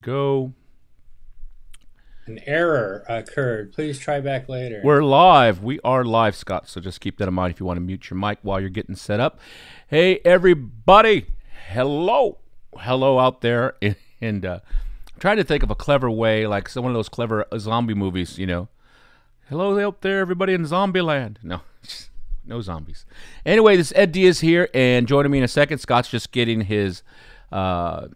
Go. An error occurred. Please try back later. We're live. We are live, Scott. So just keep that in mind if you want to mute your mic while you're getting set up. Hey, everybody. Hello. Hello out there. And I'm trying to think of a clever way, like some one of those clever zombie movies, you know. Hello out there, everybody in Zombieland. No, no zombies. Anyway, this is Ed Diaz here, and joining me in a second, Scott's just getting the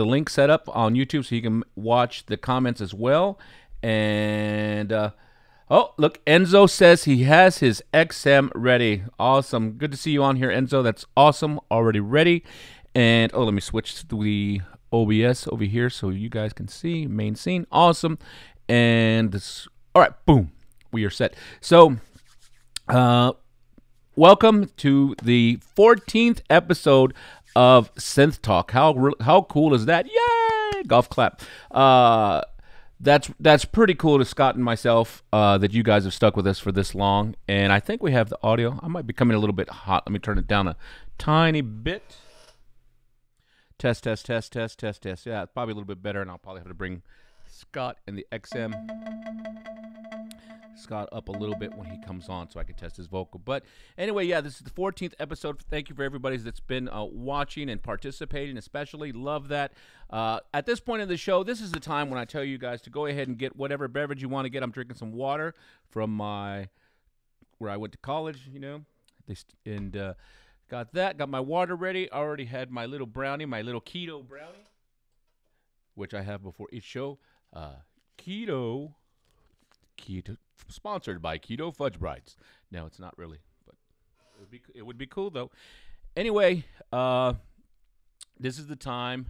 link set up on YouTube so you can watch the comments as well. And oh, look, Enzo says he has his XM ready. Awesome. Good to see you on here, Enzo. That's awesome. Already ready. And oh, let me switch to the OBS over here so you guys can see main scene. Awesome. And this, all right, boom. We are set. So, welcome to the 14th episode of Synth Talk. How cool is that? Yay! Golf clap. That's pretty cool to Scott and myself that you guys have stuck with us for this long. And I think we have the audio. I might be coming a little bit hot. Let me turn it down a tiny bit. Test, test, test, test, test, test. Yeah, it's probably a little bit better, and I'll probably have to bring Scott and the XM Scott up a little bit when he comes on so I can test his vocal. But anyway, yeah, this is the 14th episode. Thank you for everybody that's been watching and participating, especially. Love that. At this point in the show, this is the time when I tell you guys to go ahead and get whatever beverage you want to get. I'm drinking some water from where I went to college, you know, and got that. Got my water ready. I already had my little brownie, my little keto brownie, which I have before each show. Keto, sponsored by Keto Fudge Brides. No, it's not really, but it would be cool though. Anyway, this is the time.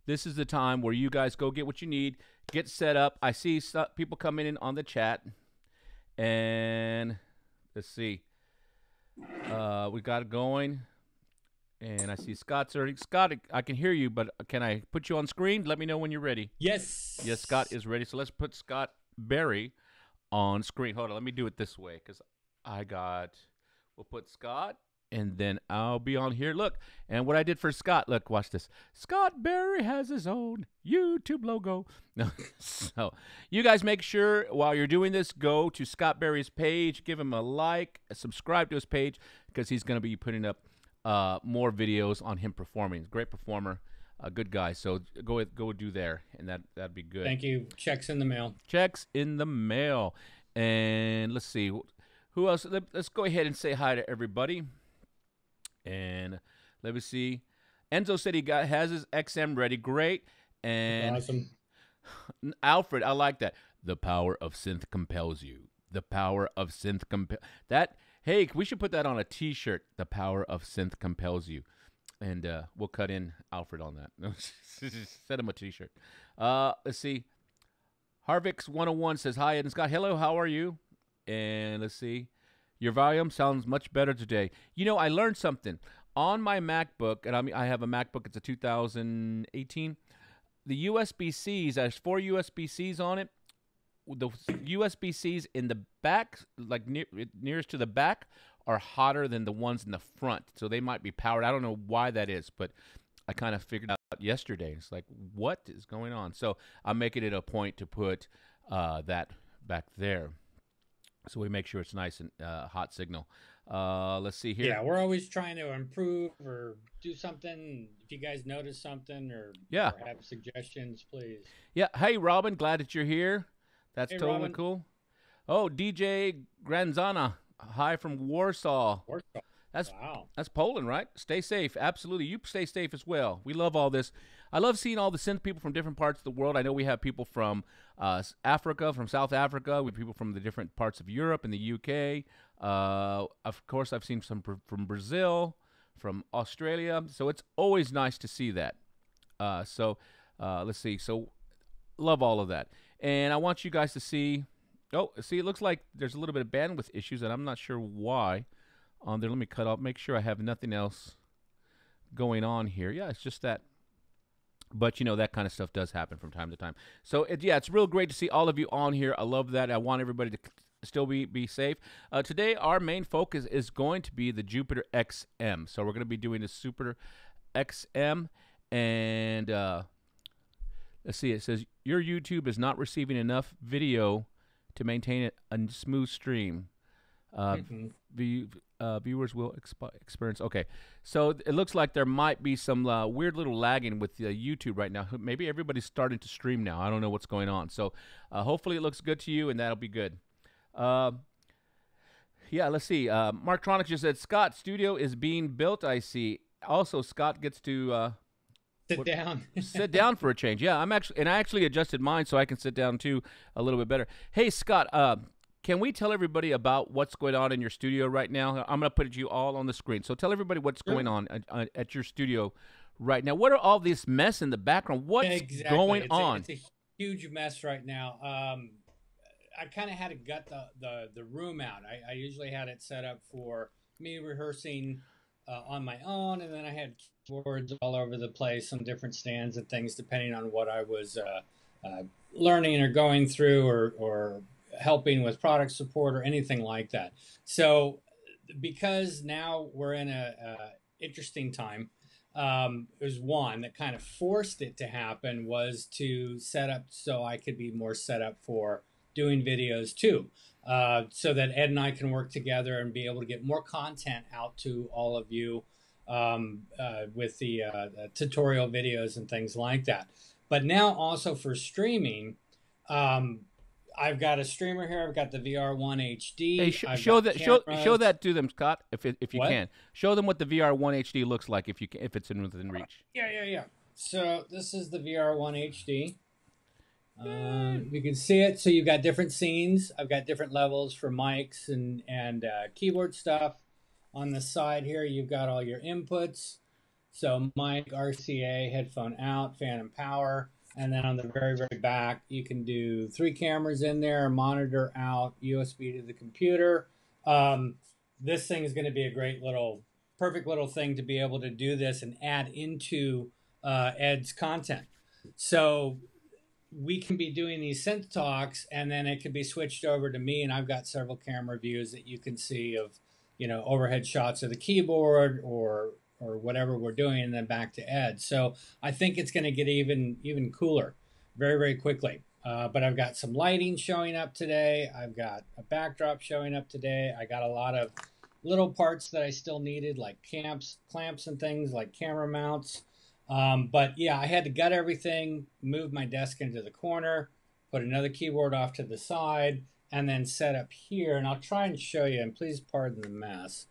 This is the time where you guys go get what you need, get set up. I see people coming in on the chat, and let's see. We got it going. And I see Scott's already. Scott, I can hear you, but can I put you on screen? Let me know when you're ready. Yes. Yes, Scott is ready. So let's put Scott Berry on screen. Hold on, let me do it this way because we'll put Scott, and then I'll be on here. Look, and what I did for Scott, look, watch this. Scott Berry has his own YouTube logo. No, so you guys make sure while you're doing this, go to Scott Berry's page, give him a like, subscribe to his page because he's going to be putting up more videos on him performing. Great performer, a good guy. So go do there, and that'd be good. Thank you. Checks in the mail. Checks in the mail. And let's see who else. Let's go ahead and say hi to everybody. And let me see. Enzo said he has his XM ready. Great. And awesome. Alfred, I like that. The power of synth compels you. The power of synth that. Hey, we should put that on a T-shirt. The power of synth compels you, and we'll cut in Alfred on that. Send him a T-shirt. Let's see. Harvix 101 says hi, and Scott. Hello, how are you? And let's see. Your volume sounds much better today. You know, I learned something on my MacBook, and I have a MacBook. It's a 2018. The USB-Cs. There's 4 USB-Cs on it. The USB-Cs in the back, like nearest to the back, are hotter than the ones in the front. So they might be powered. I don't know why that is, but I kind of figured out yesterday. It's like, what is going on? So I'm making it a point to put that back there. So we make sure it's nice and hot signal. Let's see here. Yeah, we're always trying to improve or do something. If you guys notice something or have suggestions, please. Yeah. Hey, Robin, glad that you're here. That's hey, totally Robin. cool. Oh, DJ Granzana, hi from Warsaw. That's Poland, right? Stay safe. Absolutely. You stay safe as well. We love all this. I love seeing all the synth people from different parts of the world. I know we have people from Africa, from South Africa. We have people from the different parts of Europe and the UK. Of course, I've seen some from Brazil, from Australia. So it's always nice to see that. Let's see. So love all of that. And I want you guys to see. Oh, see, it looks like there's a little bit of bandwidth issues, and I'm not sure why on there. Let me cut off, make sure I have nothing else going on here. Yeah, it's just that. But, you know, that kind of stuff does happen from time to time. So, it's real great to see all of you on here. I love that. I want everybody to still be safe. Today, our main focus is going to be the Jupiter-Xm. So, we're going to be doing the Super XM. And Let's see. It says your YouTube is not receiving enough video to maintain a smooth stream. Viewers will experience. Okay, so it looks like there might be some weird little lagging with YouTube right now. Maybe everybody's starting to stream now. I don't know what's going on. So hopefully it looks good to you, and that'll be good. Yeah, let's see. Mark Tronic just said, Scott, studio is being built, I see. Also, Scott gets to sit down. Sit down for a change. Yeah, I actually adjusted mine so I can sit down too a little bit better. Hey, Scott, can we tell everybody about what's going on in your studio right now? I'm going to put you all on the screen. So tell everybody what's going on at your studio right now. What are all this mess in the background? What's going on? It's a huge mess right now. I kind of had to gut the room out. I usually had it set up for me rehearsing on my own, and then I had keyboards all over the place, some different stands and things depending on what I was learning or going through or helping with product support or anything like that. So because now we're in a interesting time, there's one that kind of forced it to happen was to set up so I could be more set up for doing videos too, so that Ed and I can work together and be able to get more content out to all of you with the tutorial videos and things like that. But now also for streaming, I've got a streamer here. I've got the VR1 HD. Hey, show that to them, Scott, if you can. Show them what the VR1 HD looks like if it's within reach. Yeah. So this is the VR1 HD. You can see it. So you've got different scenes. I've got different levels for mics and keyboard stuff. On the side here, you've got all your inputs. So mic, RCA, headphone out, phantom power. And then on the very, very back, you can do 3 cameras in there, monitor out, USB to the computer. This thing is going to be a great perfect little thing to be able to do this and add into Ed's content. So we can be doing these synth talks, and then it can be switched over to me, and I've got several camera views that you can see of, overhead shots of the keyboard or whatever we're doing, and then back to Ed. So I think it's going to get even cooler very, very quickly. But I've got some lighting showing up today. I've got a backdrop showing up today. I got a lot of little parts that I still needed, like clamps and things like camera mounts. But yeah, I had to gut everything, move my desk into the corner, put another keyboard off to the side, and then set up here. And I'll try and show you, and please pardon the mess.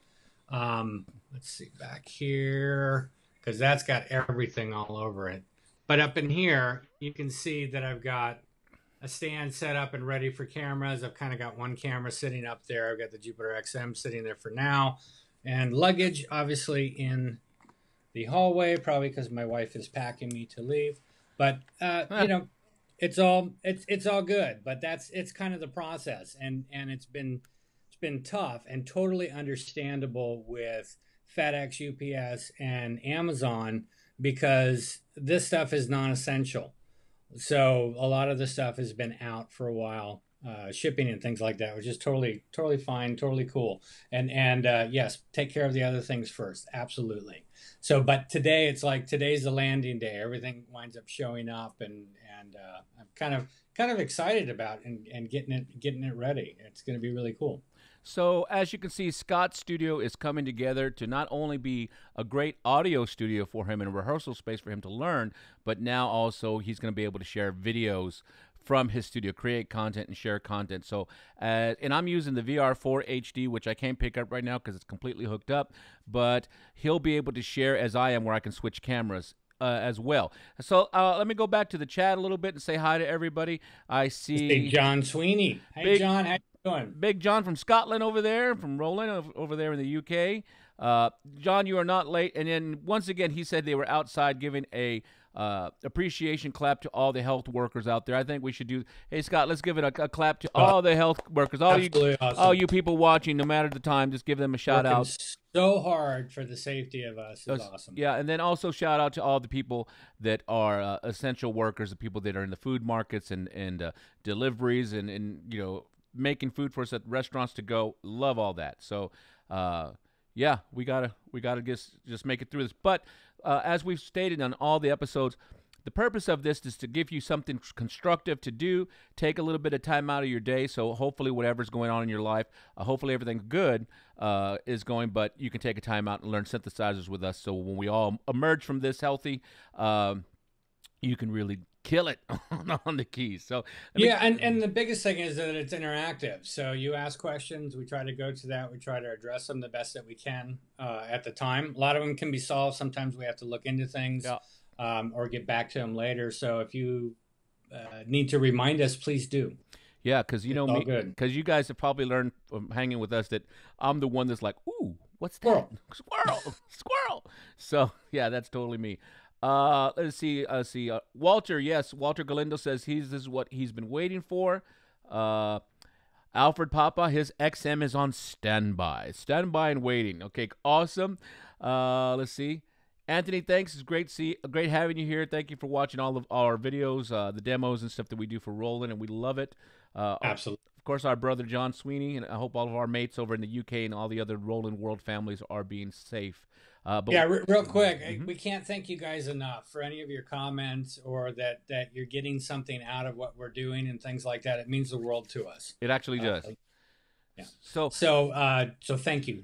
Let's see back here, because that's got everything all over it. But up in here, you can see that I've got a stand set up and ready for cameras. I've kind of got one camera sitting up there. I've got the Jupiter-Xm sitting there for now. And luggage, obviously, in the hallway, probably because my wife is packing me to leave. But, it's all good. But it's kind of the process. And it's been tough and totally understandable with FedEx, UPS, and Amazon, because this stuff is non-essential. So a lot of the stuff has been out for a while, shipping and things like that, which is totally fine, totally cool. And yes, take care of the other things first, absolutely. So, but today today's the landing day. Everything winds up showing up, and I'm kind of excited about and getting it ready. It's going to be really cool. So as you can see, Scott's studio is coming together to not only be a great audio studio for him and a rehearsal space for him to learn, but now also he's going to be able to share videos from his studio, create content and share content. So, and I'm using the VR4 HD, which I can't pick up right now because it's completely hooked up, but he'll be able to share as I am, where I can switch cameras as well. So let me go back to the chat a little bit and say hi to everybody. I see Big John Sweeney. Hey, John, how you doing? Big John from Scotland over there, from Roland over there in the UK. John, you are not late. And then once again, he said they were outside giving a appreciation clap to all the health workers out there. I think we should do. Hey, Scott, let's give it a clap to all the health workers, all you people watching, no matter the time. Just give them a shout out. So hard for the safety of us is awesome. Yeah, and then also shout out to all the people that are essential workers, the people that are in the food markets and deliveries and making food for us at restaurants to go. Love all that. So yeah, we gotta just make it through this. But as we've stated on all the episodes, the purpose of this is to give you something constructive to do. Take a little bit of time out of your day. So hopefully whatever's going on in your life, hopefully everything good is going, but you can take a time out and learn synthesizers with us. So when we all emerge from this healthy, you can really kill it on the keys. So yeah, and the biggest thing is that it's interactive. So you ask questions, we try to go to that, we try to address them the best that we can at the time. A lot of them can be solved. Sometimes we have to look into things or get back to them later. So if you need to remind us, please do. Yeah, because you know me, because you guys have probably learned from hanging with us that I'm the one that's like, ooh, what's that? Squirrel. So yeah, that's totally me. Let's see. Walter, yes, Walter Galindo says this is what he's been waiting for. Alfred Papa, his XM is on standby and waiting. Okay, awesome. Let's see. Anthony, thanks. It's great having you here. Thank you for watching all of our videos, the demos and stuff that we do for Roland, and we love it. Absolutely. Of course, our brother John Sweeney, and I hope all of our mates over in the UK and all the other Roland World families are being safe. Yeah, real quick, we can't thank you guys enough for any of your comments or that you're getting something out of what we're doing and things like that. It means the world to us. It actually does. Yeah. So thank you.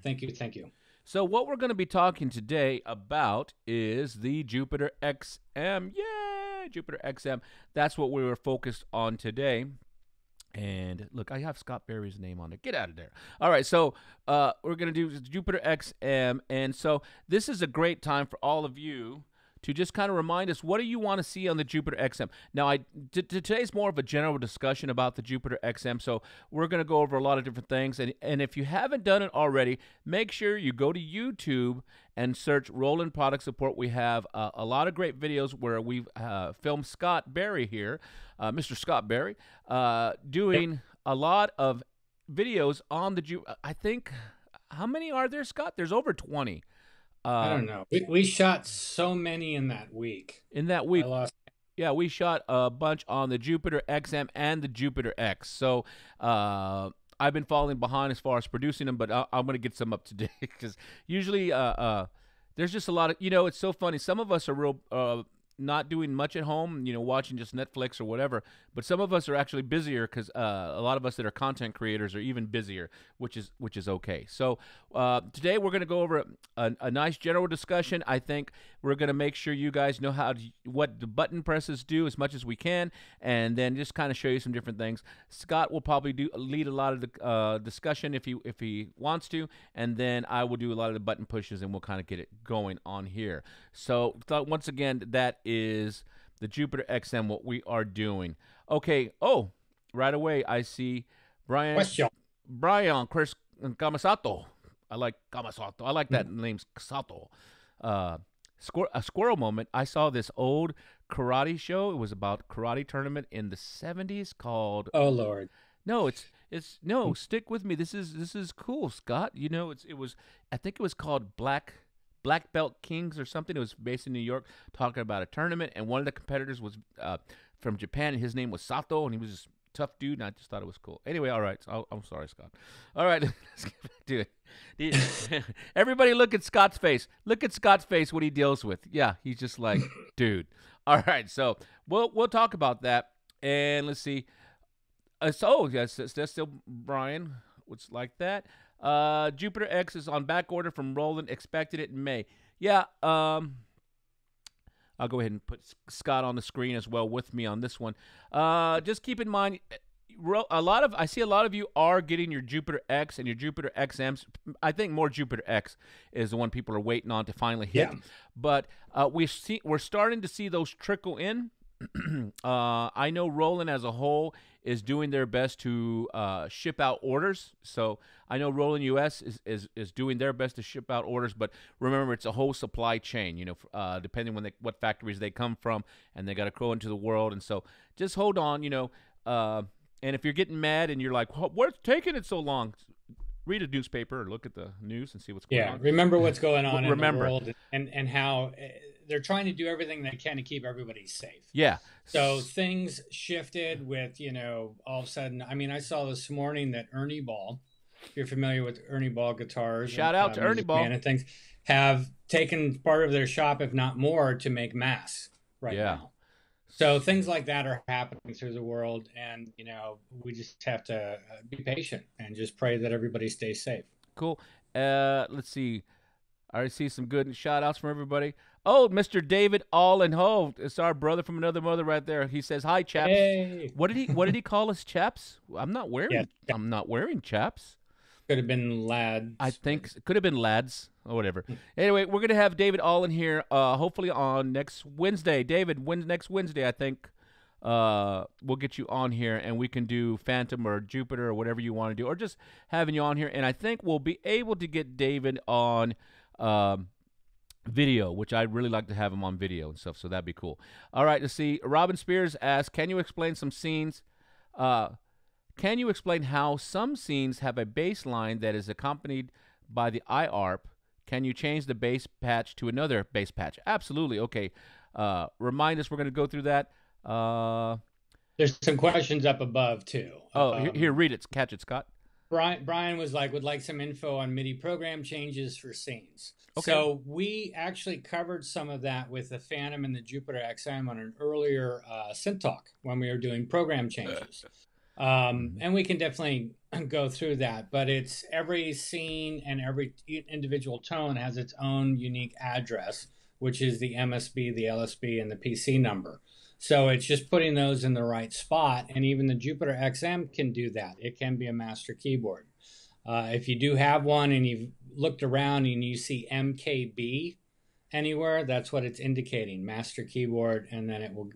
So what we're going to be talking today about is the Jupiter-Xm. Yay, Jupiter-Xm. That's what we were focused on today. And look, I have Scott Berry's name on it. Get out of there. All right, so we're going to do Jupiter-Xm. And so this is a great time for all of you to just kind of remind us, what do you want to see on the Jupiter-Xm? Now, today's more of a general discussion about the Jupiter-Xm, so we're going to go over a lot of different things. And if you haven't done it already, make sure you go to YouTube and search Roland Product Support. We have a lot of great videos where we've filmed Scott Berry here, Mr. Scott Berry, doing a lot of videos on the Jupiter. I think, how many are there, Scott? There's over 20. I don't know. We shot so many in that week. Yeah, we shot a bunch on the Jupiter-Xm and the Jupiter-X. So I've been falling behind as far as producing them, but I'm going to get some up today because usually there's just a lot of, it's so funny. Some of us are real not doing much at home, watching just Netflix or whatever. But some of us are actually busier because a lot of us that are content creators are even busier, which is okay. So today we're going to go over a nice general discussion. I think we're going to make sure you guys know what the button presses do as much as we can, and then just kind of show you some different things. Scott will probably lead a lot of the discussion if he wants to, and then I will do a lot of the button pushes, and we'll kind of get it going on here. So once again, that is the Jupiter-Xm, what we are doing. Okay. Oh, right away I see Brian Chris Kamasato. I like Kamasato. I like that name's Sato. A squirrel moment. I saw this old karate show. It was about karate tournament in the 70s called. Oh Lord. No, no. Stick with me. This is cool, Scott. It was. I think it was called Black Belt Kings or something. It was based in New York, talking about a tournament, and one of the competitors was from Japan, and his name was Sato, and he was just a tough dude, and I just thought it was cool. Anyway, all right. So I'm sorry, Scott. All right, let's get back to it. Everybody look at Scott's face. Look at Scott's face, what he deals with. Yeah, he's just like, dude. All right, so we'll talk about that, and let's see. So, yes, that's still Brian. What's like that? Jupiter-X is on back order from Roland. Expected it in May. Yeah, I'll go ahead and put Scott on the screen as well with me on this one. Just keep in mind, I see a lot of you are getting your Jupiter-X and your Jupiter-Xms. I think more Jupiter-X is the one people are waiting on to finally hit. Yeah. But we're starting to see those trickle in. I know Roland as a whole is doing their best to ship out orders. So I know Roland US is doing their best to ship out orders, but remember, it's a whole supply chain, depending on what factories they come from, and they got to go into the world. And so just hold on, and if you're getting mad and you're like, what's taking it so long? Read a newspaper or look at the news and see what's going on. Yeah, remember what's going on in the world and how they're trying to do everything they can to keep everybody safe. Yeah. So things shifted with, all of a sudden. I mean, I saw this morning that Ernie Ball, if you're familiar with Ernie Ball guitars. Shout out to Ernie Ball. And things have taken part of their shop, if not more, to make masks now. So things like that are happening through the world, and we just have to be patient and just pray that everybody stays safe. Cool. Let's see. I already see some good shout outs from everybody. Oh, Mr. David All and Ho. It's our brother from another mother right there. He says, "Hi, chaps." Hey. What did he call us, chaps? Yeah, I'm not wearing chaps. could have been lads. I think it could have been lads or whatever. Anyway, we're gonna have David All in here. Hopefully on next Wednesday. David, next Wednesday, I think. We'll get you on here and we can do Phantom or Jupiter or whatever you want to do, or just having you on here. And I think we'll be able to get David on video, which I'd really like to have him on video and stuff. So that'd be cool. All right, let's see. Robin Spears asks, can you explain some scenes? Can you explain how some scenes have a bass line that is accompanied by the IARP? Can you change the bass patch to another bass patch? Absolutely. Okay. Remind us. We're going to go through that. There's some questions up above too. Here, read it. Catch it, Scott. Brian was like, would like some info on MIDI program changes for scenes. Okay. So we actually covered some of that with the Phantom and the Jupiter-Xm on an earlier Synth talk when we were doing program changes. And we can definitely go through that, but it's every scene and every individual tone has its own unique address, which is the MSB, the LSB, and the PC number. So it's just putting those in the right spot, and even the Jupiter-Xm can do that. It can be a master keyboard. If you do have one and you've looked around and you see MKB anywhere, that's what it's indicating, master keyboard, and then it will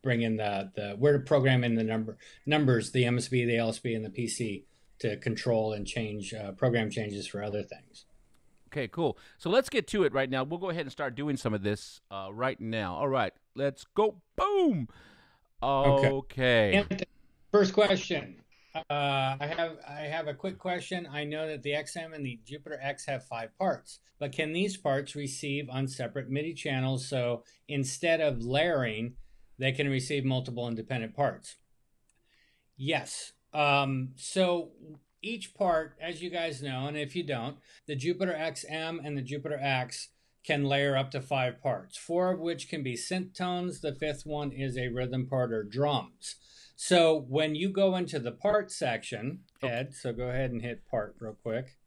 bring in the where to program in the numbers, the MSB, the LSB, and the PC to control and change program changes for other things. Okay, cool. So let's get to it right now. We'll go ahead and start doing some of this right now. All right, let's go. Boom. Okay. First question. I have a quick question. I know that the XM and the Jupiter X have 5 parts, but can these parts receive on separate MIDI channels? So instead of layering, they can receive multiple independent parts. Yes. So each part, as you guys know, and if you don't, the Jupiter-Xm and the Jupiter-X can layer up to 5 parts, 4 of which can be synth tones. The 5th one is a rhythm part or drums. So when you go into the part section, Ed, so go ahead and hit part real quick.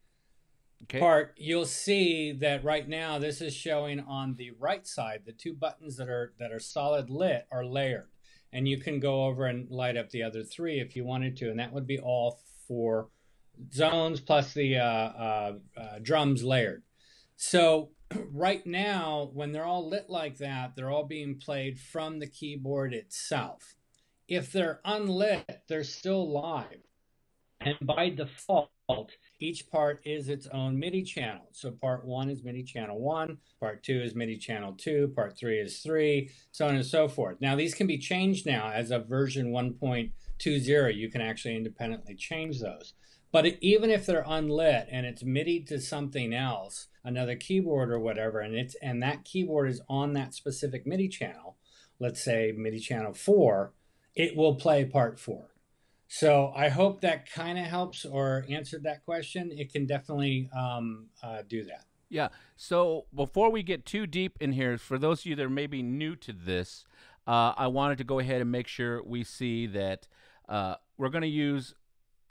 Okay. Part, you'll see that right now this is showing on the right side, the 2 buttons that are solid lit are layered. And you can go over and light up the other 3 if you wanted to, and that would be all 4 zones plus the drums layered. So right now, when they're all lit like that, they're all being played from the keyboard itself. If they're unlit, they're still live. And by default, each part is its own MIDI channel. So part 1 is MIDI channel 1, part 2 is MIDI channel 2, part 3 is 3, so on and so forth. Now, these can be changed now as of version 1.20. You can actually independently change those. But even if they're unlit and it's MIDI to something else, another keyboard or whatever, and that keyboard is on that specific MIDI channel, let's say MIDI channel 4, it will play part 4. So I hope that kind of helps or answered that question. It can definitely do that. Yeah. So before we get too deep in here, for those of you that are maybe new to this, I wanted to go ahead and make sure we see that we're going to use,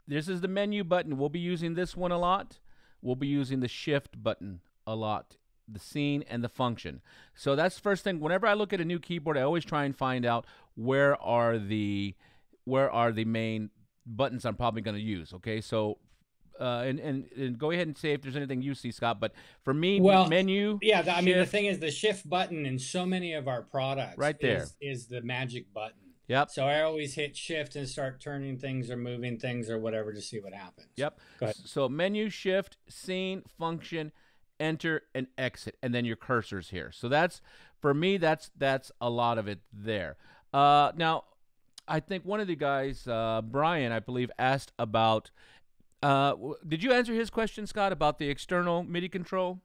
this is the menu button. We'll be using this one a lot. We'll be using the shift button a lot, the scene and the function. So that's the first thing. Whenever I look at a new keyboard, I always try and find out where are the main buttons I'm probably going to use. Okay, so and go ahead and say if there's anything you see, Scott. But for me, menu. Yeah, I mean the thing is the shift button in so many of our products right there is the magic button. Yep. So I always hit shift and start turning things or moving things or whatever to see what happens. Yep. Go ahead. So menu, shift, scene, function, enter, and exit, and then your cursors here. So that's, for me, that's a lot of it there. Now, I think one of the guys, Brian, I believe, asked about, did you answer his question, Scott, about the external MIDI control?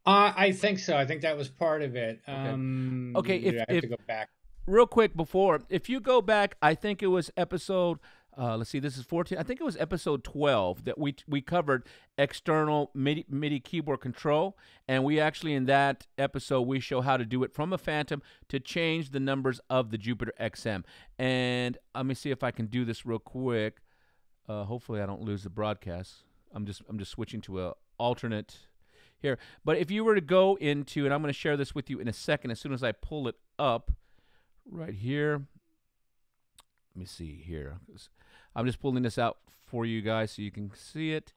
I think so. I think that was part of it. Okay, I have to go back. Real quick before, if you go back, I think it was episode let's see, this is 14. I think it was episode 12 that we covered external MIDI keyboard control, and we actually in that episode we show how to do it from a Phantom to change the numbers of the Jupiter-Xm. And let me see if I can do this real quick. Hopefully I don't lose the broadcast. I'm just switching to a alternate here. But if you were to go into, and I'm going to share this with you in a second as soon as I pull it up right here. Let me see here. I'm just pulling this out for you guys so you can see it.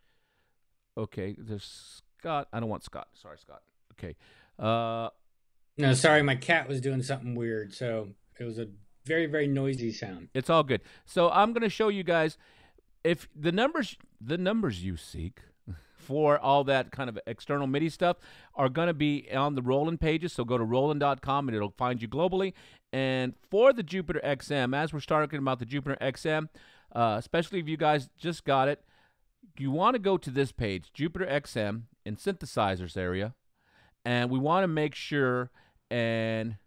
Okay, there's Scott. I don't want Scott. Sorry, Scott. Okay. No, sorry, my cat was doing something weird, so it was a very, very noisy sound. It's all good. So I'm going to show you guys if the numbers you seek for all that kind of external MIDI stuff are going to be on the Roland pages. So go to roland.com and it'll find you globally. And for the Jupiter-Xm, as we're talking about the Jupiter-Xm, especially if you guys just got it, you want to go to this page, Jupiter-Xm in synthesizers area, and we want to make sure, and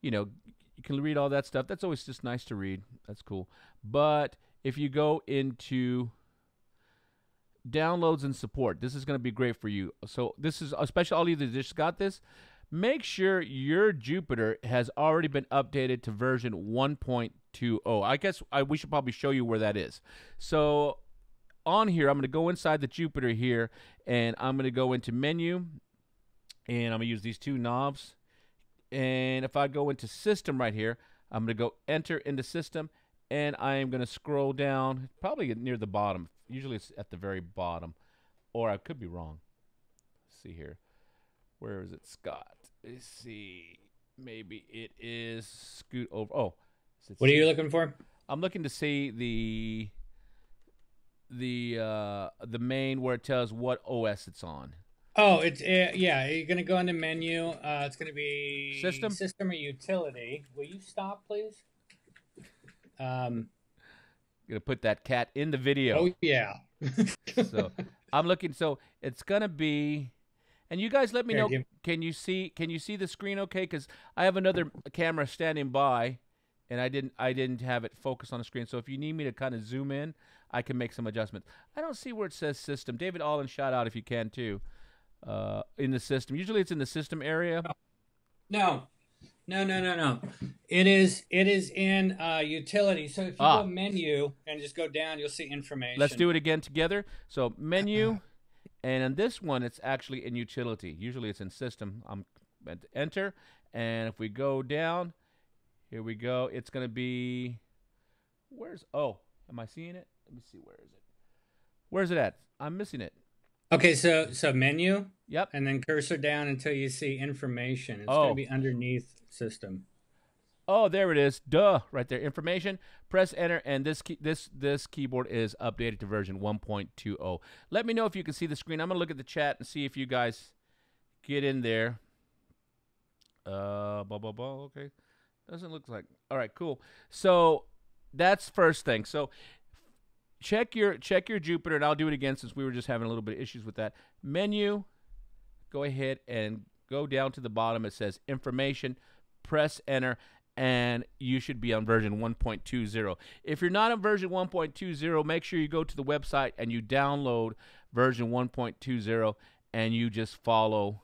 you know, you can read all that stuff. That's always just nice to read. That's cool. But if you go into downloads and support, this is going to be great for you. So this is especially all of you that just got this. Make sure your Jupiter has already been updated to version 1.20. I guess we should probably show you where that is. So on here, I'm going to go inside the Jupiter here, and I'm going to go into menu, and I'm going to use these two knobs. And if I go into system right here, I'm going to go enter into system, and I am going to scroll down, probably near the bottom. Usually it's at the very bottom, or I could be wrong. Let's see here. Where is it, Scott? Let's see. Maybe it is scoot over. Oh, what are you looking for? I'm looking to see the main where it tells what OS it's on. Oh, it's yeah. You're gonna go into menu. It's gonna be system or utility. Will you stop, please? Gonna put that cat in the video. Oh yeah. So I'm looking. So it's gonna be. And you guys let me know, can you see the screen okay? Because I have another camera standing by, and I didn't have it focused on the screen. So if you need me to kind of zoom in, I can make some adjustments. I don't see where it says system. David Allen, shout out if you can too. In the system. Usually it's in the system area. No. It is in utility. So if you go menu and just go down, you'll see information. Let's do it again together. So menu. And on this one, it's actually in utility. Usually it's in system. I'm at enter. And if we go down, here we go. It's going to be, am I seeing it? Let me see. Where is it? Where's it at? I'm missing it. Okay, so menu. Yep. And then cursor down until you see information. It's going to be underneath system. Oh, there it is. Duh, right there. Information. Press enter, and this keyboard is updated to version 1.20. Let me know if you can see the screen. I'm gonna look at the chat and see if you guys get in there. Okay. Doesn't look like. All right, cool. So that's first thing. So check your Jupiter, and I'll do it again since we were just having a little bit of issues with that. Menu. Go ahead and go down to the bottom. It says information. Press enter. And you should be on version 1.20. If you're not on version 1.20, make sure you go to the website and you download version 1.20 and you just download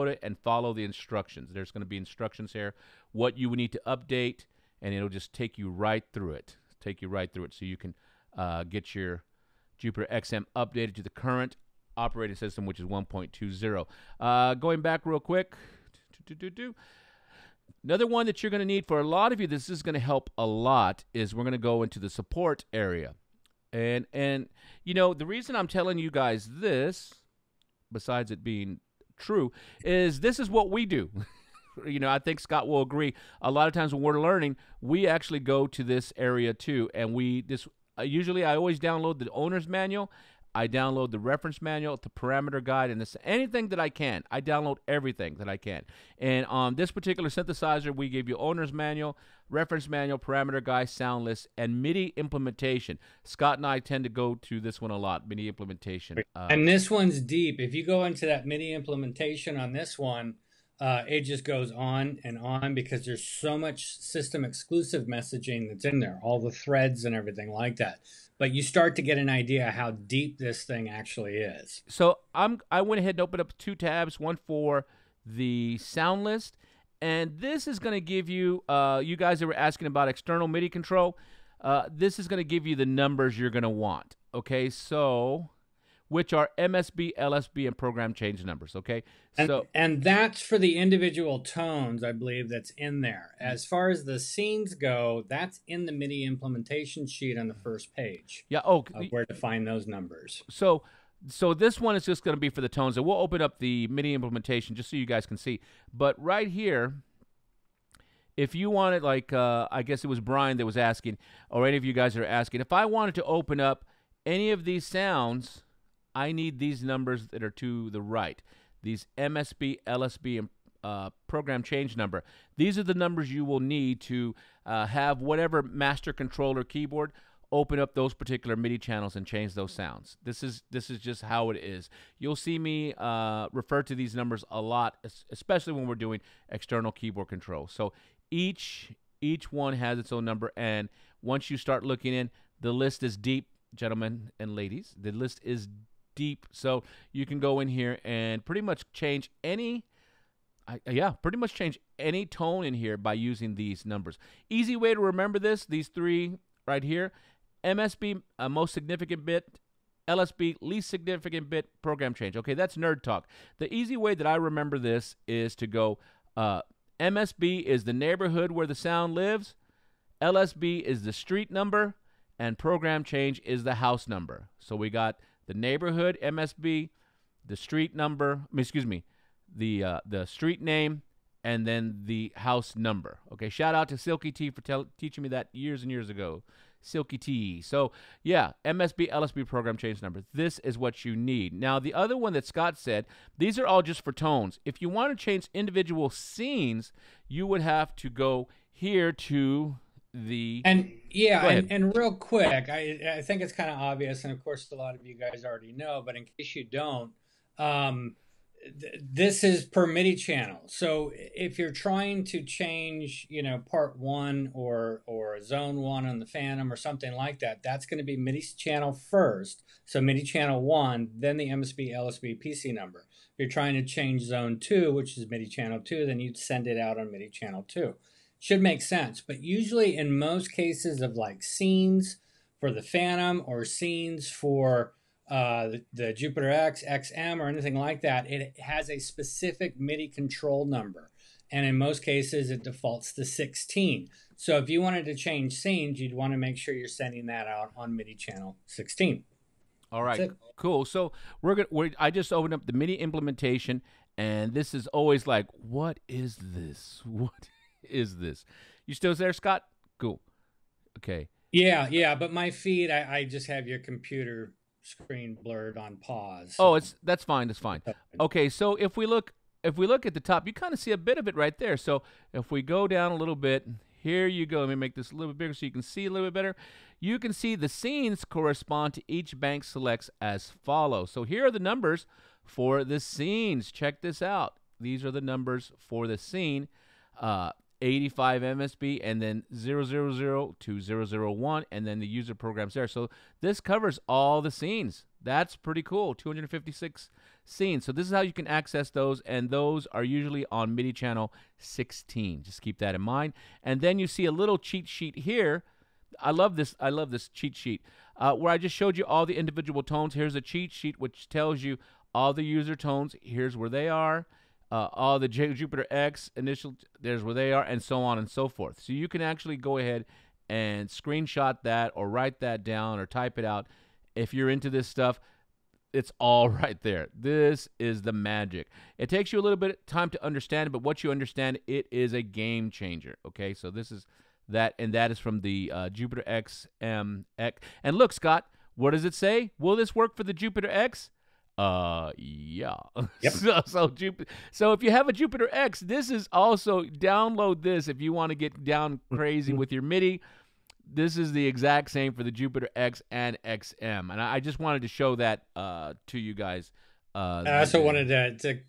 it and follow the instructions. There's going to be instructions here, what you would need to update, and it'll just take you right through it. So you can get your Jupiter-Xm updated to the current operating system, which is 1.20. Going back real quick. Another one that you're going to need for a lot of you, this is going to help a lot, is we're going to go into the support area. And you know, the reason I'm telling you guys this, besides it being true, is this is what we do. You know, I think Scott will agree. A lot of times when we're learning, we actually go to this area too. And usually I always download the owner's manual. I download the reference manual, the parameter guide, and anything that I can. I download everything that I can. And on this particular synthesizer, we give you owner's manual, reference manual, parameter guide, sound list, and MIDI implementation. Scott and I tend to go to this one a lot, MIDI implementation. And this one's deep. If you go into that MIDI implementation on this one, it just goes on and on because there's so much system exclusive messaging that's in there, all the threads and everything like that. But you start to get an idea how deep this thing actually is. So I went ahead and opened up 2 tabs, one for the sound list, and this is going to give you, you guys that were asking about external MIDI control, this is going to give you the numbers you're going to want, okay? So, which are MSB, LSB, and program change numbers, okay? And that's for the individual tones, I believe, that's in there. As far as the scenes go, that's in the MIDI implementation sheet on the first page. Yeah, of where to find those numbers. So this one is just going to be for the tones, and we'll open up the MIDI implementation just so you guys can see. But right here, if you wanted, like, I guess it was Brian that was asking, or any of you guys are asking, if I wanted to open up any of these sounds, I need these numbers that are to the right. These MSB, LSB, and program change number. These are the numbers you will need to have whatever master controller keyboard open up those particular MIDI channels and change those sounds. This is just how it is. You'll see me refer to these numbers a lot, especially when we're doing external keyboard control. So each one has its own number, and once you start looking in, the list is deep, gentlemen and ladies. The list is deep, so you can go in here and pretty much change any tone in here by using these numbers. Easy way to remember this, these 3 right here: MSB, most significant bit; LSB, least significant bit; program change. Okay, that's nerd talk. The easy way that I remember this is to go, MSB is the neighborhood where the sound lives, LSB is the street number, and program change is the house number. So we got the neighborhood, MSB, the street number, the street name, and then the house number. Okay, shout out to Silky T for teaching me that years and years ago. Silky T. So, yeah, MSB, LSB, program change number. This is what you need. Now, the other one that Scott said, these are all just for tones. If you want to change individual scenes, you would have to go here to the... And real quick, I think it's kind of obvious, and of course a lot of you guys already know, but in case you don't, this is per MIDI channel. So if you're trying to change, part 1 or zone 1 on the Phantom or something like that, that's going to be MIDI channel first. So MIDI channel 1, then the MSB, LSB, PC number. If you're trying to change zone 2, which is MIDI channel 2, then you'd send it out on MIDI channel 2. Should make sense, but usually in most cases of like scenes for the Phantom or scenes for the Jupiter-Xm or anything like that, it has a specific MIDI control number, and in most cases it defaults to 16. So if you wanted to change scenes, you'd want to make sure you're sending that out on MIDI channel 16. All right, cool. So I just opened up the MIDI implementation, and this is always like, what is this? What is this? You still there, Scott? Cool. Okay. Yeah, but my feed, I just have your computer screen blurred on pause. So. Oh, that's fine. That's fine. Okay, so if we look at the top, you kind of see a bit of it right there. So if we go down a little bit, here you go. Let me make this a little bit bigger so you can see a little bit better. You can see the scenes correspond to each bank selects as follows. So here are the numbers for the scenes. Check this out. These are the numbers for the scene. 85 MSB, and then 000 to 001, and then the user programs there. So this covers all the scenes. That's pretty cool. 256 scenes. So this is how you can access those, and those are usually on MIDI channel 16. Just keep that in mind. And then you see a little cheat sheet here. I love this cheat sheet where I just showed you all the individual tones. Here's a cheat sheet which tells you all the user tones. Here's where they are. All the Jupiter-X initial, there's where they are, and so on and so forth. So you can actually go ahead and screenshot that or write that down or type it out. If you're into this stuff, it's all right there. This is the magic. It takes you a little bit of time to understand it, but once you understand it, it is a game changer. Okay, so this is that, and that is from the Jupiter-Xm. And look, Scott, what does it say? Will this work for the Jupiter-X? Yeah. Yep. So if you have a Jupiter-X, this is also, download this if you want to get down crazy with your MIDI. This is the exact same for the Jupiter-X and XM. And I just wanted to show that to you guys I also wanted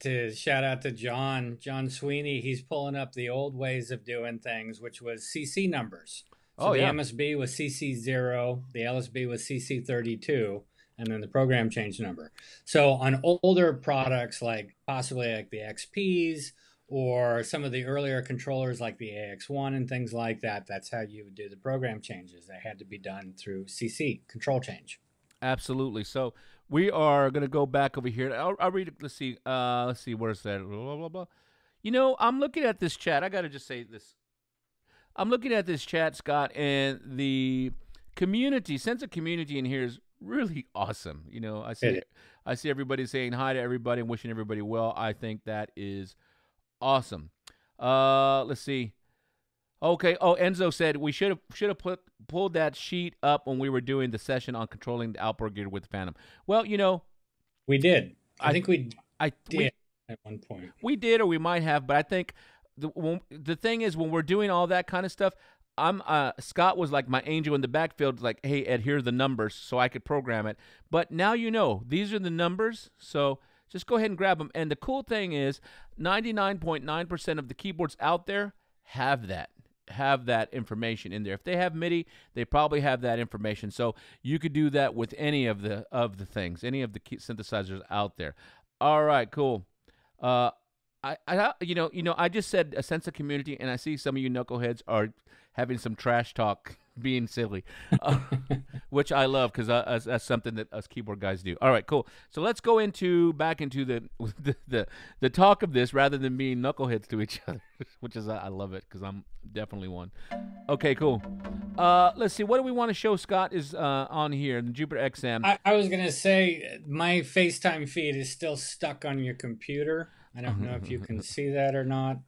to shout out to John Sweeney. He's pulling up the old ways of doing things, which was CC numbers. So Oh the yeah. MSB was CC0, the LSB was CC32, and then the program change number. So on older products, like possibly like the XPs or some of the earlier controllers like the AX1 and things like that, that's how you would do the program changes. They had to be done through CC, control change. Absolutely. So we are going to go back over here. I'll read it. Let's see. Let's see. Where's that? Blah, blah, blah. You know, I'm looking at this chat. I got to just say this. I'm looking at this chat, Scott, and the community, sense of community in here is really awesome. You know, I see everybody saying hi to everybody and wishing everybody well. I think that is awesome. Let's see. Okay. Oh, Enzo said we should have pulled that sheet up when we were doing the session on controlling the Arpeggiator with Phantom. Well, you know, we did. I think we did at one point. We did, or we might have, but I think the thing is when we're doing all that kind of stuff, Scott was like my angel in the backfield, like, hey Ed, here are the numbers, so I could program it. But now you know these are the numbers, so just go ahead and grab them. And the cool thing is, 99.9% of the keyboards out there have that information in there. If they have MIDI, they probably have that information. So you could do that with any of the things, any of the synthesizers out there. All right, cool. I just said a sense of community, and I see some of you knuckleheads are having some trash talk, being silly, which I love because that's something that us keyboard guys do. All right, cool. So let's go back into the talk of this rather than being knuckleheads to each other, which is I love it because I'm definitely one. Okay, cool. Let's see. What do we want to show? Scott is on here, the Jupiter-Xm. I was gonna say my FaceTime feed is still stuck on your computer. I don't know if you can see that or not.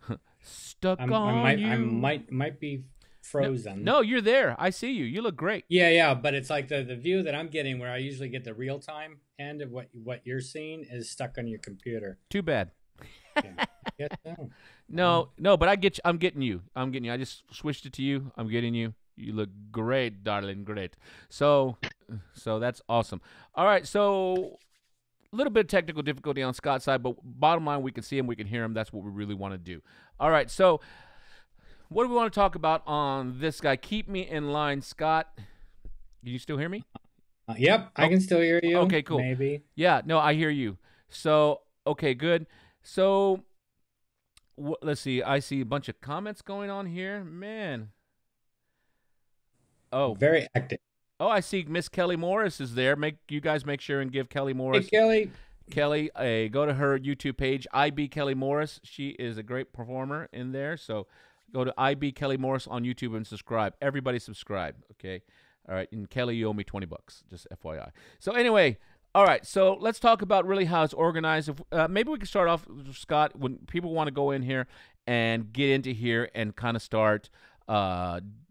Stuck on you. I might be frozen. No, you're there. I see you. You look great. Yeah, but it's like the view that I'm getting, where I usually get the real time end of what you're seeing, is stuck on your computer. Too bad. Yeah. Yes, no, but I'm getting you. I just switched it to you. I'm getting you. You look great, darling. Great. So that's awesome. All right, so a little bit of technical difficulty on Scott's side, but bottom line, we can see him, we can hear him. That's what we really want to do. All right, so what do we want to talk about on this guy? Keep me in line, Scott. Can you still hear me? Yep, I can still hear you. Okay, cool. Maybe. Yeah, no, I hear you. So, okay, good. So, let's see. I see a bunch of comments going on here. Man. Oh. Very active. Oh, I see Miss Kelly Morris is there. You guys make sure and give Kelly Morris. Hey, Kelly. Go to her YouTube page, IB Kelly Morris. She is a great performer in there. So go to IB Kelly Morris on YouTube and subscribe. Everybody subscribe, okay? All right, and Kelly, you owe me $20, just FYI. So anyway, all right, so let's talk about really how it's organized. Maybe we can start off, Scott, when people want to go in here and get into here and kind of start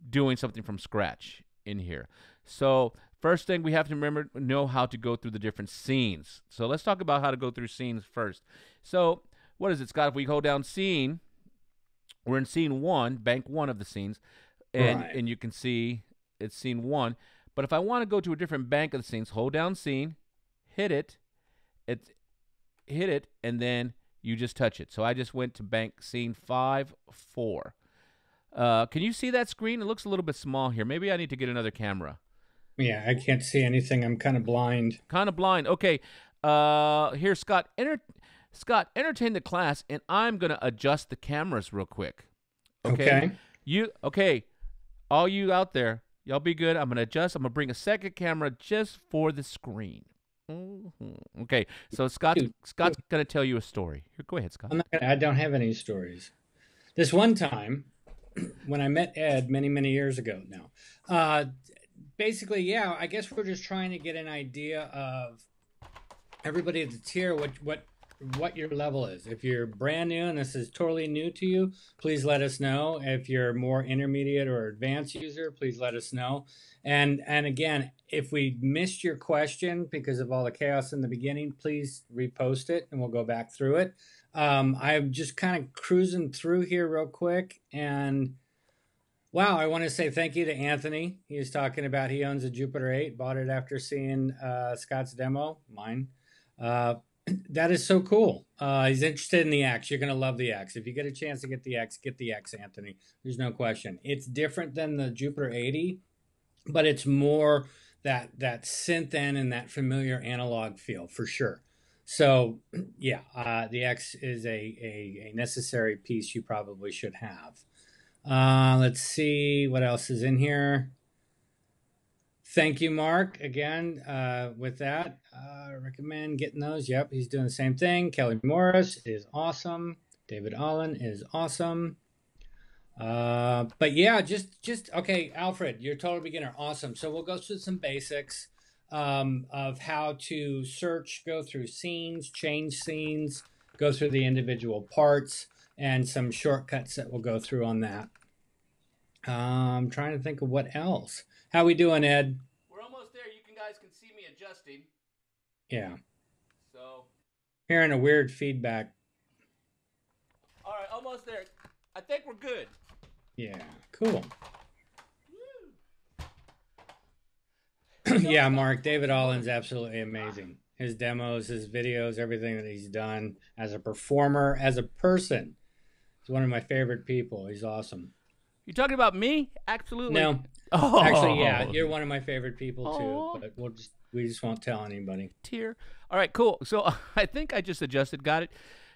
doing something from scratch in here. So first thing we have to know how to go through the different scenes. So let's talk about how to go through scenes first. So what is it, Scott? If we go down scene, we're in scene 1, bank 1 of the scenes, and you can see it's scene 1. But if I want to go to a different bank of the scenes, hold down scene, hit it, and then you just touch it. So I just went to bank scene 5, 4. Can you see that screen? It looks a little bit small here. Maybe I need to get another camera. Yeah, I can't see anything. I'm kind of blind. Okay. Here, Scott. Entertain the class, and I'm gonna adjust the cameras real quick. Okay. All you out there, y'all be good. I'm gonna adjust. I'm gonna bring a second camera just for the screen. Okay. So Scott's gonna tell you a story. Here, go ahead, Scott. I don't have any stories. This one time, when I met Ed many years ago now, basically, yeah, I guess we're just trying to get an idea of everybody that's here, what your level is. If you're brand new and this is totally new to you, please let us know. If you're more intermediate or advanced user, please let us know. And again, if we missed your question because of all the chaos in the beginning, please repost it and we'll go back through it. I'm just kind of cruising through here real quick, and wow, I want to say thank you to Anthony. He was talking about he owns a Jupiter 8, bought it after seeing Scott's demo, mine. That is so cool. He's interested in the X. You're going to love the X. If you get a chance to get the X, Anthony. There's no question. It's different than the Jupiter 80, but it's more that synth end and that familiar analog feel for sure. So yeah, the X is a necessary piece you probably should have. Let's see what else is in here. Thank you, Mark. Again, with that, recommend getting those. Yep, he's doing the same thing. Kelly Morris is awesome. David Allen is awesome. But yeah, just okay, Alfred, you're a total beginner. Awesome. So we'll go through some basics of how to search, go through scenes, change scenes, go through the individual parts, and some shortcuts that we'll go through on that. I'm trying to think of what else. How we doing, Ed? We're almost there. You guys can see me adjusting. Yeah. So. Hearing a weird feedback. All right, almost there. I think we're good. Yeah, cool. Yeah, Mark, David Allen's absolutely amazing. His demos, his videos, everything that he's done as a performer, as a person. He's one of my favorite people. He's awesome. You talking about me? Absolutely. No. Oh. Actually, yeah, you're one of my favorite people too, but we just won't tell anybody. Tear. All right, cool. So I think I just adjusted, got it.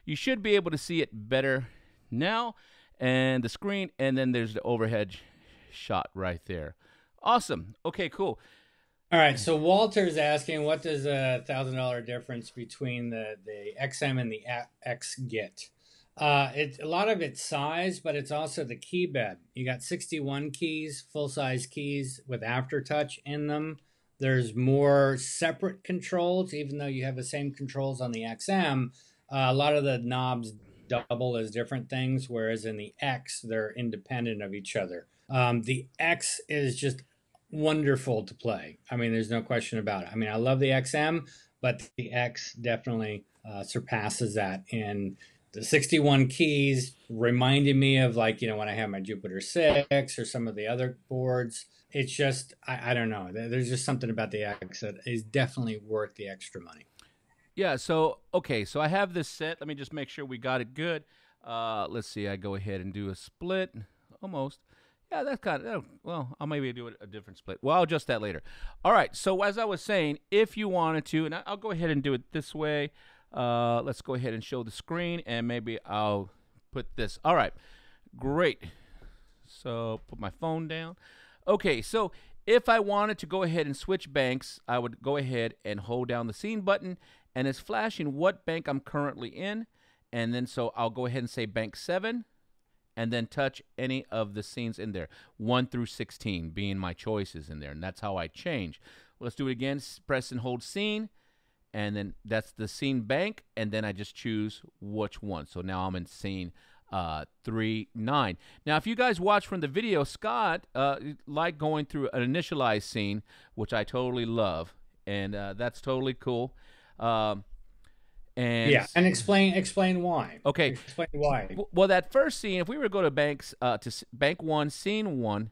You should be able to see it better now, and the screen, and then there's the overhead shot right there. Awesome. Okay, cool. All right, so Walter's asking, what does a $1,000 difference between the XM and the X get? It's a lot of it's size, but it's also the key bed. You got 61 keys, full-size keys with aftertouch in them. There's more separate controls, even though you have the same controls on the XM. A lot of the knobs double as different things, whereas in the X, they're independent of each other. The X is just wonderful to play. I mean, there's no question about it. I mean, I love the XM, but the X definitely surpasses that. And the 61 keys reminded me of, like, you know, when I had my Jupiter 6 or some of the other boards. It's just, I don't know. There's just something about the X that is definitely worth the extra money. Yeah, so, okay, so I have this set. Let me just make sure we got it good. Let's see, I go ahead and do a split. Almost. Yeah, that's kind of, well, I'll maybe do a different split. Well, I'll adjust that later. All right, so as I was saying, if you wanted to, and I'll go ahead and do it this way. Let's go ahead and show the screen, and maybe I'll put this. All right, great. So put my phone down. Okay, so if I wanted to go ahead and switch banks, I would go ahead and hold down the scene button, and it's flashing what bank I'm currently in. And then so I'll go ahead and say bank 7, and then touch any of the scenes in there, 1 through 16 being my choices in there, and that's how I change. Well, let's do it again. Press and hold scene, and then that's the scene bank, and then I just choose which one. So now I'm in scene 3, 9. Now, if you guys watch from the video, Scott liked going through an initialize scene, which I totally love, and that's totally cool. And yeah, and explain why. Okay, explain why. Well, that first scene, if we were to go to banks to bank 1, scene 1,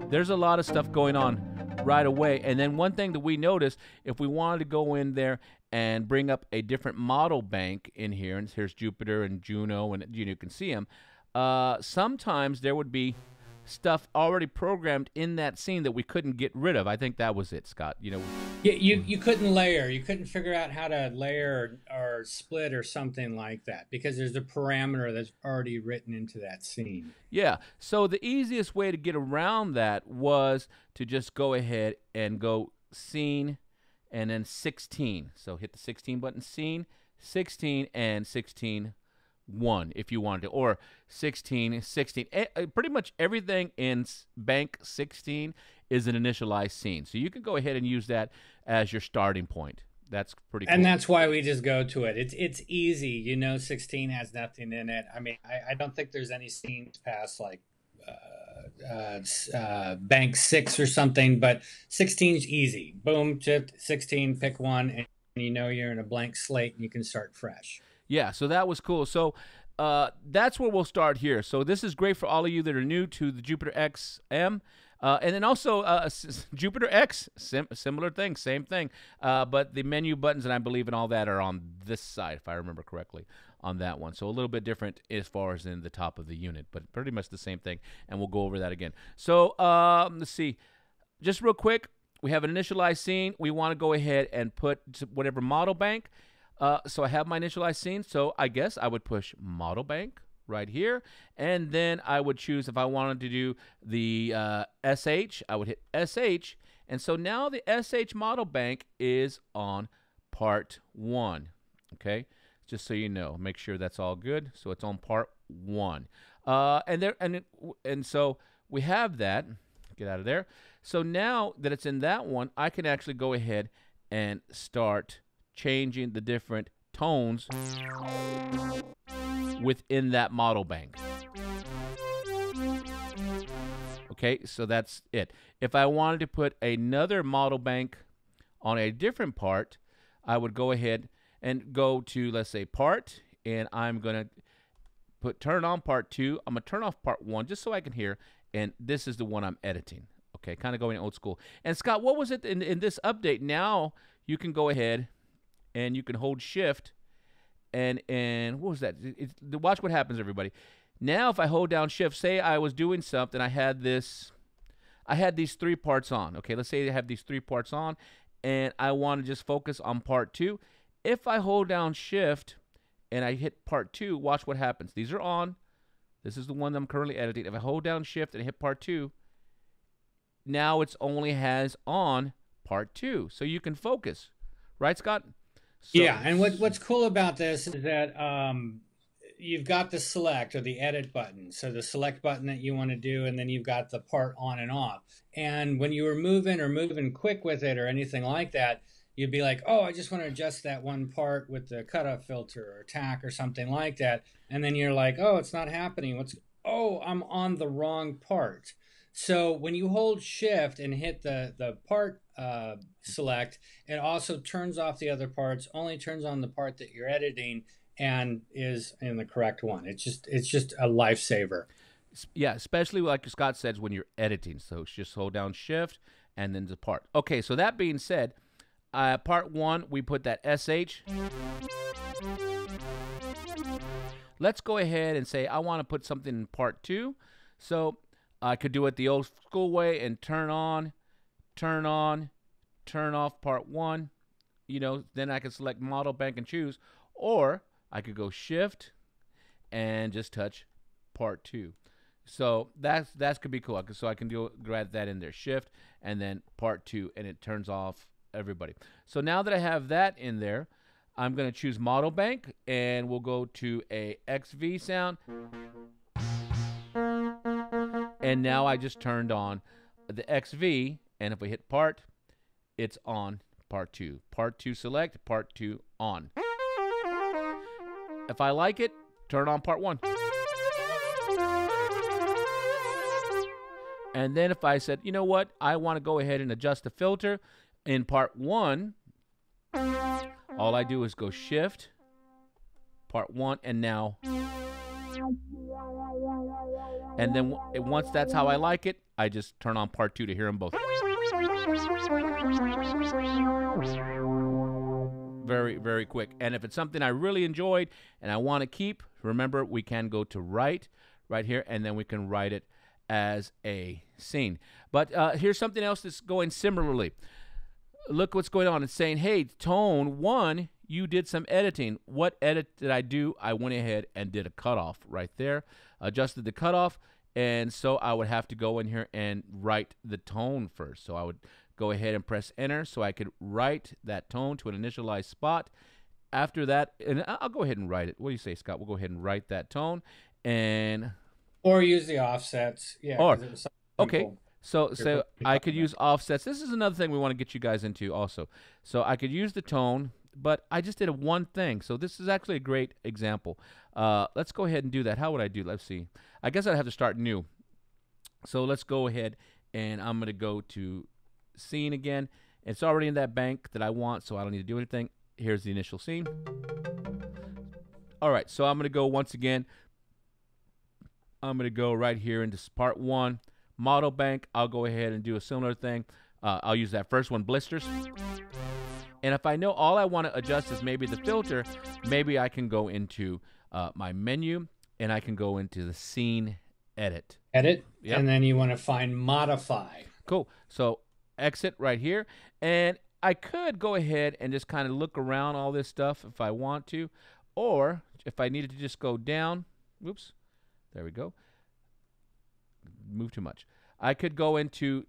there's a lot of stuff going on right away. And then one thing that we noticed, if we wanted to go in there and bring up a different model bank in here, and here's Jupiter and Juno, and you can see them. Sometimes there would be stuff already programmed in that scene that we couldn't get rid of. I think that was it, Scott. You know, yeah, you couldn't layer. You couldn't figure out how to layer or split or something like that because there's a parameter that's already written into that scene. Yeah. So the easiest way to get around that was to just go ahead and go scene and then 16. So hit the 16 button, scene, 16, and 16. 1 if you wanted to, or 16. Pretty much everything in bank 16 is an initialized scene, so you can go ahead and use that as your starting point. That's pretty cool. And that's why we just go to it. It's easy, you know. 16 has nothing in it. I mean, I don't think there's any scenes past like bank 6 or something, but 16's easy. Boom, chip 16, pick one, and you know you're in a blank slate and you can start fresh. Yeah, so that was cool. So that's where we'll start here. So this is great for all of you that are new to the Jupiter-Xm. And then also Jupiter X, similar thing, same thing. But the menu buttons and I believe and all that are on this side, if I remember correctly, on that one. So a little bit different as far as in the top of the unit, but pretty much the same thing. And we'll go over that again. So let's see. Just real quick, we have an initialize scene. We want to go ahead and put whatever model bank. So I have my initialize scene. So I guess I would push model bank right here, and then I would choose if I wanted to do the SH, I would hit SH, and so now the SH model bank is on part 1, okay? Just so you know, make sure that's all good. So it's on part 1, and so we have that. Get out of there. So now that it's in that one, I can actually go ahead and start changing the different tones within that model bank. Okay, so that's it. If I wanted to put another model bank on a different part, I would go ahead and go to, let's say, part, and I'm going to turn on part 2. I'm going to turn off part 1 just so I can hear, and this is the one I'm editing. Okay, kind of going old school. And Scott, what was it in this update? Now you can go ahead and you can hold shift and what was that? Watch what happens, everybody. Now if I hold down shift, say I was doing something, I had these 3 parts on. Okay, let's say I have these 3 parts on and I want to just focus on part 2. If I hold down shift and I hit part 2, watch what happens. These are on. This is the one that I'm currently editing. If I hold down shift and hit part 2, now it's only has on part 2. So you can focus. Right, Scott? So, yeah, and what's cool about this is that you've got the select or the edit button. So the select button that you want to do, and then you've got the part on and off. And when you were moving quick with it or anything like that, you'd be like, oh, I just want to adjust that one part with the cutoff filter or tack or something like that. And then you're like, oh, it's not happening. Oh, I'm on the wrong part. So when you hold shift and hit the part select, it also turns off the other parts, only turns on the part that you're editing and is in the correct one. It's just a lifesaver. Yeah, especially like Scott says when you're editing. So just hold down shift and then the part. Okay, so that being said, part 1, we put that SH. Let's go ahead and say I want to put something in part 2. So I could do it the old school way and turn on, turn off part 1. You know, then I could select model bank and choose, or I could go shift and just touch part 2. So that could be cool. So I can grab that in there, shift and then part 2, and it turns off everybody. So now that I have that in there, I'm going to choose model bank, and we'll go to a XV sound. And now I just turned on the XV, and if we hit part, it's on part 2. Part 2 select, part 2 on. If I like it, turn on part 1. And then if I said, you know what, I want to go ahead and adjust the filter in part 1, all I do is go shift, part 1, and now. And then once that's how I like it, I just turn on part 2 to hear them both. Very, very quick. And if it's something I really enjoyed and I want to keep, remember we can go to right here, and then we can write it as a scene. But here's something else that's going similarly. Look what's going on. It's saying, hey, tone 1, you did some editing. What edit did I do? I went ahead and did a cutoff right there, adjusted the cutoff, and so I would have to go in here and write the tone first. So I would go ahead and press enter so I could write that tone to an initialized spot. After that, and I'll go ahead and write it. What do you say, Scott? We'll go ahead and write that tone, and or use the offsets. Yeah. Or okay. So I could use offsets. This is another thing we want to get you guys into also. So I could use the tone, but I just did one thing. So this is actually a great example. Let's go ahead and do that. How would I do? Let's see. I guess I'd have to start new. So let's go ahead, and I'm going to go to scene again. It's already in that bank that I want, so I don't need to do anything. Here's the initial scene. All right, so I'm going to go once again. I'm going to go right here into part 1, model bank. I'll go ahead and do a similar thing. I'll use that first one, blisters. And if I know all I want to adjust is maybe the filter, maybe I can go into my menu and I can go into the scene edit. Edit, Yep. And then you want to find modify. Cool. So exit right here. And I could go ahead and just kind of look around all this stuff if I want to. Or if I needed to just go down, whoops, there we go. Move too much. I could go into,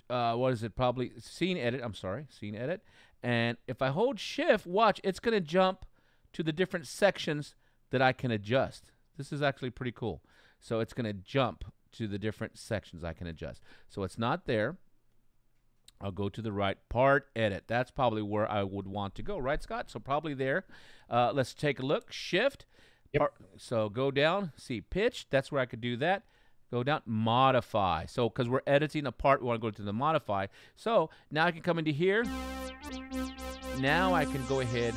what is it, probably scene edit. I'm sorry, scene edit. And if I hold shift, watch, it's going to jump to the different sections that I can adjust. This is actually pretty cool. So it's going to jump to the different sections I can adjust. So it's not there. I'll go to the right, part edit. That's probably where I would want to go, right, Scott? So probably there. Let's take a look. Shift. Yep. So go down, see pitch. That's where I could do that. Go down, modify. So because we're editing a part, we want to go to the modify. So now I can come into here. Now I can go ahead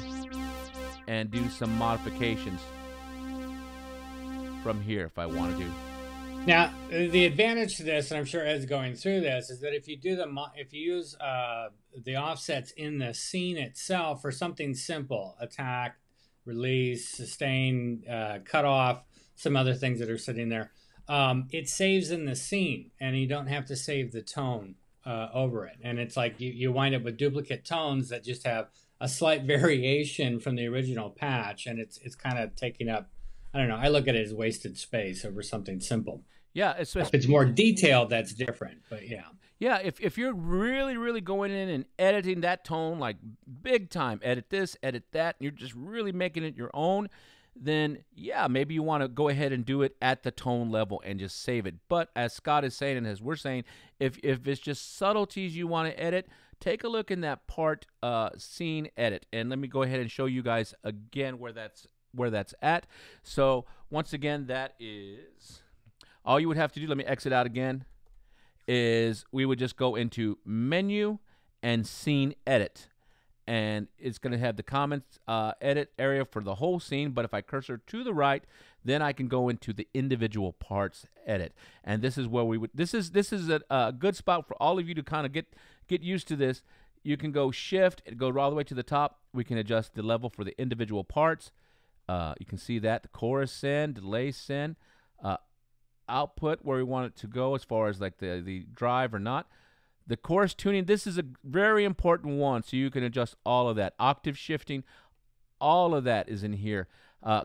and do some modifications from here if I want to do. Now, the advantage to this, and I'm sure Ed's going through this, is that if you do if you use the offsets in the scene itself for something simple, attack, release, sustain, cut off, some other things that are sitting there, it saves in the scene, and you don't have to save the tone over it. And it's like you wind up with duplicate tones that just have a slight variation from the original patch, and it's kind of taking up, I don't know, I look at it as wasted space over something simple. Yeah, if it's more detailed, that's different, but yeah. Yeah, if you're really going in and editing that tone, like big time, edit this, edit that, and you're just really making it your own, then yeah, maybe you want to go ahead and do it at the tone level and just save it. But as Scott is saying, and as we're saying, if it's just subtleties you want to edit, take a look in that part scene edit. And let me go ahead and show you guys again where that's at. So once again, that is all you would have to do. Let me exit out again. Is we would just go into menu and scene edit, and it's going to have the comments edit area for the whole scene. But if I cursor to the right, then I can go into the individual parts edit, and this is where we would. This is a good spot for all of you to kind of get used to this. You can go shift and go all the way to the top. We can adjust the level for the individual parts. You can see that the chorus send, delay send, output where we want it to go as far as like the drive or not. The chorus tuning, this is a very important one, so you can adjust all of that. Octave shifting, all of that is in here.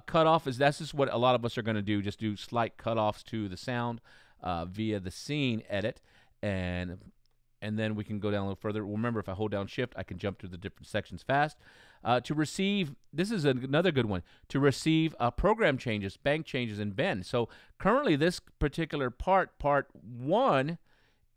Cutoff that's just what a lot of us are going to do, just do slight cutoffs to the sound via the scene edit, and then we can go down a little further. Remember, if I hold down shift, I can jump to the different sections fast. To receive, this is another good one, to receive program changes, bank changes, and bend. So currently this particular part 1,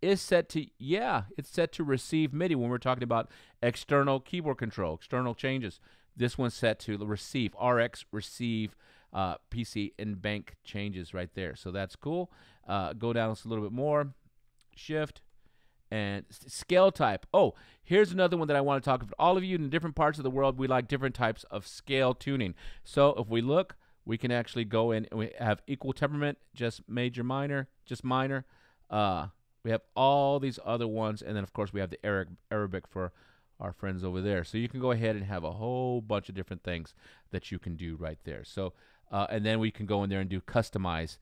is set to, it's set to receive MIDI when we're talking about external keyboard control, external changes. This one's set to receive, RX, receive PC and bank changes right there. So that's cool. Go down a little bit more, shift, and scale type. Oh, here's another one that I want to talk about. All of you in different parts of the world, we like different types of scale tuning. So if we look, we can actually go in and we have equal temperament, just major, minor, just minor. We have all these other ones, and then of course we have the Arabic for our friends over there. So you can go ahead and have a whole bunch of different things that you can do right there. So and then we can go in there and do customize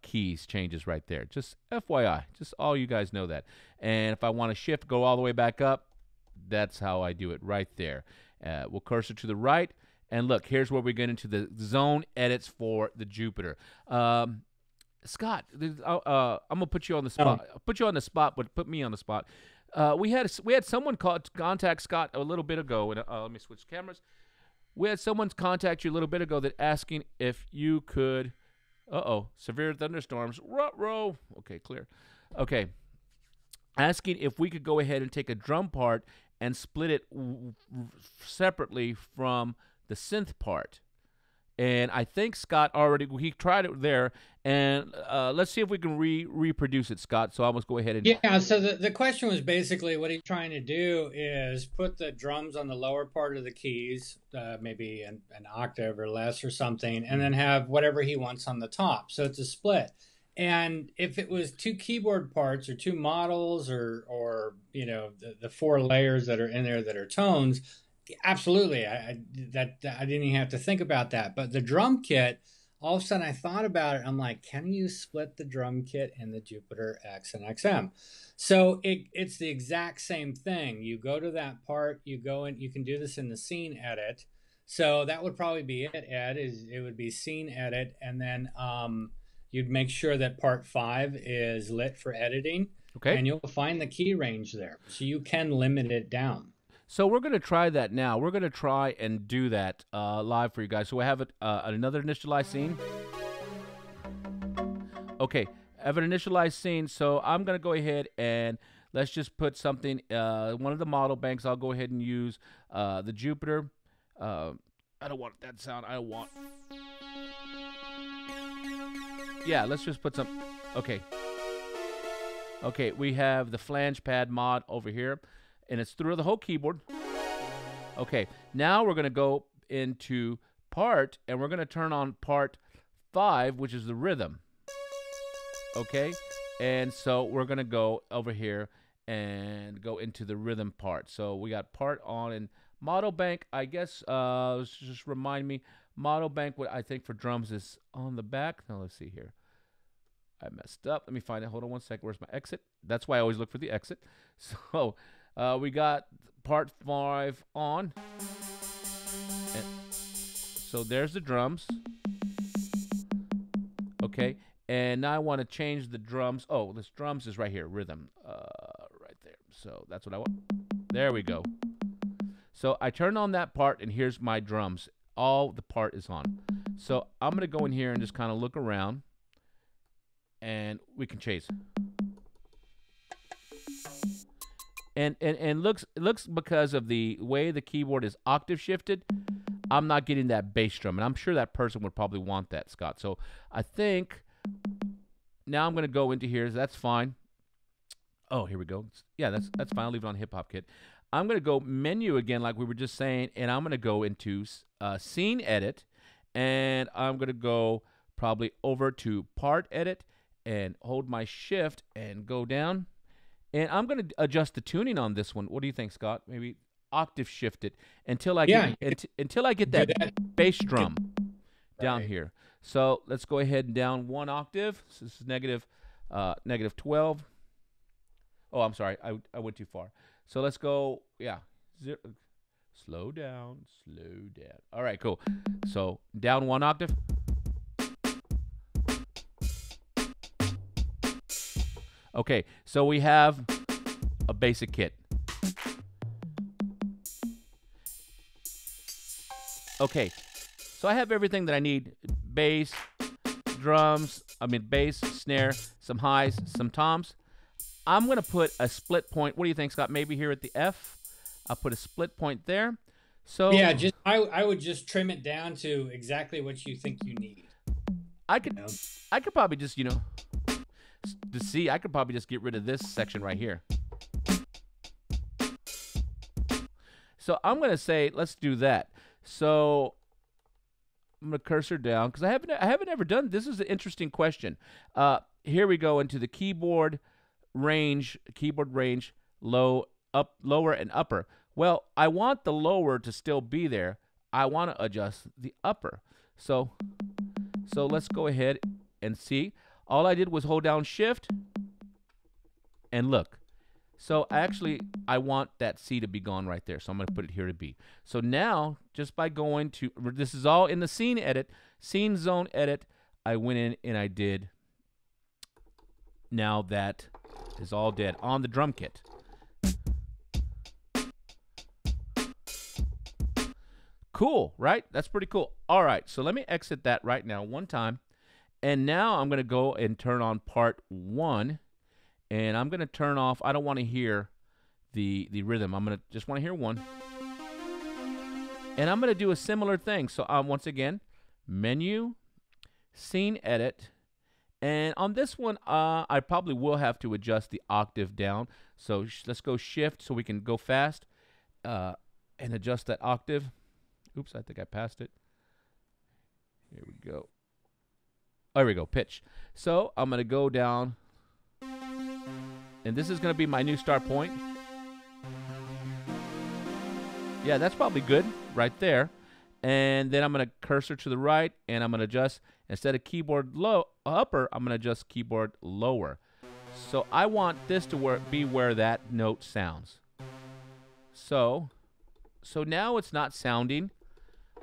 keys changes right there. Just FYI, just all you guys know that. And if I want to shift, go all the way back up, that's how I do it right there. We'll cursor to the right, and look, here's where we get into the zone edits for the Jupiter. Scott, I'm gonna put you on the spot. I'll put you on the spot, but put me on the spot. We had someone contact Scott a little bit ago, and let me switch cameras. We had someone contact you a little bit ago that asking if you could. Severe thunderstorms. Ruh-roh. Okay, clear. Okay, asking if we could go ahead and take a drum part and split it separately from the synth part. And I think Scott already, he tried it there. And let's see if we can reproduce it, Scott. So I must go ahead and. Yeah, so the question was basically what he's trying to do is put the drums on the lower part of the keys, maybe an octave or less or something, and then have whatever he wants on the top. So it's a split. And if it was two keyboard parts or two models or you know the four layers that are in there that are tones, absolutely, I didn't even have to think about that. But the drum kit, all of a sudden I thought about it. I'm like, can you split the drum kit in the Jupiter-X and XM? So it's the exact same thing. You go to that part, you go in, you can do this in the scene edit. So that would probably be it, Ed, is it would be scene edit, and then you'd make sure that part 5 is lit for editing. Okay. And you'll find the key range there. So you can limit it down. So we're going to try that now. We're going to try and do that live for you guys. So we have another initialized scene. Okay, I have an initialized scene. So I'm going to go ahead and let's just put something, one of the model banks. I'll go ahead and use the Jupiter. I don't want that sound. I don't want. Yeah, let's just put some. Okay. Okay, we have the flange pad mod over here. And it's through the whole keyboard. Okay, now we're going to go into part, and we're going to turn on part 5, which is the rhythm. Okay, and so we're going to go over here and go into the rhythm part. So we got part on, and model bank, I guess, just remind me, model bank, what I think for drums is on the back. Now let's see here. I messed up. Let me find it. Hold on one second. Where's my exit? That's why I always look for the exit. So we got part 5 on. And so there's the drums. Okay. And now I want to change the drums. Oh, this drums is right here. Rhythm. Right there. So that's what I want. There we go. So I turn on that part, and here's my drums. All the part is on. So I'm going to go in here and just kind of look around. And we can chase. And looks because of the way the keyboard is octave shifted, I'm not getting that bass drum, and I'm sure that person would probably want that, Scott. So I think now I'm going to go into here. That's fine. Oh, here we go. Yeah, that's fine. I'll leave it on Hip Hop Kit. I'm going to go menu again, like we were just saying, and I'm going to go into scene edit, and I'm going to go probably over to part edit and hold my shift and go down. And I'm going to adjust the tuning on this one. What do you think, Scott? Maybe octave shift it until I get until I get that bass drum down here. So let's go ahead and down 1 octave. So this is negative 12. Oh, I'm sorry. I went too far. So let's go. Yeah. Slow down. Slow down. All right, cool. So down 1 octave. Okay, so we have a basic kit. Okay, so I have everything that I need. Bass, drums, bass, snare, some highs, some toms. I'm going to put a split point. What do you think, Scott? Maybe here at the F. I'll put a split point there. So yeah, I would just trim it down to exactly what you think you need. I could probably just, to see, I could probably just get rid of this section right here. So I'm going to say, let's do that. So I'm going to cursor down because I haven't ever done this. Is an interesting question. Here we go into the keyboard range, lower and upper. Well, I want the lower to still be there. I want to adjust the upper. So let's go ahead and see. All I did was hold down shift and look. So actually, I want that C to be gone right there. So I'm going to put it here to B. So now, just by going to, this is all in the scene edit, scene zone edit, I went in and I did, now that is all dead on the drum kit. Cool, right? That's pretty cool. All right, so let me exit that right now one time. And now I'm going to go and turn on part 1. And I'm going to turn off, I don't want to hear the rhythm. I'm going to just want to hear 1. And I'm going to do a similar thing. So once again, Menu, Scene Edit. And on this one, I probably will have to adjust the octave down. So let's go Shift so we can go fast and adjust that octave. Oops, I think I passed it. Here we go. There we go, pitch. So I'm going to go down. And this is going to be my new start point. Yeah, that's probably good right there. And then I'm going to cursor to the right, and I'm going to adjust, instead of keyboard upper, I'm going to adjust keyboard lower. So I want this to be where that note sounds. So now it's not sounding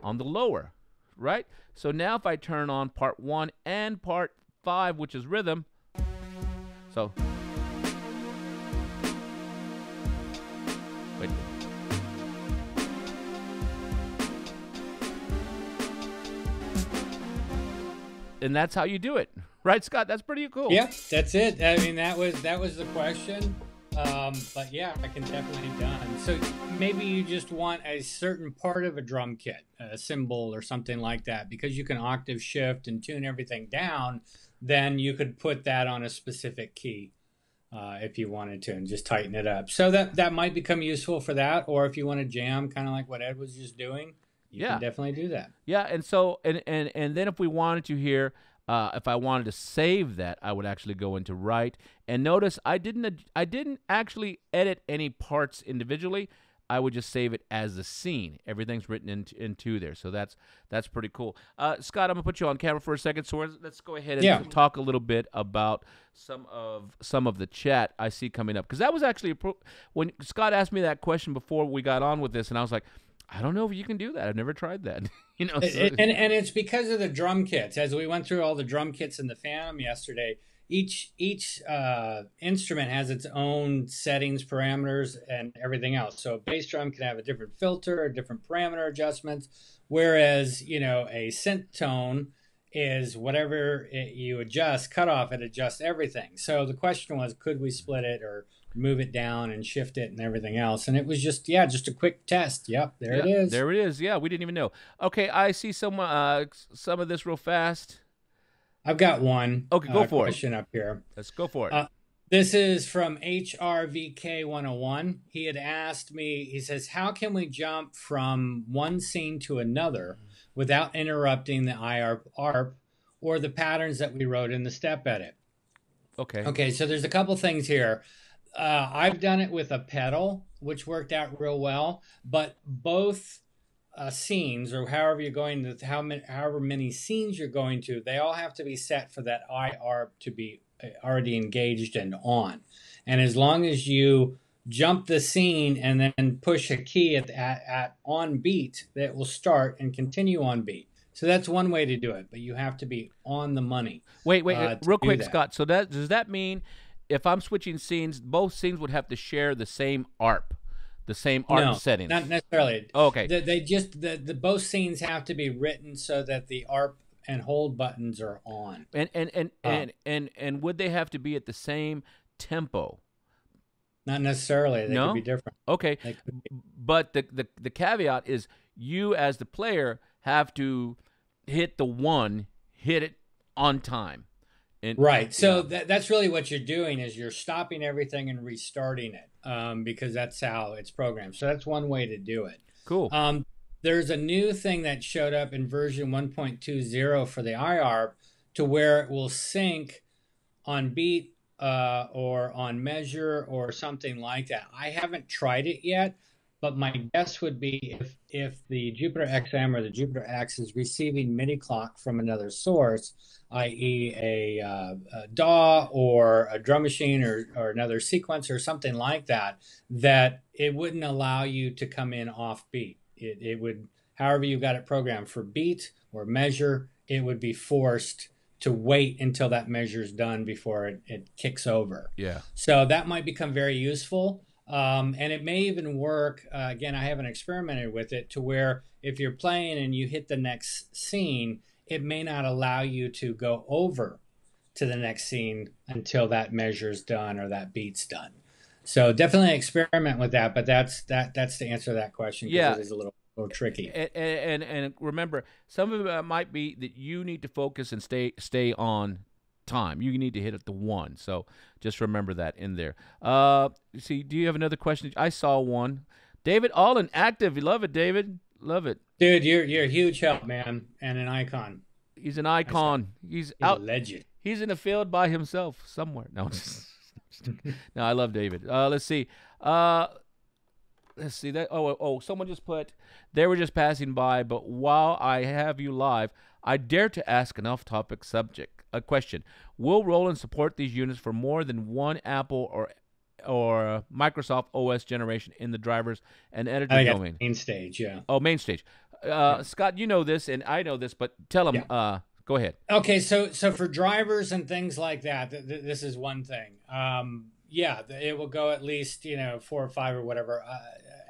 on the lower, right? So now if I turn on part 1 and part 5, which is rhythm, so wait. And that's how you do it, right, Scott? That's pretty cool. Yeah, that's it. I mean, that was the question. But yeah, I can definitely done. So maybe you just want a certain part of a drum kit, a cymbal or something like that, because you can octave shift and tune everything down. Then you could put that on a specific key if you wanted to, and just tighten it up. So that might become useful for that. Or if you want to jam, kind of like what Ed was just doing. You can definitely do that. Yeah, and so and then if we wanted to hear, if I wanted to save that, I would actually go into Write. And notice I didn't actually edit any parts individually. I would just save it as a scene. Everything's written into there, so that's pretty cool. Scott, I'm gonna put you on camera for a second, so let's go ahead and talk a little bit about some of the chat I see coming up, because that was actually when Scott asked me that question before we got on with this, and I was like, I don't know if you can do that. I've never tried that. You know, so. And it's because of the drum kits. As we went through all the drum kits in the Phantom yesterday, each instrument has its own settings, parameters, and everything else. So a bass drum can have a different filter, a different parameter adjustments, whereas, you know, a synth tone is whatever you adjust, cutoff, it adjusts everything. So the question was, could we split it or move it down and shift it and everything else? And it was just a quick test. Yep, there it is. There it is. Yeah, we didn't even know. Okay, I see some of this real fast. I've got one. Okay, go for question up here. Let's go for it. This is from HRVK101. He had asked me, he says, how can we jump from one scene to another without interrupting the ARP or the patterns that we wrote in the step edit? Okay, so there's a couple things here. I've done it with a pedal, which worked out real well, but both scenes, or however you're going to, however many scenes you're going to, they all have to be set for that IARP to be already engaged and on. And as long as you jump the scene and then push a key at on beat, that will start and continue on beat. So that's one way to do it, but you have to be on the money. Wait, real quick, Scott. So does that mean if I'm switching scenes, both scenes would have to share the same ARP? The same ARP settings? Not necessarily. Oh, okay. They just the both scenes have to be written so that the ARP and hold buttons are on. And would they have to be at the same tempo? Not necessarily. They could be different. Okay. But the caveat is you as the player have to hit it on time. Right. So that's really what you're doing, is you're stopping everything and restarting it, because that's how it's programmed. So that's one way to do it. Cool. There's a new thing that showed up in version 1.20 for the IARP, to where it will sync on beat or on measure or something like that. I haven't tried it yet, but my guess would be if the Jupiter-Xm or the Jupiter-X is receiving MIDI clock from another source, i.e. a DAW or a drum machine or another sequencer or something like that, that it wouldn't allow you to come in off beat. It would, however you got it programmed for beat or measure, it would be forced to wait until that measure is done before it kicks over. Yeah. So that might become very useful. And it may even work, again, I haven't experimented with it, to where if you're playing and you hit the next scene, it may not allow you to go over to the next scene until that measure's done or that beat's done. So definitely experiment with that, but that's to answer that question. Yeah. It is a little little tricky. And remember, some of it might be that you need to focus and stay on time. You need to hit at the one. So just remember that in there. See, do you have another question? I saw one. David Allen, active. You love it, David. Love it. Dude, you're a huge help, man, and an icon. He's an icon. He's a out. legend. He's in a field by himself somewhere. No, no, I love David. Let's see. Let's see that. Oh, someone just put. They were just passing by, but while I have you live, I dare to ask an off-topic subject. A question: will Roland support these units for more than one Apple or Microsoft OS generation in the drivers and editor domain? Main stage, yeah. Oh, main stage. Scott, you know this, and I know this, but tell them. Yeah. Go ahead. Okay, so for drivers and things like that, this is one thing. Yeah, it will go at least 4 or 5 or whatever.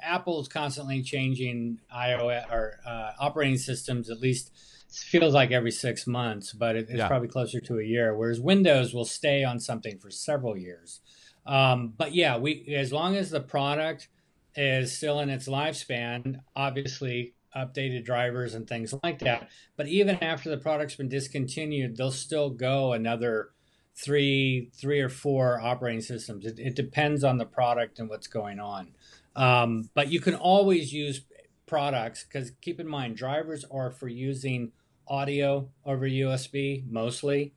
Apple's constantly changing iOS or operating systems. At least it feels like every 6 months, but it's probably closer to a year. Whereas Windows will stay on something for several years. But yeah, as long as the product is still in its lifespan, obviously updated drivers and things like that. But even after the product's been discontinued, they'll still go another three or four operating systems. It depends on the product and what's going on. But you can always use products, because keep in mind, drivers are for using audio over USB mostly.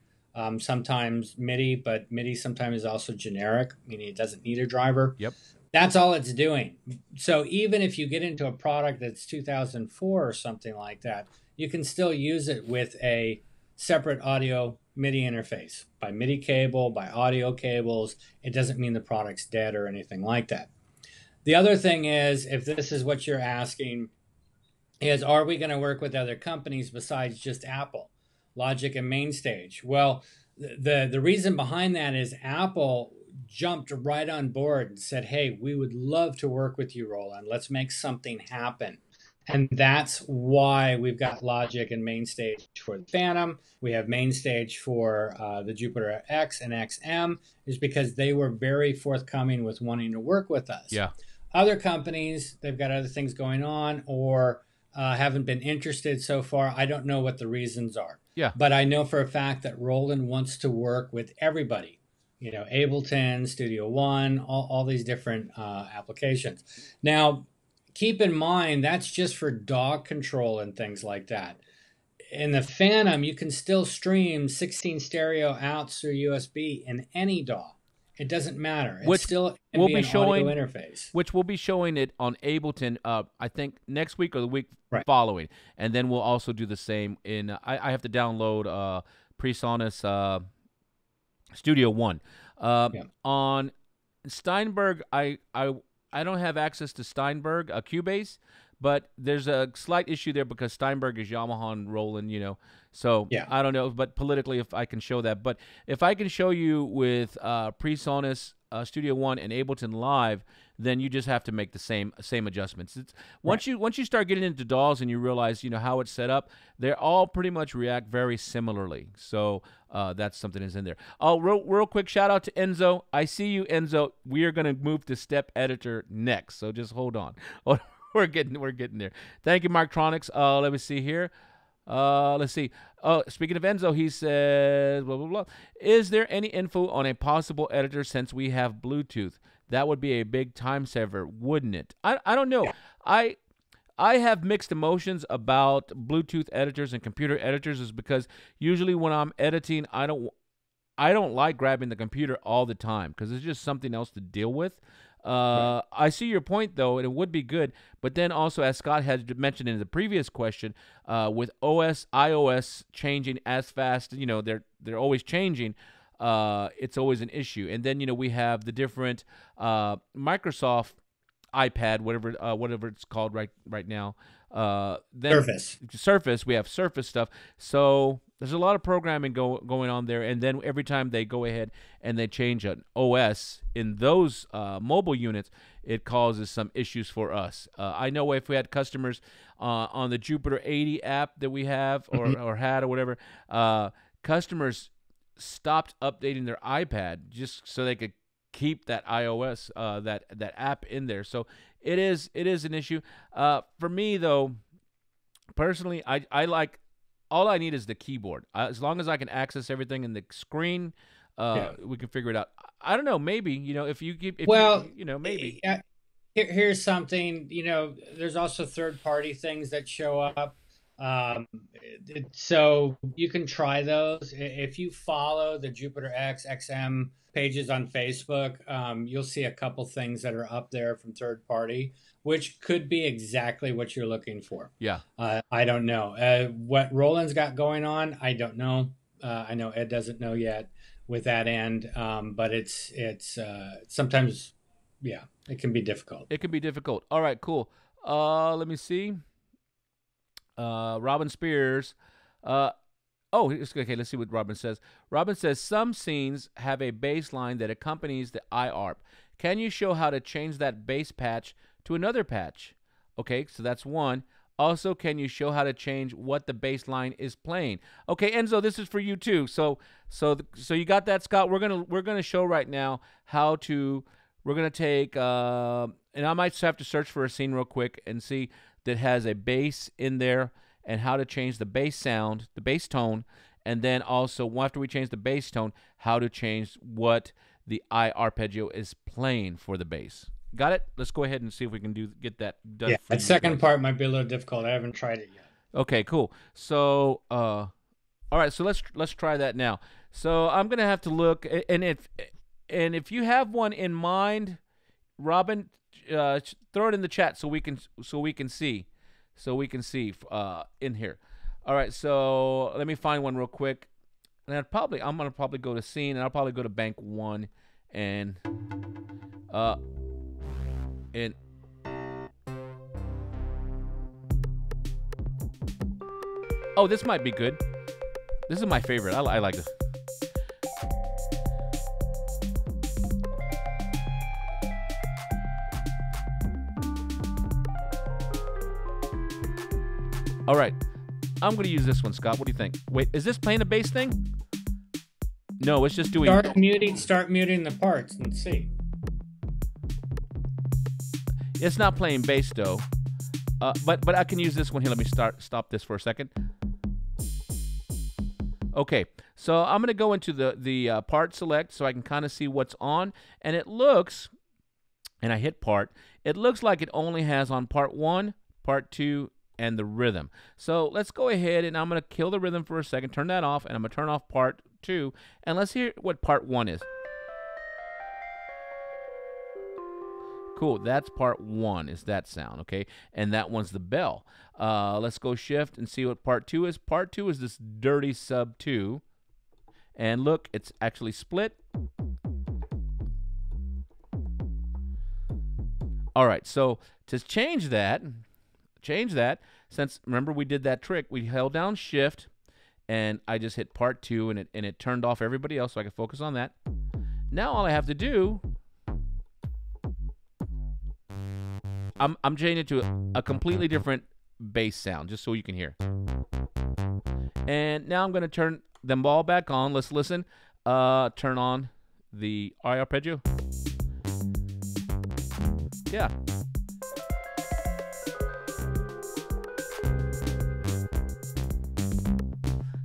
Sometimes MIDI, but MIDI sometimes is also generic, meaning it doesn't need a driver. Yep. That's all it's doing. So even if you get into a product that's 2004 or something like that, you can still use it with a separate audio MIDI interface by MIDI cable, by audio cables. It doesn't mean the product's dead or anything like that. The other thing is, if this is what you're asking, is are we going to work with other companies besides just Apple, Logic and Mainstage? Well, the reason behind that is Apple jumped right on board and said, hey, we would love to work with you, Roland. Let's make something happen. And that's why we've got Logic and Mainstage for the Phantom. We have Mainstage for the Jupiter-X and XM, is because they were very forthcoming with wanting to work with us. Yeah. Other companies, they've got other things going on or haven't been interested so far. I don't know what the reasons are. Yeah. But I know for a fact that Roland wants to work with everybody. Ableton, Studio One, all these different applications. Now, keep in mind, that's just for DAW control and things like that. In the Phantom, you can still stream 16 stereo outs through USB in any DAW. It doesn't matter. It's still will be showing audio interface. Which we'll be showing it on Ableton, I think, next week or the week following. And then we'll also do the same in, I have to download PreSonus Studio One. On Steinberg, I don't have access to Steinberg Cubase, but there's a slight issue there because Steinberg is Yamaha and Roland, So I don't know, but politically, if I can show that. But if I can show you with PreSonus Studio One and Ableton Live, then you just have to make the same adjustments. It's once you start getting into DAWs and you realize how it's set up, they all pretty much react very similarly. So that's something that's in there. Oh, real quick shout out to Enzo. I see you, Enzo. We are gonna move to Step Editor next, so just hold on. We're getting there. Thank you, Marktronics. Let me see here. Let's see. Speaking of Enzo, he says, blah, blah, blah. Is there any info on a possible editor since we have Bluetooth? That would be a big time saver, wouldn't it? I don't know. I have mixed emotions about Bluetooth editors and computer editors, is because usually when I'm editing, I don't like grabbing the computer all the time because it's just something else to deal with. I see your point, though, and it would be good. But then also, as Scott had mentioned in the previous question, with iOS changing as fast, they're always changing. It's always an issue. And then we have the different Microsoft iPad, whatever it's called right now. Then Surface. We have Surface stuff. So there's a lot of programming going on there, and then every time they go ahead and they change an OS in those mobile units, it causes some issues for us. I know if we had customers on the Jupiter-80 app that we have or had or whatever, customers stopped updating their iPad just so they could keep that iOS that app in there. So it is an issue. For me though, personally, I like, all I need is the keyboard. As long as I can access everything in the screen, we can figure it out. I don't know, maybe, you know, if you keep, maybe. Here's something, you know, there's also third-party things that show up. So you can try those. If you follow the Jupiter-Xm pages on Facebook, you'll see a couple things that are up there from third-party, which could be exactly what you're looking for. Yeah. I don't know. What Roland's got going on, I don't know. I know Ed doesn't know yet with that end, but it's sometimes, yeah, it can be difficult. It can be difficult. All right, cool. Let me see. Robin Spears. Okay, let's see what Robin says. Robin says, some scenes have a bass line that accompanies the IARP. Can you show how to change that bass patch to another patch? Okay, so that's one. Also, can you show how to change what the bass line is playing? Okay, Enzo, this is for you too. So you got that, Scott? We're gonna show right now how to. We're gonna take, and I might just have to search for a scene real quick and see that has a bass in there and how to change the bass sound, the bass tone, and then also after we change the bass tone, how to change what the arpeggio is playing for the bass. Got it? Let's go ahead and see if we can get that done. Yeah, that second part might be a little difficult. I haven't tried it yet. Okay, cool. So, all right, so let's try that now. So I'm gonna have to look, and if you have one in mind, Robin, throw it in the chat so we can see in here. All right, so let me find one real quick, and I'm gonna probably go to scene, and I'll probably go to bank 1, and oh, this might be good. This is my favorite. I like this. All right, I'm going to use this one, Scott. What do you think? Wait, is this playing a bass thing? No, it's just doing... Start muting the parts and see. It's not playing bass, though. But I can use this one here. Let me stop this for a second. Okay, so I'm going to go into the part select so I can kind of see what's on. And it looks, and I hit part, it looks like it only has on part 1, part 2, and the rhythm. So let's go ahead, and I'm going to kill the rhythm for a second, turn that off, and I'm going to turn off part 2, and let's hear what part 1 is. Cool, that's part 1, is that sound, okay? And that one's the bell. Let's go shift and see what part 2 is. Part 2 is this dirty sub 2, and look, it's actually split. All right, so to change that, since remember we did that trick, we held down shift and I just hit part 2 and it turned off everybody else so I could focus on that. Now all I have to do, I'm changing it to a completely different bass sound just so you can hear. And now I'm going to turn them all back on. Let's listen. Turn on the arpeggio. Yeah.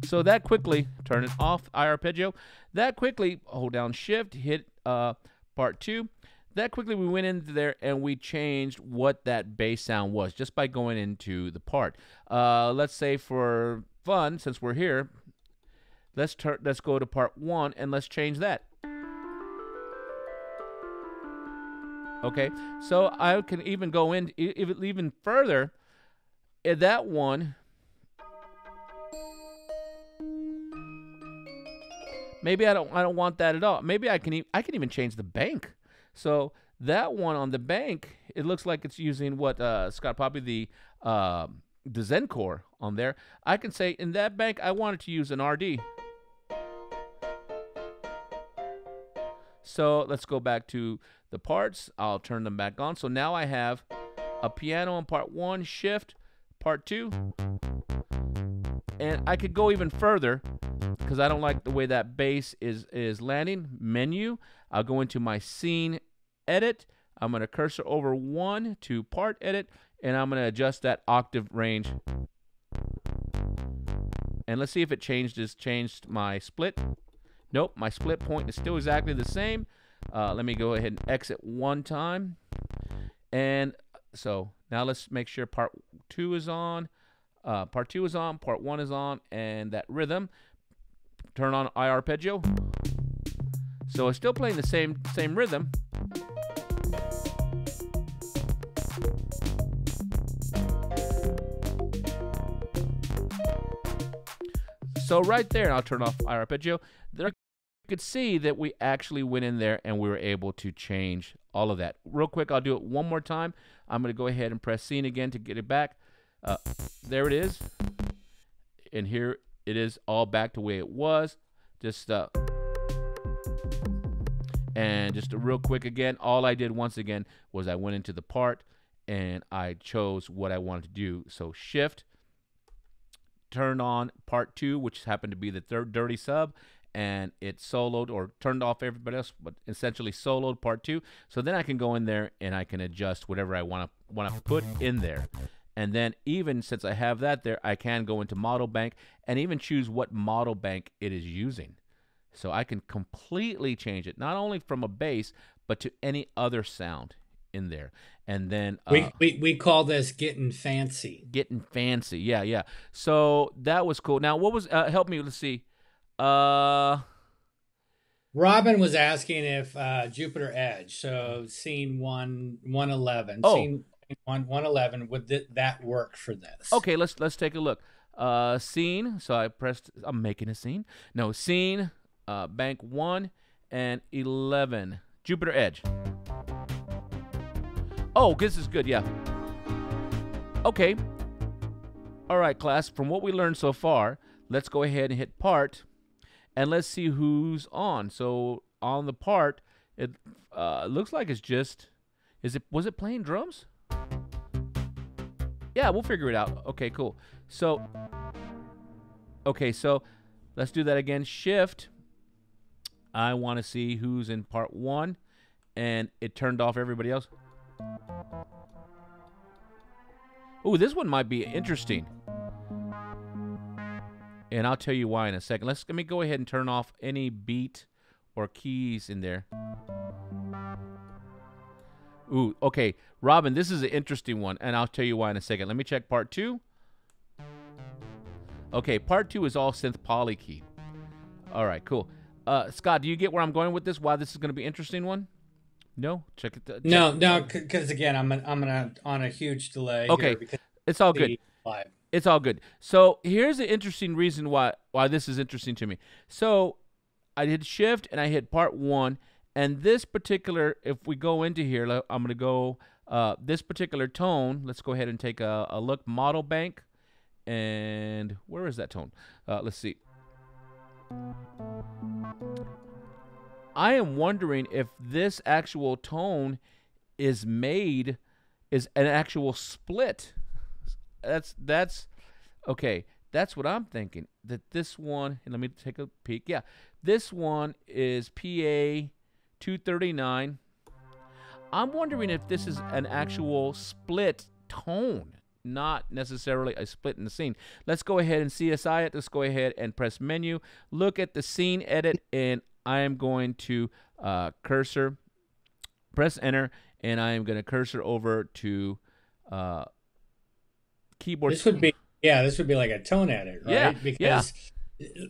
So that quickly, turn it off, arpeggio. That quickly, hold down shift, hit part 2. That quickly we went into there and we changed what that bass sound was just by going into the part. Let's say for fun, since we're here, let's go to part 1 and let's change that. Okay, so I can even go in even further. In that one, maybe I don't want that at all. Maybe I can even change the bank. So that one on the bank, it looks like it's using what Scott, probably the Zencore on there. I can say in that bank I wanted to use an RD. So let's go back to the parts. I'll turn them back on. So now I have a piano on part 1, shift, part 2. And I could go even further because I don't like the way that bass is landing. Menu. I'll go into my scene, edit. I'm going to cursor over 1 to part edit, and I'm going to adjust that octave range. And let's see if it changed my split. Nope, my split point is still exactly the same. Let me go ahead and exit one time. And so now let's make sure part 2 is on. Part 2 is on, part 1 is on, and that rhythm. Turn on iArpeggio. So it's still playing the same rhythm. So right there, and I'll turn off iArpeggio. There you could see that we actually went in there and we were able to change all of that. Real quick, I'll do it one more time. I'm going to go ahead and press Scene again to get it back. There it is. And here it is all back to the way it was. And just real quick again, all I did once again was I went into the part and I chose what I wanted to do. So Shift, turn on part 2, which happened to be the dirty sub, and it soloed or turned off everybody else, but essentially soloed part 2. So then I can go in there and I can adjust whatever I want to put in there. And then even since I have that there, I can go into model bank and even choose what model bank it is using. So I can completely change it, not only from a bass, but to any other sound in there. And then we call this getting fancy. Getting fancy, yeah. So that was cool. Now, what was help me? Let's see. Robin was asking if Jupiter Edge, so scene 111, scene 111, would that work for this? Okay, let's take a look. Scene. So I pressed. I'm making a scene. No, scene. Bank 1 and 11. Jupiter Edge. Oh, this is good. Yeah. Okay. All right, class. From what we learned so far, let's go ahead and hit part, and let's see who's on. So on the part, it looks like it's just. Was it playing drums? Yeah, we'll figure it out. Okay, cool. So. Okay, so let's do that again. Shift. I want to see who's in part 1, and it turned off everybody else. Ooh, this one might be interesting. And I'll tell you why in a second. Let me go ahead and turn off any beat or keys in there. Ooh, okay. Robin, this is an interesting one, and I'll tell you why in a second. Let me check part 2. Okay, part 2 is all synth poly key. All right, cool. Scott, do you get where I'm going with this? Why this is going to be an interesting one? No, check it. No, because again, I'm on a huge delay. Okay, here it's all good. It's all good. So here's the interesting reason why this is interesting to me. So I did Shift and I hit part 1, and this particular, if we go into here, I'm going to go this particular tone. Let's go ahead and take a look. Model bank, and where is that tone? Let's see. I am wondering if this actual tone is an actual split. That's okay. That's what I'm thinking. That this one, and let me take a peek. Yeah, this one is PA 239. I'm wondering if this is an actual split tone, not necessarily a split in the scene. Let's go ahead and CSI it. Let's go ahead and press menu. Look at the scene edit, and I am going to cursor, press enter, and I am going to cursor over to keyboard. This would be like a tone edit, right? Yeah, because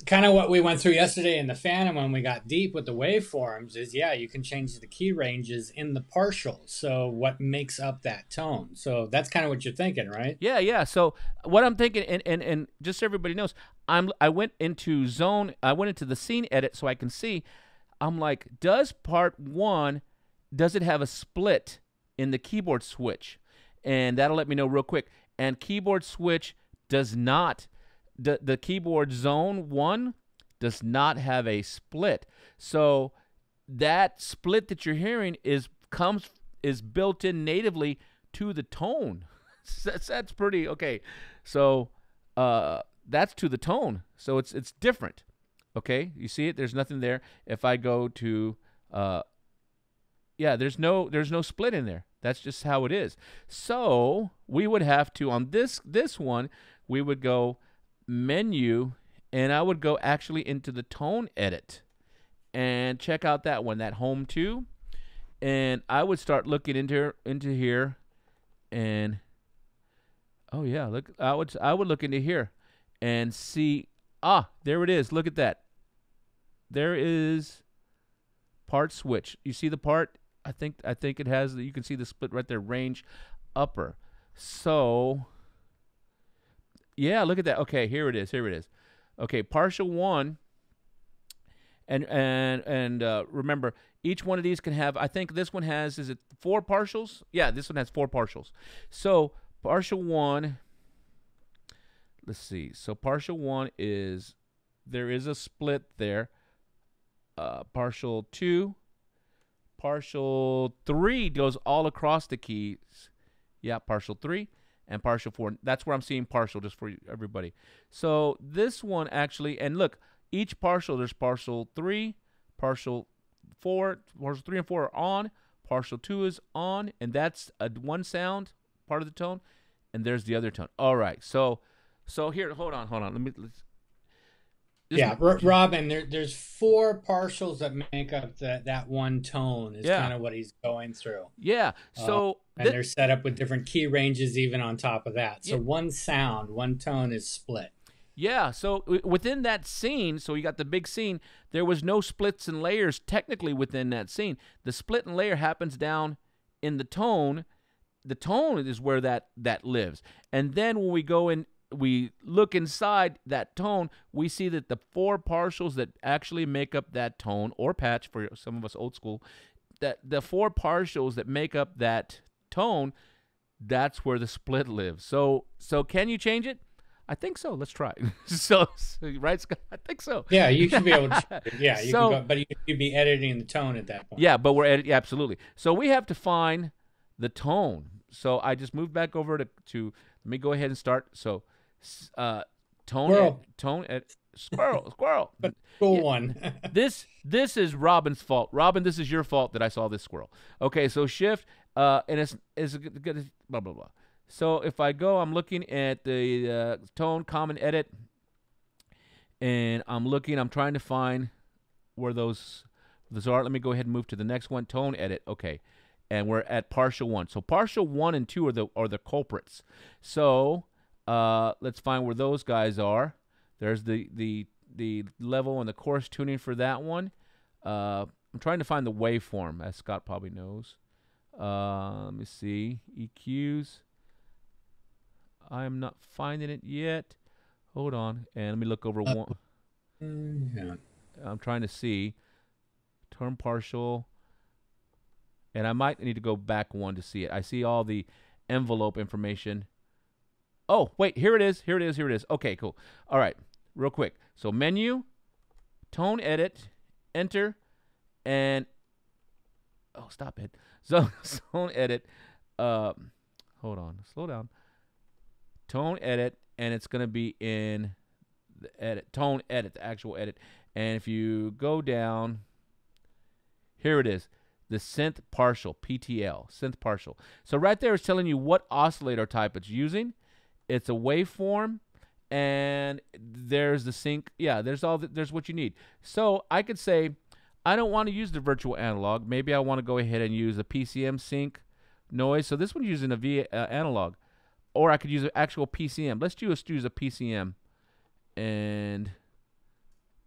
kind of what we went through yesterday in the Phantom when we got deep with the waveforms is, you can change the key ranges in the partials. So what makes up that tone? So that's kind of what you're thinking, right? Yeah. So what I'm thinking, and just so everybody knows, I went into the scene edit so I can see. I'm like, does part 1, does it have a split in the keyboard switch? And that'll let me know real quick. And keyboard switch does not. The keyboard zone 1 does not have a split. So that split that you're hearing is built in natively to the tone. That's pretty okay. So that's to the tone. So it's different. Okay, you see it? There's nothing there. If I go to Yeah, there's no split in there. That's just how it is. So we would have to, on this one, we would go menu, and I would go actually into the tone edit and check out that one, that home 2. And I would start looking into here, and oh yeah, look, I would look into here and see, there it is. Look at that. There is part switch. You see the part? I think it has, you can see the split right there, range upper. So yeah, look at that. Okay, here it is. Okay, partial 1, and remember, each one of these can have, I think this one has, is it 4 partials? Yeah, this one has 4 partials. So partial 1, let's see. So partial 1 is, there is a split there. Partial 2, partial 3 goes all across the keys. Yeah, partial 3 and partial 4. That's where I'm seeing partial, just for everybody. So this one actually, and look, each partial, there's partial 3, partial 4, partial 3 and 4 are on, partial 2 is on, and that's one sound, part of the tone, and there's the other tone. All right, so here, hold on. Robin, there's 4 partials that make up that one tone is kind of what he's going through. Yeah. So and they're set up with different key ranges even on top of that. So one sound, one tone is split. Yeah. So within that scene, so you got the big scene, there was no splits and layers technically within that scene. The split and layer happens down in the tone. The tone is where that lives. And then when we go in, we look inside that tone, we see that the 4 partials that actually make up that tone, or patch for some of us old school, that the 4 partials that make up that tone, that's where the split lives. So can you change it? I think so. Let's try it. so right, Scott? I think so. Yeah, you should be able to. Yeah, you can go, but you'd be editing the tone at that point. Yeah, but we're editing. Yeah, absolutely. So we have to find the tone. So I just moved back over to let me go ahead and start. So squirrel. Cool one. this is Robin's fault. Robin, this is your fault that I saw this squirrel. Okay, so shift, and it's blah blah blah. So if I go, I'm looking at the tone common edit, and I'm trying to find where those are. Let me go ahead and move to the next one, tone edit. Okay, and we're at partial 1. So partial 1 and 2 are the culprits. So let's find where those guys are. There's the level and the chorus tuning for that one. I'm trying to find the waveform, as Scott probably knows. Let me see. EQs. I'm not finding it yet. Hold on. And let me look over one. Yeah. I'm trying to see. Term partial. And I might need to go back one to see it. I see all the envelope information. Oh, wait, here it is. Okay, cool. All right, real quick. So menu, tone edit, enter, and stop it. So tone edit. Hold on, slow down. Tone edit, and it's gonna be in the edit. Tone edit, the actual edit. And if you go down, here it is. The synth partial, PTL, synth partial. So right there is telling you what oscillator type it's using. It's a waveform, and there's the sync. Yeah, there's what you need. So I could say, I don't want to use the virtual analog. Maybe I want to go ahead and use a PCM Sync noise. So this one's using a analog, or I could use an actual PCM. Let's use a PCM, and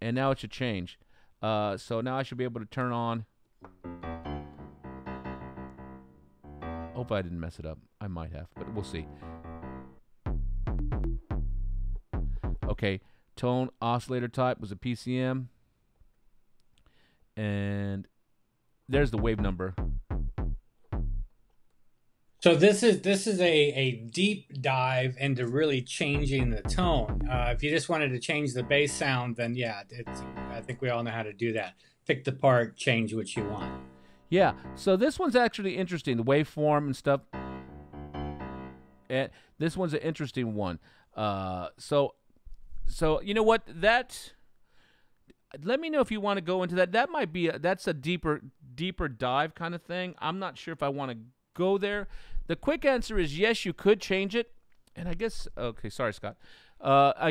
now it should change. So now I should be able to turn on. Hope I didn't mess it up. I might have, but we'll see. Okay, tone oscillator type was a PCM, and there's the wave number. So this is a deep dive into really changing the tone. If you just wanted to change the bass sound, then yeah, I think we all know how to do that. Pick the part, change what you want. Yeah, so this one's actually interesting, the waveform and stuff. And this one's an interesting one. So you know what? let me know if you want to go into that. That might be that's a deeper dive kind of thing. I'm not sure if I want to go there. The quick answer is yes, you could change it. And I guess, okay, sorry, Scott.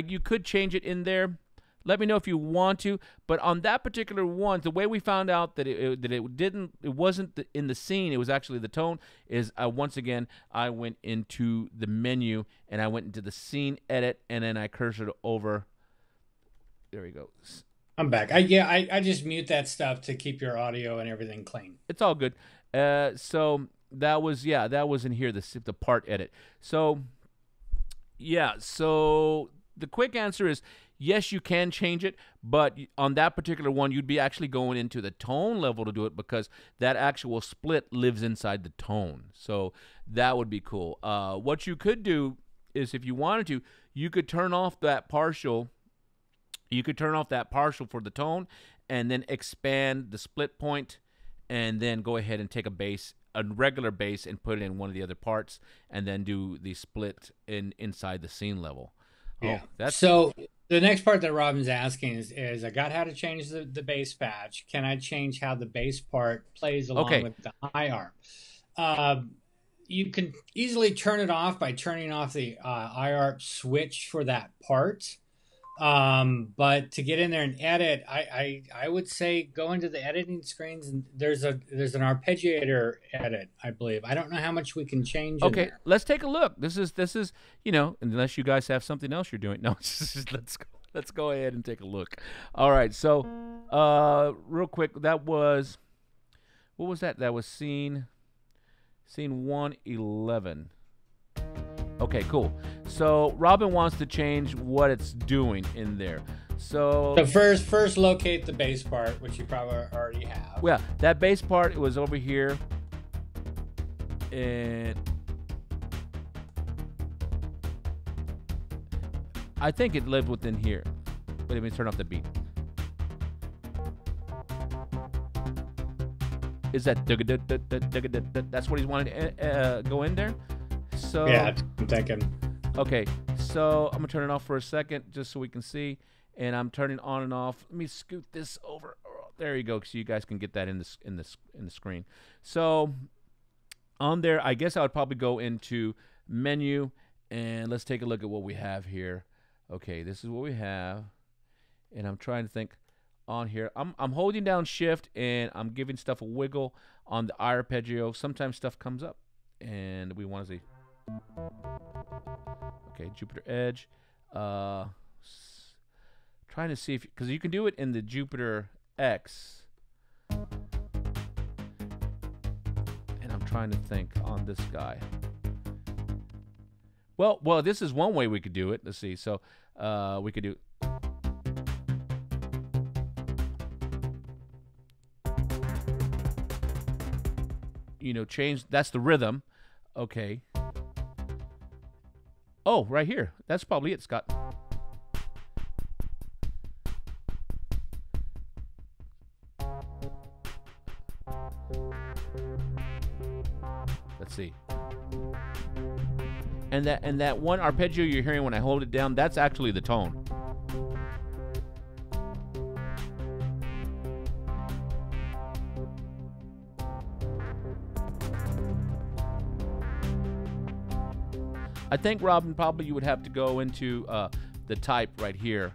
You could change it in there. Let me know if you want to. But on that particular one, the way we found out that it wasn't in the scene, it was actually the tone, is once again, I went into the menu and I went into the scene edit and then I cursored over. There we go. I'm back. I just mute that stuff to keep your audio and everything clean. It's all good. So that was in here, the part edit. So yeah, so the quick answer is yes, you can change it, but on that particular one, you'd be actually going into the tone level to do it because that actual split lives inside the tone. So that would be cool. What you could do is, if you wanted to, you could turn off that partial. You could turn off that partial for the tone and then expand the split point and then go ahead and take a regular bass and put it in one of the other parts and then do the split inside the scene level. Yeah. Oh, that's so the next part that Robin's asking is I got how to change the bass patch. Can I change how the bass part plays along with the high arp? You can easily turn it off by turning off the IARP switch for that part. But to get in there and edit, I would say go into the editing screens and there's an arpeggiator edit, I believe. I don't know how much we can change. Okay, in there. let's take a look. This is unless you guys have something else you're doing. No, let's go ahead and take a look. All right, so real quick, what was that? That was scene 111. Okay, cool. So Robin wants to change what it's doing in there. So first locate the bass part, which you probably already have. Well, that bass part, it was over here. And I think it lived within here. But let me turn off the beat. Is that that's what he's wanting to go in there? So yeah, I'm thinking. Okay, so I'm gonna turn it off for a second just so we can see, and I'm turning on and off. Let me scoot this over. There you go, so you guys can get that in the screen. So on there, I guess I would probably go into menu and let's take a look at what we have here. Okay, this is what we have, and I'm trying to think on here. I'm holding down Shift and I'm giving stuff a wiggle on the arpeggio. Sometimes stuff comes up, and we want to see. Okay, Jupiter Edge. Trying to see if, because you can do it in the Jupiter-X. And I'm trying to think on this guy. Well, this is one way we could do it. Let's see. So we could do. Change. That's the rhythm. Okay. Oh, right here. That's probably it, Scott. Let's see. And that one arpeggio you're hearing when I hold it down, that's actually the tone. I think, Robin, probably you would have to go into the type right here.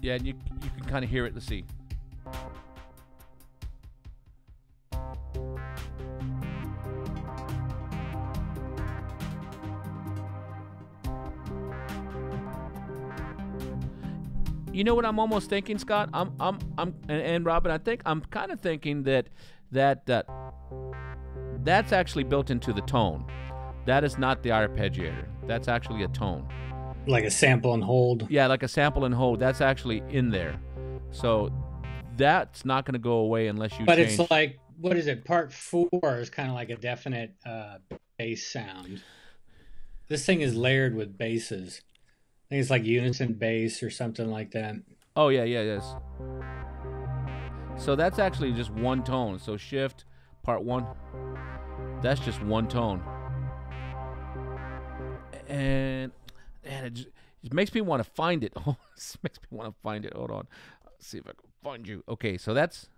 Yeah, and you can kind of hear it. Let's see. You know what I'm almost thinking, Scott? And Robin, I think I'm kind of thinking that's actually built into the tone. That is not the arpeggiator. That's actually a tone. Like a sample and hold. Yeah, like a sample and hold. That's actually in there. So that's not going to go away unless you change. But it's like, what is it? Part 4 is kind of like a definite bass sound. This thing is layered with basses. I think it's like unison bass or something like that. Oh, yes. So that's actually just one tone. So Shift, part 1. That's just one tone. And It makes me want to find it. Oh, this makes me want to find it. Hold on. Let's see if I can find you. Okay, so that's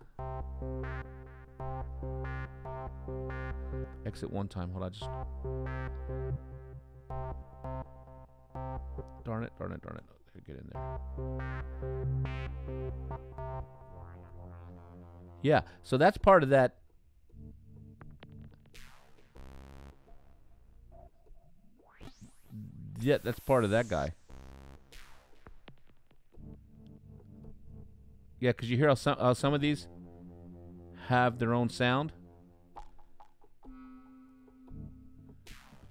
exit one time. Hold on, just darn it. Get in there. Yeah, so that's part of that. Yeah, that's part of that guy. Yeah, because you hear how some of these have their own sound.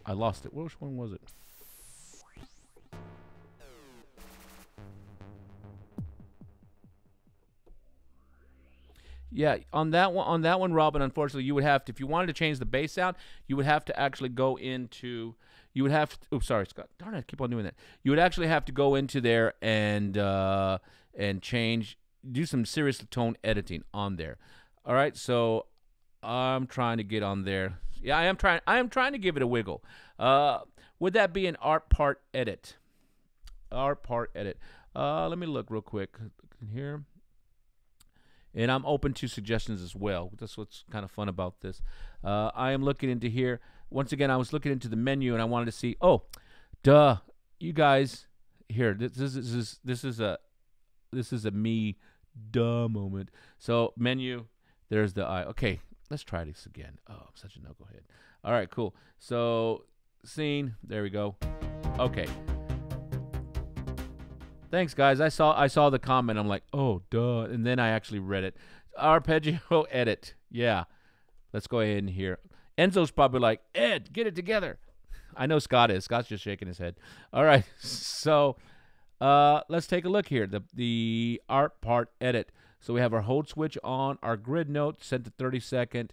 I lost it. Which one was it? Yeah, on that one, Robin, unfortunately, you would have to, if you wanted to change the bass sound, you would have to actually go into, you would have to, oops, sorry, Scott. Darn it, I keep on doing that. You would actually have to go into there and change, do some serious tone editing on there. All right, so I'm trying to get on there. Yeah, I am trying to give it a wiggle. Would that be an art part edit? Art part edit. Let me look real quick here. And I'm open to suggestions as well. That's what's kind of fun about this. I am looking into here. Once again, I was looking into the menu and I wanted to see. Oh, duh! You guys, here. This is a me duh moment. So menu. There's the I. Okay, let's try this again. Oh, I'm such a knucklehead. All right, cool. So scene. There we go. Okay. Thanks, guys. I saw the comment. I'm like, oh, duh. And then I actually read it. Arpeggio edit. Yeah. Let's go ahead and hear. Enzo's probably like, Ed, get it together. I know Scott is. Scott's just shaking his head. All right. So let's take a look here. The art part edit. So we have our hold switch on, our grid note set to 32nd,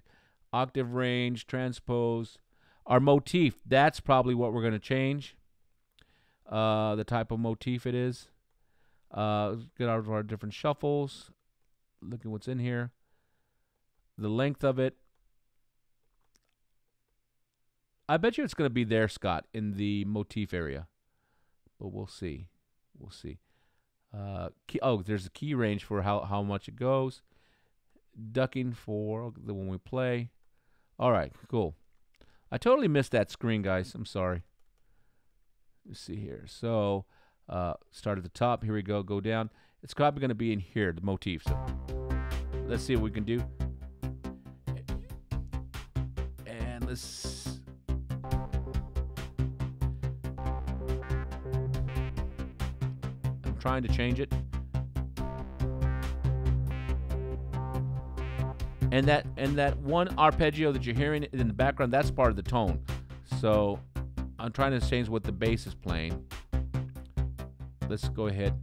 octave range, transpose, our motif. That's probably what we're going to change. The type of motif it is. Get out of our different shuffles. Look at what's in here. The length of it. I bet you it's going to be there, Scott, in the motif area. But we'll see. We'll see. There's a key range for how much it goes. Ducking for when we play. All right, cool. I totally missed that screen, guys. I'm sorry. Let's see here. So start at the top. Here we go. Go down. It's probably going to be in here, the motif. So let's see what we can do. And let's... I'm trying to change it. And that one arpeggio that you're hearing in the background, that's part of the tone. So I'm trying to change what the bass is playing. Let's go ahead.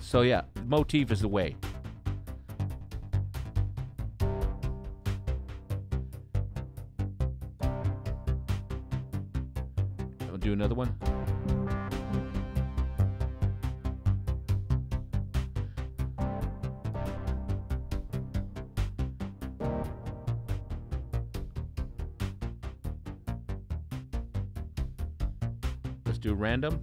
So yeah, motif is the way. I'll do another one. Let's do random.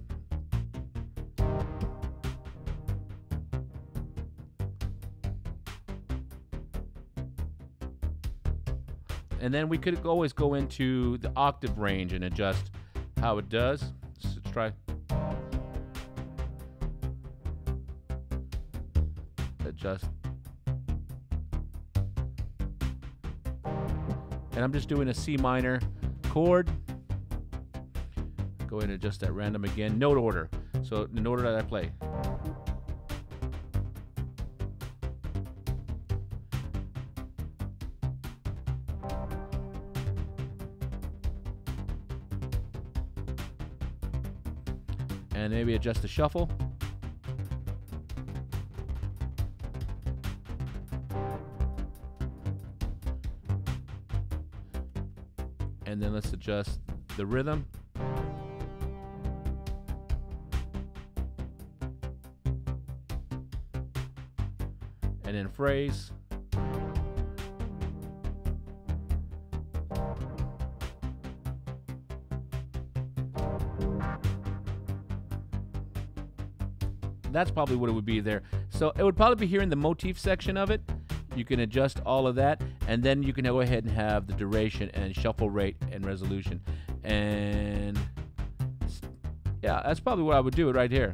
And then we could always go into the octave range and adjust how it does. So let's try. Adjust. And I'm just doing a C minor chord. Go ahead and adjust that random again. Note order. So in order that I play. And maybe adjust the shuffle. And then let's adjust the rhythm. And then phrase. that's probably what it would be there. So it would probably be here in the motif section of it. You can adjust all of that, and then you can go ahead and have the duration and shuffle rate and resolution. And yeah, that's probably what I would do it right here.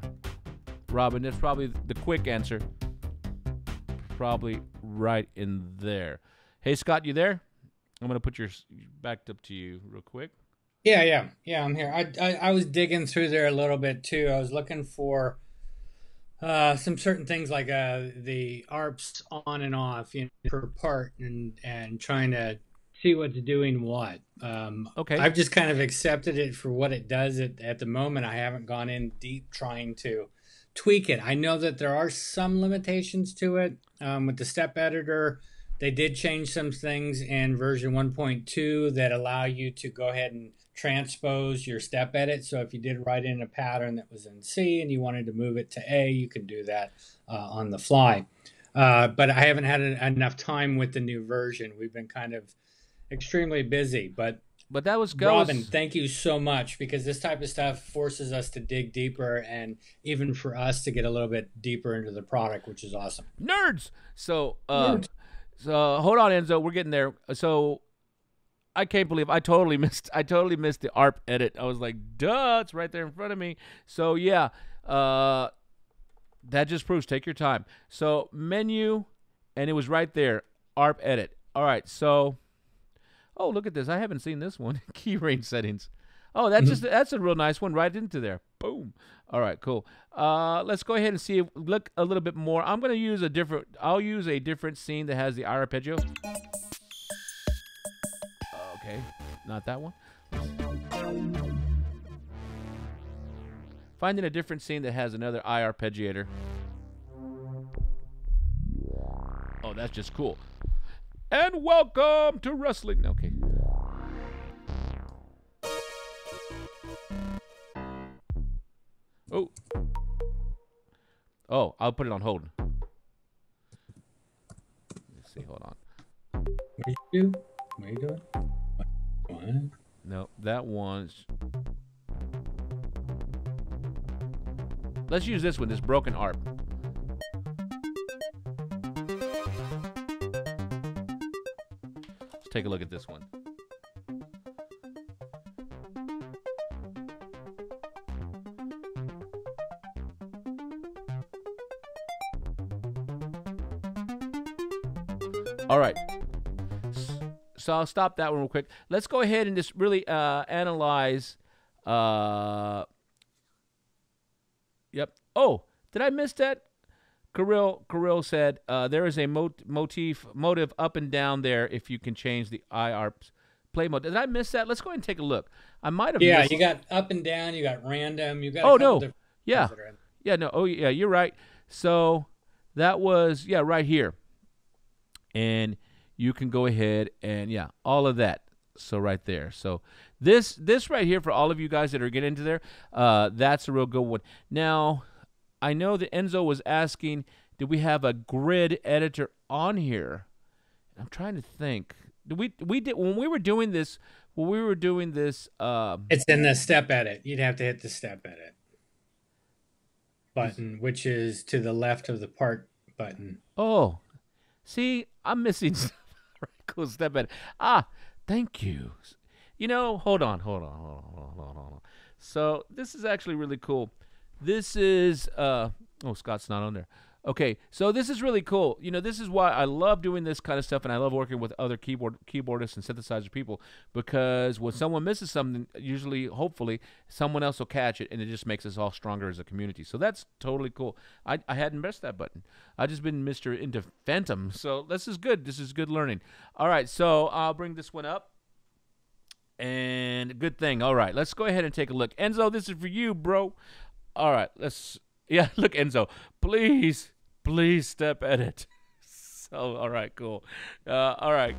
Robin, that's probably the quick answer. Probably right in there. Hey, Scott, you there? I'm going to put yours backed up to you real quick. Yeah, I'm here. I was digging through there a little bit too. I was looking for some certain things like the ARPs on and off, per part, and trying to see what's doing what. Okay. I've just kind of accepted it for what it does at the moment. I haven't gone in deep trying to tweak it. I know that there are some limitations to it with the step editor. They did change some things in version 1.2 that allow you to go ahead and transpose your step edit. So if you did write in a pattern that was in C and you wanted to move it to A, you can do that on the fly. But I haven't had enough time with the new version. We've been kind of extremely busy. But that was Robin, thank you so much, because this type of stuff forces us to dig deeper, and even for us to get a little bit deeper into the product, which is awesome. Nerds. So hold on, Enzo. We're getting there. So I can't believe I totally missed the ARP edit. I was like, duh, it's right there in front of me. So yeah, that just proves take your time. So menu, and it was right there, ARP edit. All right, so oh, look at this. I haven't seen this one. Key range settings. Oh, that's a real nice one right into there. Boom. All right, cool. Let's go ahead and see. Look a little bit more. I'm going to use I'll use a different scene that has the arpeggio. Okay, not that one. Finding a different scene that has another arpeggiator. Oh, that's just cool. And welcome to wrestling. Okay. Oh, I'll put it on hold. Let's see. Hold on. What are you doing? What? No, that one's. Let's use this one. This broken ARP. Let's take a look at this one. All right, so I'll stop that one real quick. Let's go ahead and just really analyze. Yep. Oh, did I miss that? Kirill said there is a motive up and down there if you can change the IARP's play mode. Did I miss that? Let's go ahead and take a look. I might have. Yeah, missed you got up and down. You got random. You got. Oh no. Yeah. Yeah. No. Oh yeah. You're right. So that was right here. And you can go ahead and, all of that. So right there. So this right here for all of you guys that are getting into there, that's a real good one. Now, I know that Enzo was asking, did we have a grid editor on here? I'm trying to think. We did when we were doing this. It's in the step edit. You'd have to hit the step edit button, which is to the left of the part button. Oh. See, I'm missing stuff. Cool step edit. Thank you. Hold on. So this is actually really cool. This is Scott's not on there. Okay, so this is really cool. This is why I love doing this kind of stuff, and I love working with other keyboardists and synthesizer people, because when someone misses something, usually, hopefully, someone else will catch it, and it just makes us all stronger as a community. So that's totally cool. I hadn't pressed that button. I've just been Mr. into Phantom, so this is good. This is good learning. All right, so I'll bring this one up, and good thing. All right, let's go ahead and take a look. Enzo, this is for you, bro. All right, look, Enzo, please step edit. So, all right, cool. All right,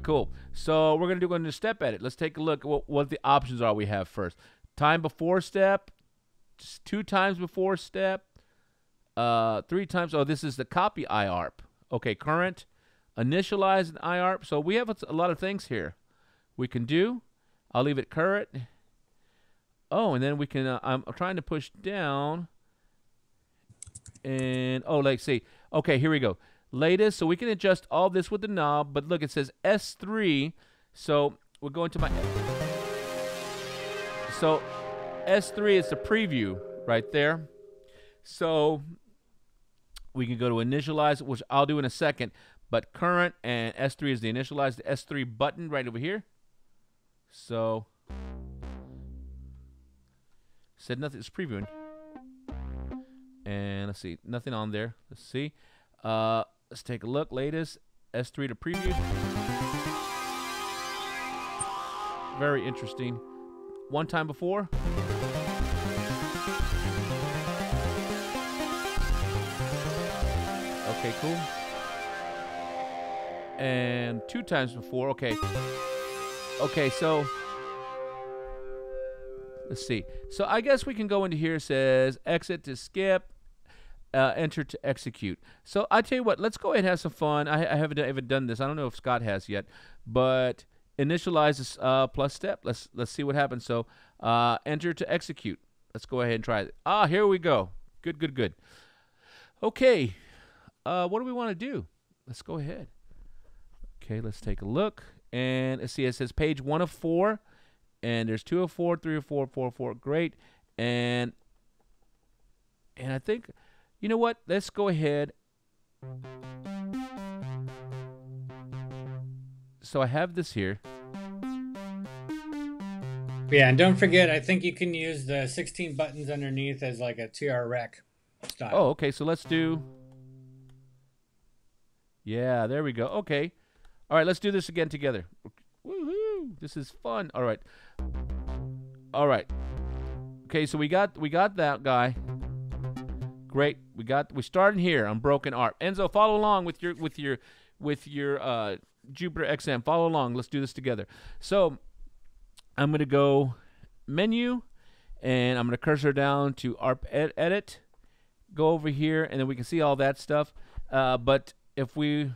cool. So we're going to go into step edit. Let's take a look at what the options are we have first. Time before step, just 2 times before step, 3 times. Oh, this is the copy IARP. Okay, current, initialize an IARP. So we have a lot of things here we can do. I'll leave it current. Oh, and then we can, I'm trying to push down. And, oh, like, see. Okay, here we go. Latest, so we can adjust all this with the knob. But look, it says S3. So we're going to my... So S3 is the preview right there. So we can go to initialize, which I'll do in a second. But current and S3 is the initialize, the S3 button right over here. So said nothing. It's previewing. And let's see, nothing on there. Let's see. Let's take a look. Latest S3 to preview. Very interesting. One time before. Okay, cool. And 2 times before. Okay. Okay, so let's see. So I guess we can go into here. It says exit to skip, enter to execute. So I tell you what, let's go ahead and have some fun. I haven't even done this. I don't know if Scott has yet, but initialize this plus step. Let's see what happens. So enter to execute. Let's go ahead and try it. Ah, here we go. Good, good, good. Okay. What do we want to do? Let's go ahead. Okay, let's take a look. And let's see, it says page 1 of 4. And there's 2 of 4, 3 of 4, 4 of 4. Great. And I think, you know what? Let's go ahead. So I have this here. Yeah, and don't forget, I think you can use the 16 buttons underneath as like a TR rec style. Oh, okay. So let's do. Yeah, there we go. Okay. All right, let's do this again together. Woohoo! This is fun. All right. All right. Okay, so we got that guy. Great. We started here on broken ARP. Enzo, follow along with your Jupiter-Xm. Follow along. Let's do this together. So I'm going to go menu, and I'm going to cursor down to ARP edit. Go over here, and then we can see all that stuff. But if we...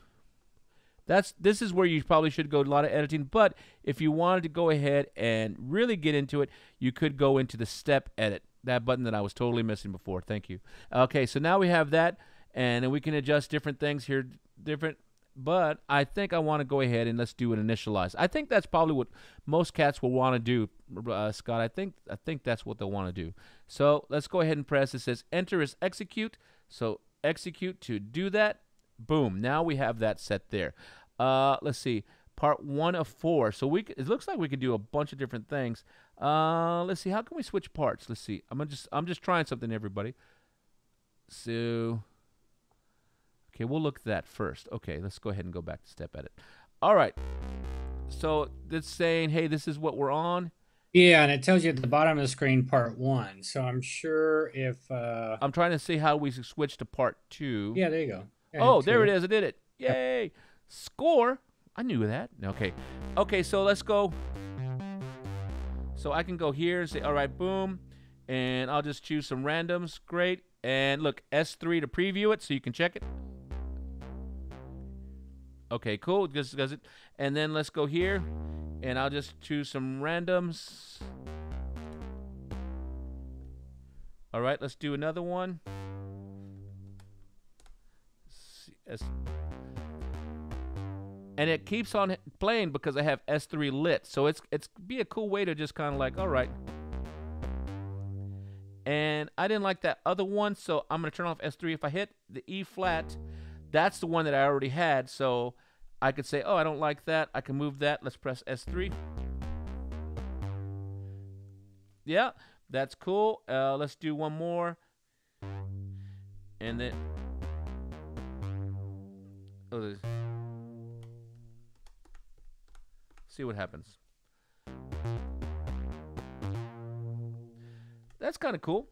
This is where you probably should go, a lot of editing. But if you wanted to go ahead and really get into it, you could go into the step edit, that button that I was totally missing before. Thank you. Okay, so now we have that, and then we can adjust different things here, but I think I want to go ahead and let's do an initialize. I think that's probably what most cats will want to do, Scott. I think that's what they'll want to do. So let's go ahead and press. It says enter is execute. So execute to do that. Boom. Now we have that set there. Let's see. Part 1 of 4. So it looks like we can do a bunch of different things. Let's see. How can we switch parts? Let's see. I'm just trying something, everybody. So okay, we'll look at that first. Okay, let's go ahead and go back to step edit. All right. So it's saying, hey, this is what we're on. Yeah, and it tells you at the bottom of the screen part 1. So I'm sure if I'm trying to see how we switch to part 2. Yeah, there you go. Oh, there it is. I did it. Yay. Yep. Score. I knew that. Okay. Okay, so let's go. So I can go here and say, all right, boom. And I'll just choose some randoms. Great. And look, S3 to preview it so you can check it. Okay, cool. Just does it. And then let's go here. And I'll just choose some randoms. All right, let's do another one. And it keeps on playing because I have S3 lit. So it's be a cool way to just kind of like, all right. And I didn't like that other one, so I'm going to turn off S3. If I hit the E flat, that's the one that I already had. So I could say, oh, I don't like that. I can move that. Let's press S3. Yeah, that's cool. Let's do one more. And then... Oh, see what happens. That's kind of cool.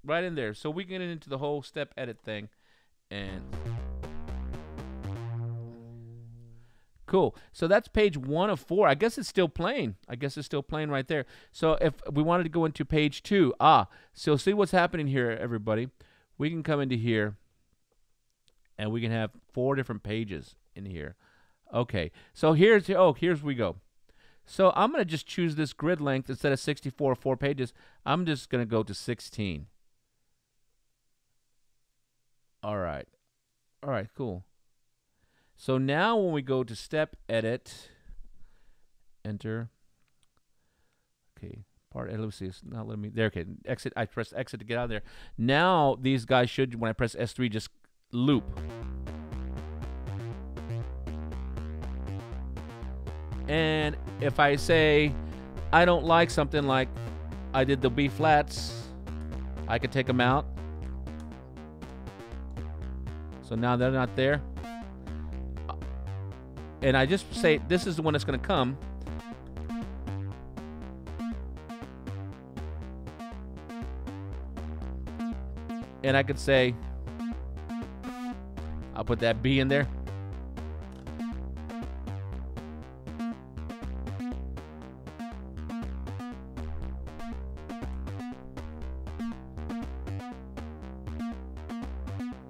Right in there. So we get into the whole step edit thing. And cool. So that's page 1 of 4. I guess it's still playing. Right there. So if we wanted to go into page 2. So see what's happening here, everybody. We can come into here. And we can have 4 different pages in here. Okay. So here's we go. So I'm going to just choose this grid length instead of 64 4 pages. I'm just going to go to 16. All right. All right, cool. So now when we go to step edit, enter. Okay, part edit. Let's see, it's not letting me there. Okay, exit. I press exit to get out of there. Now these guys should, when I press S3, just loop. And if I say I don't like something like I did the B flats, I could take them out. So now they're not there. And I just say this is the one that's going to come. And I could say I'll put that B in there.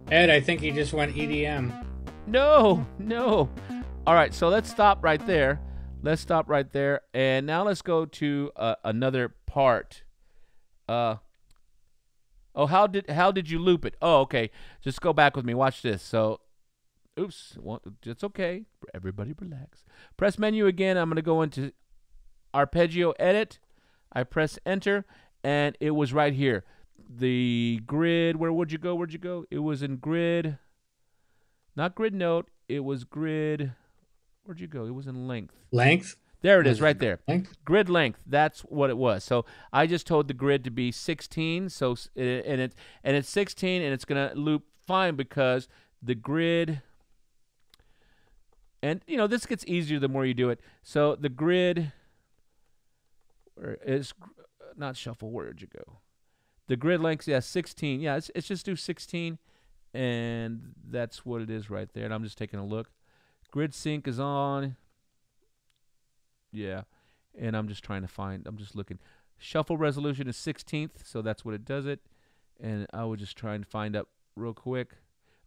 Ed, I think he just went EDM. No, no. All right, so let's stop right there. Let's stop right there. And now let's go to another part. Oh, how did you loop it? Oh, okay. Just go back with me. Watch this. So, oops. Well, it's okay. Everybody relax. Press menu again. I'm going to go into Arpeggio Edit. I press Enter, and it was right here. The grid, where would you go? Where'd you go? It was in grid, not grid note. It was grid. Where'd you go? It was in length. Length? There it is, right there. Length? Grid length. That's what it was. So I just told the grid to be 16. So and it's 16, and it's gonna loop fine because the grid. And you know this gets easier the more you do it. So the grid is not shuffle. Where'd you go? The grid length, yeah, 16. Yeah, it's just do 16, and that's what it is right there. And I'm just taking a look. Grid sync is on. Yeah, and I'm just trying to find. I'm just looking. Shuffle resolution is 16th, so that's what it does it. And I was just trying to find up real quick.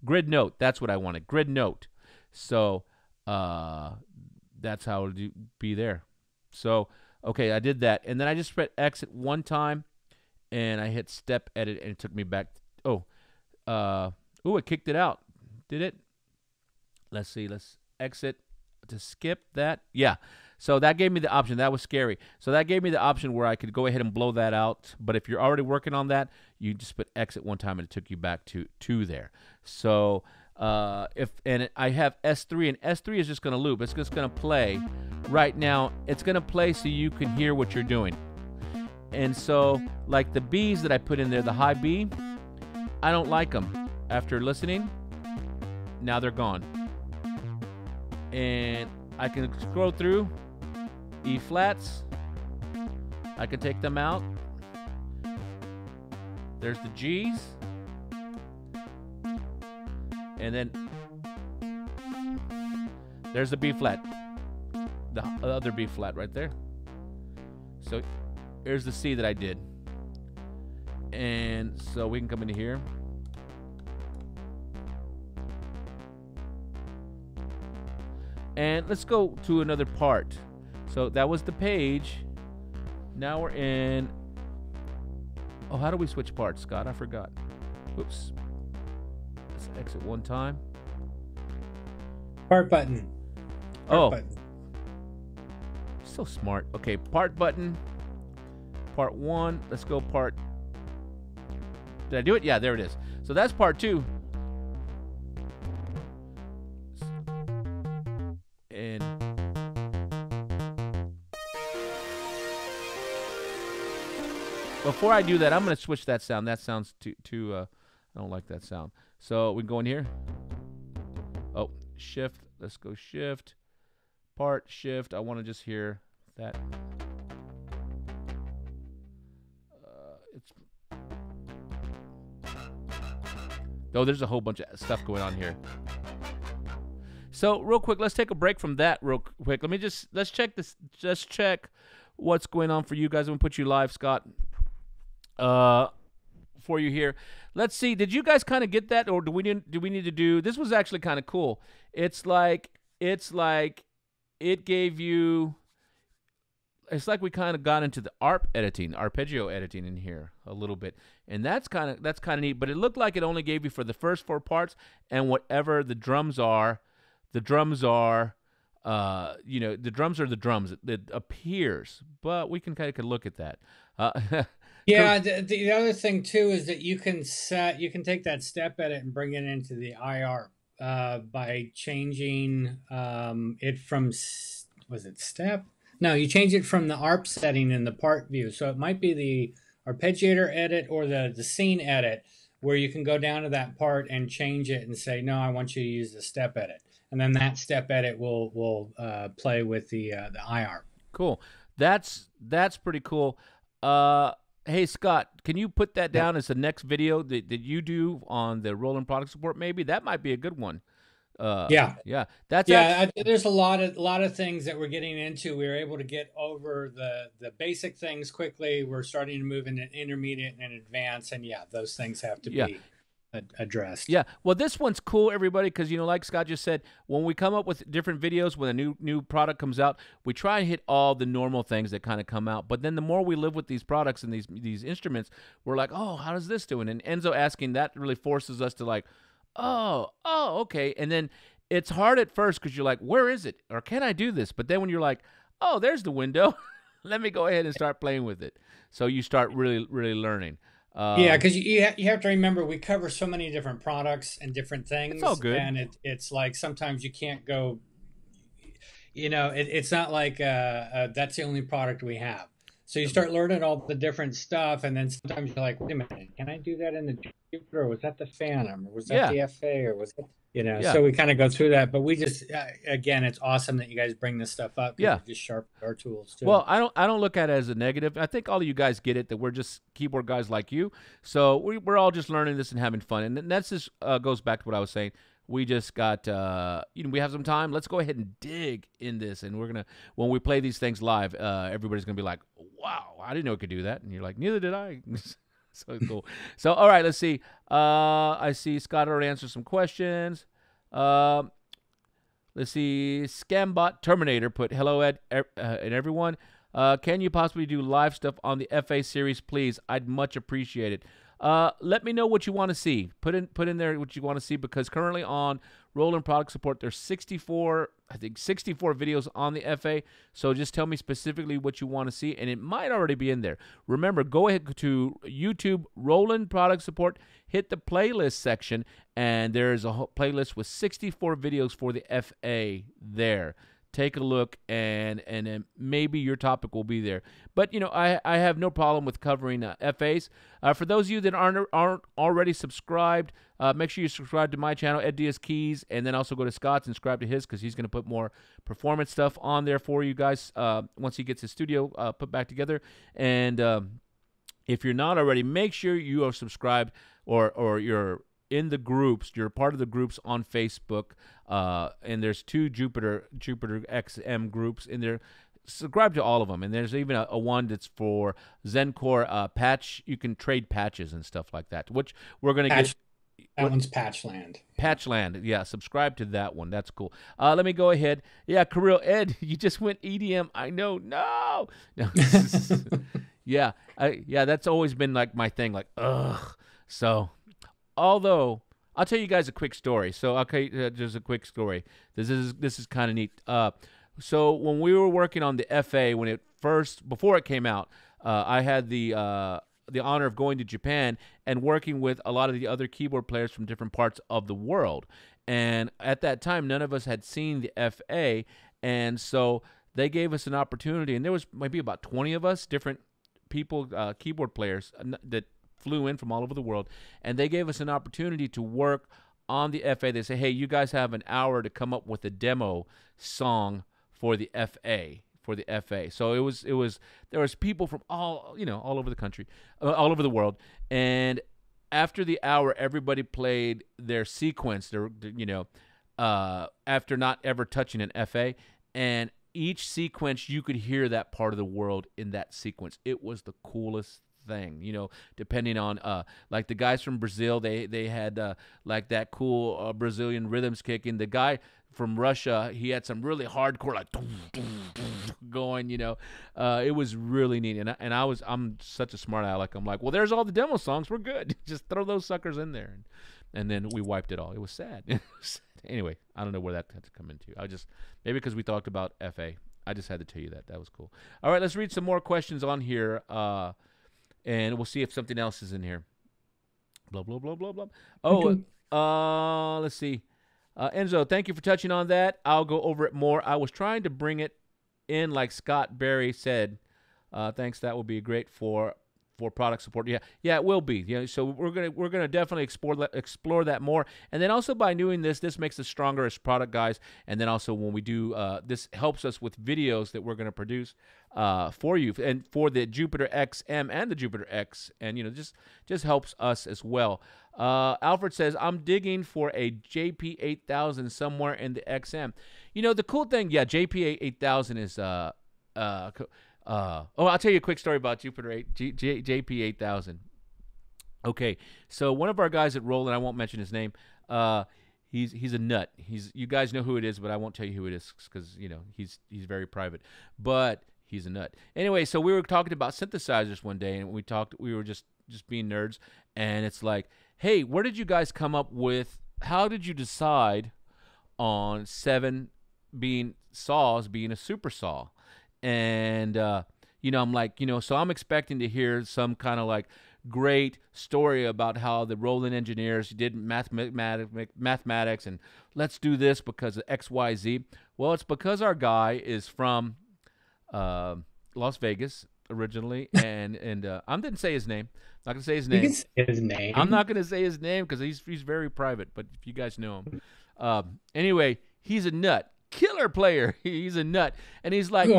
Grid note, that's what I wanted. Grid note. So that's how it'll be there. So, okay, I did that. And then I just press exit one time. And I hit step edit, and it took me back. It kicked it out. Did it? Let's see. Let's exit to skip that. Yeah. So that gave me the option. That was scary. So that gave me the option where I could go ahead and blow that out. But if you're already working on that, you just put exit one time, and it took you back to there. So I have S3, and S3 is just going to loop. It's just going to play. Right now, it's going to play so you can hear what you're doing. And so, like the B's that I put in there, the high B, I don't like them. After listening, now they're gone. And I can scroll through E flats. I can take them out. There's the G's. And then there's the B flat. The other B flat right there. So here's the C that I did. And so we can come into here. And let's go to another part. So that was the page. Now we're in. Oh, how do we switch parts, Scott? I forgot. Oops. Let's exit one time. Part button. Part button. So smart. Okay, part button. Part 1. Let's go part. Did I do it? Yeah, there it is. So that's part 2. And before I do that, I'm going to switch that sound. That sounds too I don't like that sound. So we go in here. Oh, shift. Let's go shift. Part, shift. I want to just hear that. There's a whole bunch of stuff going on here. So real quick, let's take a break from that real quick. Let's check this. Just check what's going on for you guys. I'm gonna put you live, Scott. For you here. Let's see. Did you guys kind of get that, or do we need to do? This was actually kind of cool. It's like it gave you it's like we kind of got into the arpeggio editing in here a little bit, and that's kind of neat. But it looked like it only gave you for the first 4 parts, and whatever the drums are, the drums are the drums. It appears, but we can kind of look at that. Yeah, the other thing too is that you can take that step edit and bring it into the IR by changing it from, was it step? No, you change it from the ARP setting in the part view. So it might be the Arpeggiator edit or the scene edit, where you can go down to that part and change it and say, no, I want you to use the step edit. And then that step edit will play with the IR. Cool. That's pretty cool. Hey, Scott, can you put that down as the next video that you do on the Roland product support? Maybe that might be a good one. Yeah. There's a lot of things that we're getting into. We were able to get over the basic things quickly. We're starting to move into intermediate and advanced, and those things have to be addressed. Yeah. Well, this one's cool, everybody, because like Scott just said, when we come up with different videos, when a new product comes out, we try and hit all the normal things that kind of come out. But then the more we live with these products and these instruments, we're like, oh, how does this do? And Enzo asking that really forces us to like, oh, okay. And then it's hard at first because you're like, where is it? Or can I do this? But then when you're like, oh, there's the window. Let me go ahead and start playing with it. So you start really, really learning. Because you have to remember, we cover so many different products and different things. It's all good. And it's like sometimes you can't go, it's not like that's the only product we have. So you start learning all the different stuff, and then sometimes you're like, wait a minute, can I do that in the Jupiter? Or was that the Phantom? Or was that the FA? Or was it, so we kind of go through that. But we just, again, it's awesome that you guys bring this stuff up. Yeah. Just sharpen our tools, too. Well, I don't look at it as a negative. I think all of you guys get it, that we're just keyboard guys like you. So we're all just learning this and having fun. And that's just goes back to what I was saying. We just got, we have some time. Let's go ahead and dig in this. And we're going to, when we play these things live, everybody's going to be like, wow, I didn't know it could do that. And you're like, neither did I. So cool. So, all right, let's see. I see Scott already answered some questions. Let's see. Scambot Terminator put, hello, Ed, and everyone. Can you possibly do live stuff on the FA series, please? I'd much appreciate it. Let me know what you want to see. Put in there what you want to see, because currently on Roland Product Support, there's 64 videos on the FA. So just tell me specifically what you want to see, and it might already be in there. Remember, go ahead to YouTube, Roland Product Support, hit the playlist section, and there's a whole playlist with 64 videos for the FA there. Take a look, and then maybe your topic will be there. But, I have no problem with covering FAs. For those of you that aren't already subscribed, make sure you subscribe to my channel, Ed Diaz Keys, and then also go to Scott's and subscribe to his, because he's going to put more performance stuff on there for you guys once he gets his studio put back together. And if you're not already, make sure you are subscribed or you're in the groups. You're part of the groups on Facebook, and there's 2 Jupiter-Xm groups in there. Subscribe to all of them, and there's even a one that's for Zencore patch. You can trade patches and stuff like that, which we're going to get. That one's Patchland. Patchland, yeah. Subscribe to that one. That's cool. Let me go ahead. Yeah, Kirill, Ed, you just went EDM. I know. No. Yeah, that's always been like my thing. Like, ugh. So. Although, I'll tell you guys a quick story. So, okay, just a quick story. This is kind of neat. So, when we were working on the FA, before it came out, I had the honor of going to Japan and working with a lot of the other keyboard players from different parts of the world. And at that time, none of us had seen the FA, and so they gave us an opportunity. And there was maybe about 20 of us, different people, keyboard players that flew in from all over the world, and they gave us an opportunity to work on the FA. They say, hey, you guys have an hour to come up with a demo song for the FA. So there was people from all over the country, all over the world, and after the hour, everybody played their sequence, after not ever touching an FA, and each sequence you could hear that part of the world in that sequence. It was the coolest thing, depending on like the guys from Brazil, they had like that cool Brazilian rhythms kicking. The guy from Russia, he had some really hardcore, like going. It was really neat, and I'm such a smart aleck. I'm like, well, there's all the demo songs. We're good. Just throw those suckers in there, and then we wiped it all. It was sad. Anyway, I don't know where that had to come into. Maybe because we talked about FA. I just had to tell you that. That was cool. All right, let's read some more questions on here, and we'll see if something else is in here. Blah, blah, blah, blah, blah. Oh, let's see. Enzo, thank you for touching on that. I'll go over it more. I was trying to bring it in like Scott Berry said. Thanks. That will be great for product support. Yeah, it will be. So we're gonna definitely explore that more. And then also by doing this makes us stronger as product guys. And then also when we do this helps us with videos that we're gonna produce for you and for the Jupiter-Xm and the Jupiter-X, and just helps us as well. Alfred says, I'm digging for a JP8000 somewhere in the XM. The cool thing, JP8000 is I'll tell you a quick story about JP8000. Okay, so one of our guys at Roland, I won't mention his name. He's a nut. You guys know who it is, but I won't tell you who it is because he's very private. But he's a nut. Anyway, so we were talking about synthesizers one day, and we were just being nerds, and it's like, hey, where did you guys come up with? How did you decide on 7 saws being a super saw? And I'm like, so I'm expecting to hear some kind of like great story about how the Roland engineers did mathematics and let's do this because of XYZ. Well, it's because our guy is from Las Vegas originally, and I didn't say his name. I'm not gonna say his name. You can say his name. I'm not gonna say his name because he's very private. But if you guys know him, anyway, he's a nut. Killer player. He's a nut. And he's like,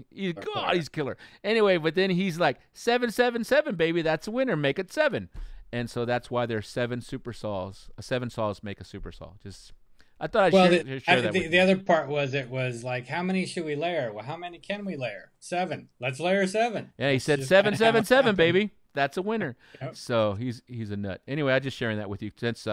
he's killer. Anyway, but then he's like, 777, baby. That's a winner. Make it 7. And so that's why there's 7 super saws. 7 saws make a super saw. I thought I'd share that with you. The other part was, it was like, how many should we layer? Well, how many can we layer? 7. Let's layer 7. Yeah, he said 777, baby. That's a winner. Yep. So he's a nut. Anyway, I'm just sharing that with you since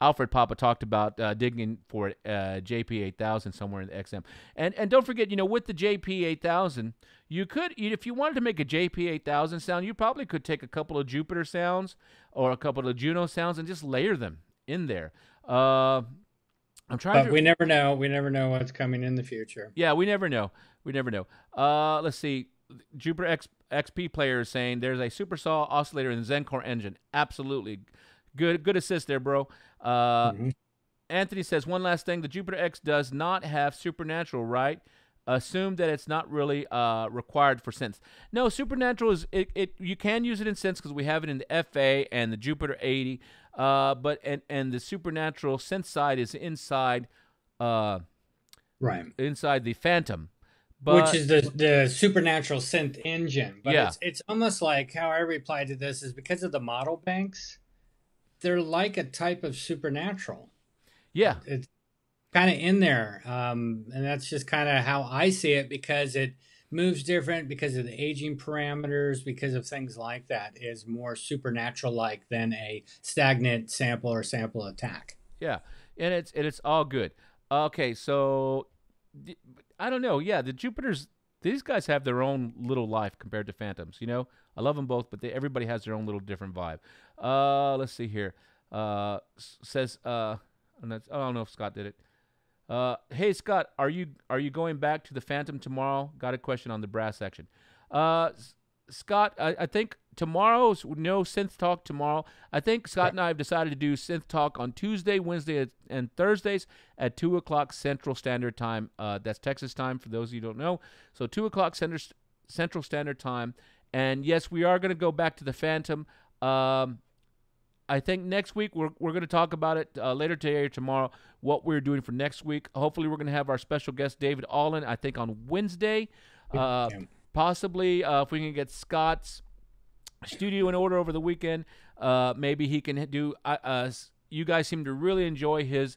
Alfred Papa talked about digging for JP8000 somewhere in the XM. And don't forget, with the JP8000, you could, if you wanted to make a JP8000 sound, you probably could take a couple of Jupiter sounds or a couple of Juno sounds and just layer them in there. I'm trying but we never know. We never know what's coming in the future. Yeah, we never know. Let's see. Jupiter XP player is saying there's a super saw oscillator in the Zencore engine. Absolutely. Good assist there, bro. Anthony says, one last thing. The Jupiter X does not have Supernatural, right? Assume that it's not really required for synths. No, Supernatural is you can use it in synths because we have it in the FA and the Jupiter 80. But the Supernatural synth side is inside inside the Phantom. Which is the Supernatural synth engine. But it's almost like how I replied to this is because of the model banks, they're like a type of Supernatural. Yeah. It's kind of in there. And that's just kind of how I see it because it moves different because of the aging parameters, because of things like that, is more Supernatural-like than a stagnant sample or sample attack. Yeah. And it's all good. Okay, so I don't know. Yeah, the Jupiters, these guys have their own little life compared to Phantoms. I love them both, but everybody has their own little different vibe. Let's see here. Says I don't know if Scott did it. Hey Scott, are you going back to the Phantom tomorrow? Got a question on the brass section. Scott, I think tomorrow's no synth talk tomorrow. I think Scott and I have decided to do synth talk on Tuesday, Wednesday, and Thursdays at 2 o'clock Central Standard Time. That's Texas time for those of you who don't know. So 2 o'clock Central Standard Time. And yes, we are going to go back to the Phantom. I think next week we're going to talk about it later today or tomorrow, what we're doing for next week. Hopefully we're going to have our special guest David Allen, I think on Wednesday. Possibly if we can get Scott's studio in order over the weekend, maybe he can do you guys seem to really enjoy his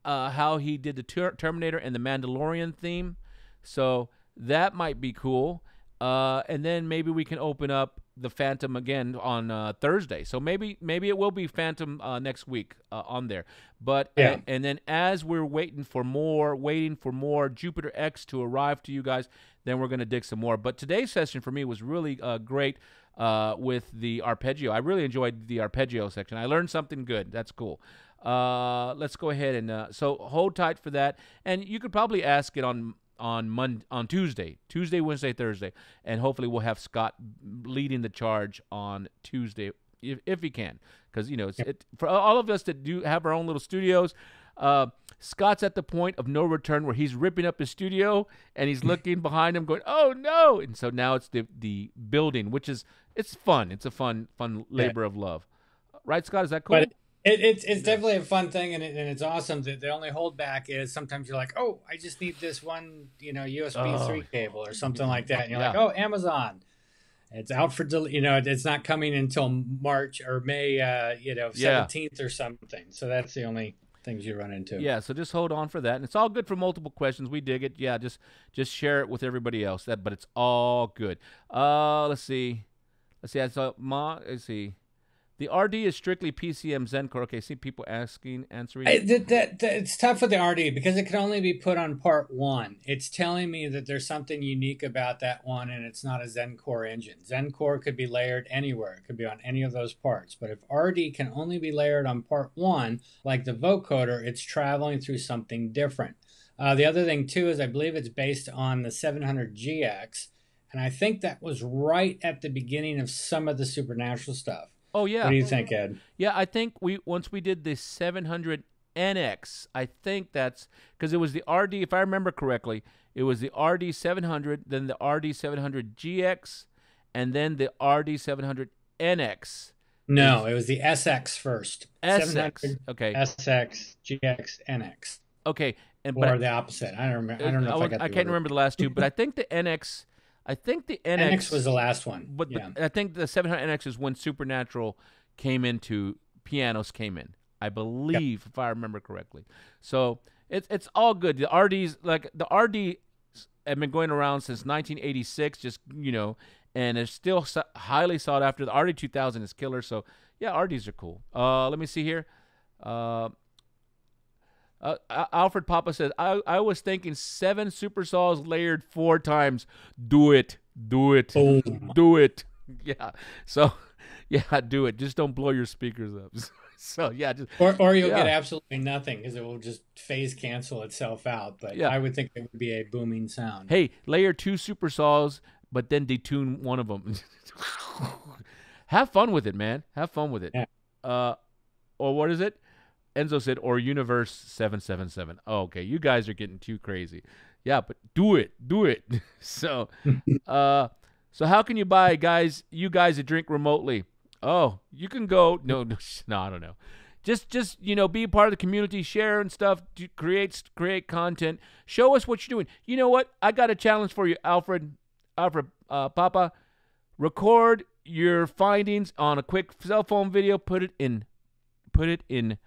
how he did the Terminator and the Mandalorian theme, so that might be cool. And then maybe we can open up the Phantom again on Thursday. So maybe it will be Phantom next week on there. But Yeah. and then as we're waiting for more Jupiter-X to arrive to you guys, then we're gonna dig some more. But today's session for me was really great with the arpeggio. I really enjoyed the arpeggio section. I learned something good. That's cool. Let's go ahead and so hold tight for that. And you could probably ask it on Tuesday, Wednesday, Thursday, and hopefully we'll have Scott leading the charge on Tuesday if he can, because you know for all of us that do have our own little studios. Scott's at the point of no return where he's ripping up his studio and he's looking behind him going, oh no. And so now it's the building, which is, it's fun. It's a fun labor of love. Right, Scott? Is that cool? But it's definitely a fun thing, and it's awesome. The only holdback is sometimes you're like, oh, I just need this one, USB 3 cable or something like that. And you're like, oh, Amazon. It's out for, it's not coming until March or May, 17th or something. So that's the only things you run into. Yeah, so just hold on for that. And it's all good for multiple questions. We dig it. Yeah, just share it with everybody else. But it's all good. Let's see. Let's see. The RD is strictly PCM Zencore. Okay, see people answering. It's tough with the RD because it can only be put on part 1. It's telling me that there's something unique about that one, and it's not a Zencore engine. Zencore could be layered anywhere. It could be on any of those parts. But if RD can only be layered on part 1, like the vocoder, it's traveling through something different. The other thing, too, is I believe it's based on the 700GX, and I think that was right at the beginning of some of the Supernatural stuff. Oh, yeah. What do you think, Ed? Yeah, I think once we did the 700NX, I think that's because it was the RD, if I remember correctly, it was the RD700, then the RD700GX, and then the RD700NX. No, it was the SX first. SX, okay. SX, GX, NX. Okay. Or the opposite. I don't know if I got I can't remember the last two, but I think the NX... NX was the last one. But yeah. I think the 700NX is when Supernatural pianos came in. I believe, if I remember correctly. So it's all good. The RDs, like the RD have been going around since 1986, and it's still highly sought after. The RD2000 is killer. So yeah, RDs are cool. Let me see here. Alfred Papa says, I was thinking 7 supersaws layered 4 times. Do it. Boom. Do it. Yeah. So, yeah, do it. Just don't blow your speakers up. So, yeah. Or you'll get absolutely nothing because it will just phase cancel itself out. But I would think it would be a booming sound. Hey, layer 2 supersaws, but then detune one of them. Have fun with it, man. Have fun with it. Yeah. Or what is it? Enzo said, or Universe 777. Oh, okay, you guys are getting too crazy. Yeah, but do it. So, so how can you buy, guys? You guys that drink remotely. Oh, you can go. No, I don't know. Just be a part of the community, share and stuff. Create content. Show us what you're doing. You know what? I got a challenge for you, Alfred, Papa. Record your findings on a quick cell phone video. Put it in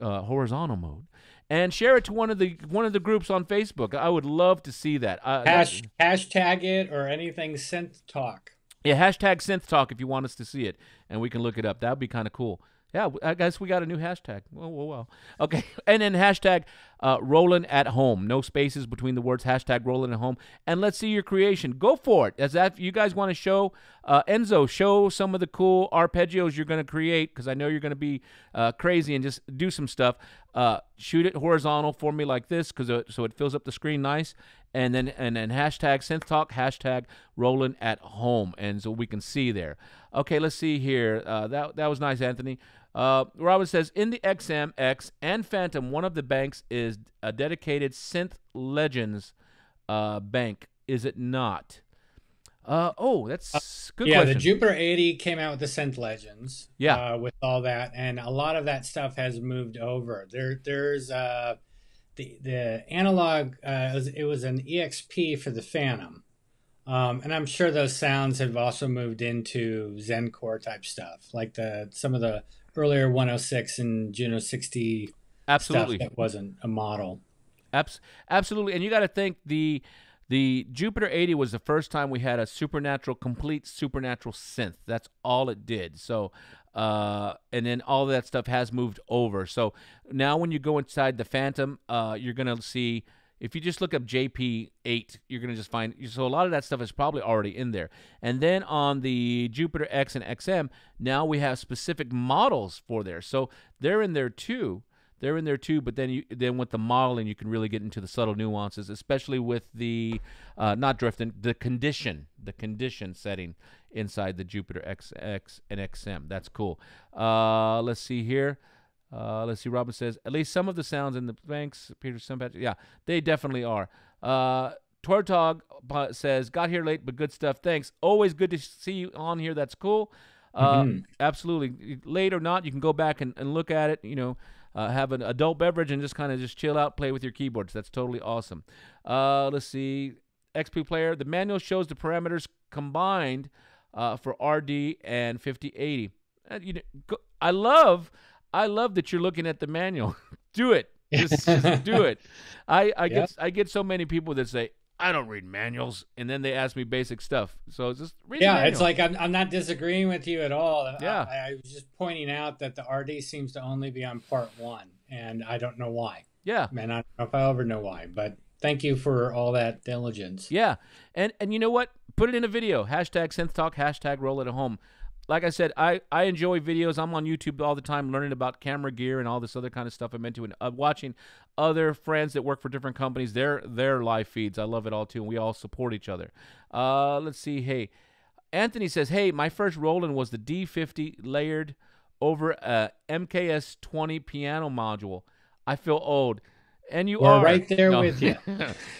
horizontal mode and share it to one of the groups on Facebook. I would love to see that. Hashtag it or anything Synth Talk. Yeah, hashtag Synth Talk if you want us to see it, and we can look it up. That would be kind of cool. Yeah, I guess we got a new hashtag. Well. Okay, and then hashtag Roland at home. No spaces between the words. Hashtag Roland at home. And let's see your creation. Go for it. As that you guys want to show, Enzo, show some of the cool arpeggios you're going to create, because I know you're going to be crazy and just do some stuff. Shoot it horizontal for me like this, so it fills up the screen nice. And then hashtag Synth Talk, hashtag Roland at home, and so we can see there. Okay, let's see here. That was nice, Anthony. Robin says, in the XM, and Phantom, one of the banks is a dedicated Synth Legends bank. Is it not? That's good question. Yeah, the Jupiter 80 came out with the Synth Legends. Yeah. With all that, and a lot of that stuff has moved over. There's the analog. It was an EXP for the Phantom. And I'm sure those sounds have also moved into Zencore type stuff, like some of the earlier 106 and Juno 60 Absolutely. stuff that wasn't a model. Absolutely. And you got to think The Jupiter 80 was the first time we had a complete supernatural synth. That's all it did. So, and then all that stuff has moved over. So now when you go inside the Phantom, you're going to see, if you just look up JP8, you're going to just find, so a lot of that stuff is probably already in there. And then on the Jupiter X and XM, now we have specific models for there. So they're in there too. But then with the modeling, you can really get into the subtle nuances, especially with the not drifting, the condition setting inside the Jupiter XX and XM. That's cool. Let's see here. Let's see. Robin says at least some of the sounds in the banks. Peter Sunpatch. Yeah, they definitely are. Tortog says got here late, but good stuff. Thanks. Always good to see you on here. That's cool. Absolutely. Late or not, you can go back and look at it. You know. Have an adult beverage and just kind of just chill out, play with your keyboards. That's totally awesome. Let's see. XP Player. The manual shows the parameters combined for RD and 5080. I love that you're looking at the manual. Do it. Just do it. I get so many people that say, I don't read manuals, and then they ask me basic stuff. So just read the manual. It's like I'm not disagreeing with you at all. Yeah. I was just pointing out that the RD seems to only be on part 1, and I don't know why. Yeah. Man, I don't know if I'll ever know why, but thank you for all that diligence. Yeah. And you know what? Put it in a video. Hashtag Synth Talk, hashtag Roll It at Home. Like I said, I enjoy videos. I'm on YouTube all the time learning about camera gear and all this other kind of stuff I'm into, and watching other friends that work for different companies, their live feeds. I love it all too, and we all support each other. Let's see. Hey, Anthony says, hey, my first Roland was the D50 layered over a MKS20 piano module. I feel old. And we're right there with you.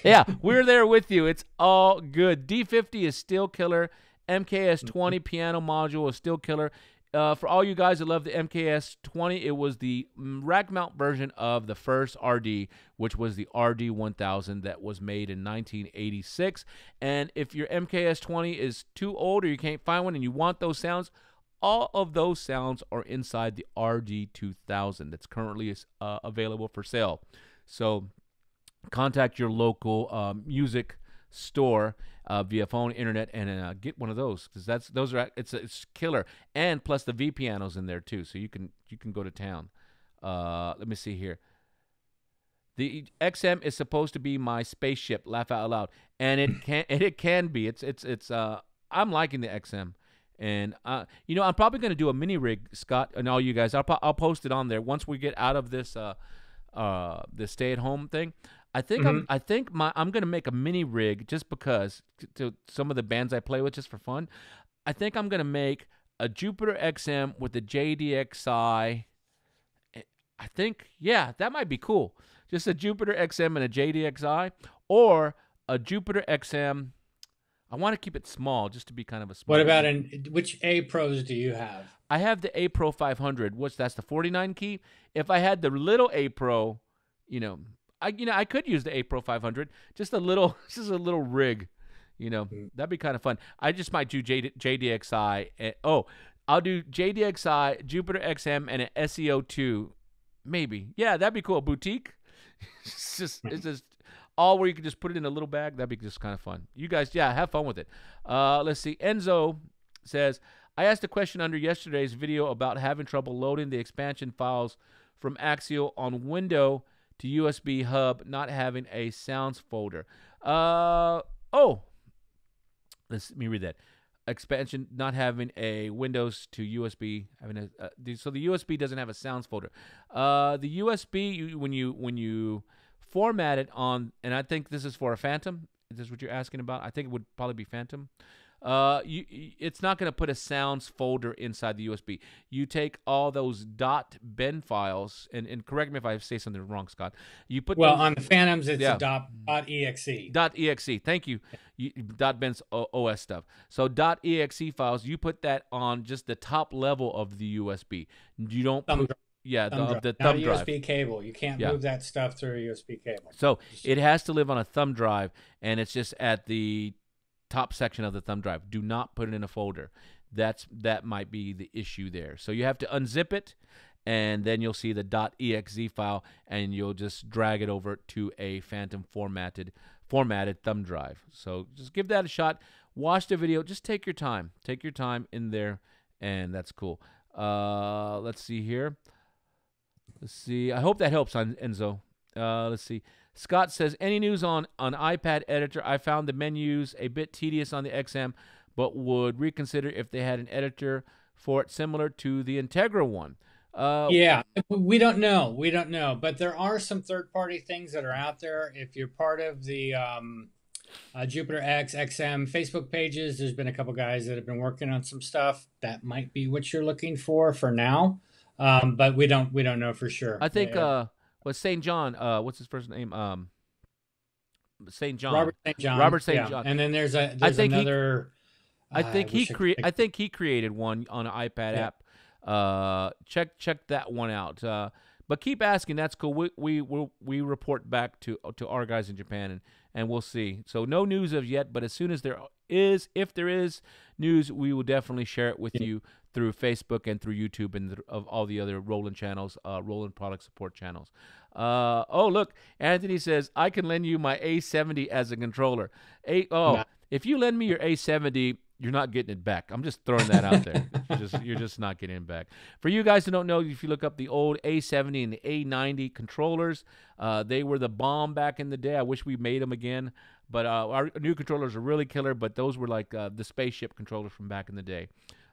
Yeah, we're there with you. It's all good. D50 is still killer. MKS20 piano module is still killer. For all you guys that love the MKS20, it was the rack mount version of the first RD, which was the RD1000 that was made in 1986. And if your MKS20 is too old or you can't find one and you want those sounds, all of those sounds are inside the RD2000 that's currently available for sale. So contact your local music store via phone, internet, and get one of those, because it's killer. And plus the V pianos in there too, so you can go to town. Let me see here. The XM is supposed to be my spaceship. Laugh out loud, and it can be. It's I'm liking the XM, and I'm probably gonna do a mini rig, Scott, and all you guys. I'll post it on there once we get out of this this stay at home thing. I think I'm gonna make a mini rig just because to some of the bands I play with just for fun. I think I'm gonna make a Jupiter XM with the JDXI. I think that might be cool. Just a Jupiter XM and a JDXI, or a Jupiter XM. I want to keep it small just to be kind of a small. What about which A Pros do you have? I have the A Pro 500. That's the 49 key. If I had the little A Pro, I could use the A Pro 500, just a little rig, that'd be kind of fun. I just might do JDXI. I'll do JDXI, Jupiter XM, and an SEO2, maybe. Yeah, that'd be cool. Boutique. it's just all where you can just put it in a little bag. That'd be just kind of fun. You guys, have fun with it. Let's see. Enzo says, I asked a question under yesterday's video about having trouble loading the expansion files from Axial on Windows to USB hub, not having a sounds folder. Let me read that. Expansion, not having a Windows to USB, so the USB doesn't have a sounds folder. The USB, when you format it on, and I think this is for a Phantom. Is this what you're asking about? I think it would probably be Phantom. It's not going to put a sounds folder inside the USB. You take all those .ben files, and correct me if I say something wrong, Scott. You put on the Phantoms, it's a .exe. .exe. Thank you. .ben's OS stuff. So .exe files, you put that on just the top level of the USB. You don't put the thumb drive. USB cable. You can't move that stuff through a USB cable. So it has to live on a thumb drive, and it's just at the top section of the thumb drive. Do not put it in a folder. That might be the issue there. So you have to unzip it, and then you'll see the .exe file, and you'll just drag it over to a Phantom formatted formatted thumb drive. So just give that a shot. Watch the video. Just take your time. Take your time in there, and that's cool. Let's see here. Let's see. I hope that helps, Enzo. Let's see. Scott says, any news on iPad editor? I found the menus a bit tedious on the XM, but would reconsider if they had an editor for it similar to the Integra one. Yeah, we don't know. We don't know. But there are some third-party things that are out there. If you're part of the Jupiter-Xm Facebook pages, there's been a couple guys that have been working on some stuff. That might be what you're looking for now. But we don't know for sure. I think St. John, what's his first name? St. John. Robert St. John. Robert St. John. And then there's another. I think he created one on an iPad app. Check that one out. But keep asking. That's cool. We report back to our guys in Japan, and we'll see. So no news of yet, but as soon as if there is news, we will definitely share it with you through Facebook and through YouTube and of all the other Roland channels, Roland product support channels. Oh, look, Anthony says, I can lend you my A70 as a controller. If you lend me your A70, you're not getting it back. I'm just throwing that out there. You're just not getting it back. For you guys who don't know, if you look up the old A70 and the A90 controllers, they were the bomb back in the day. I wish we made them again. But our new controllers are really killer, but those were like the spaceship controllers from back in the day.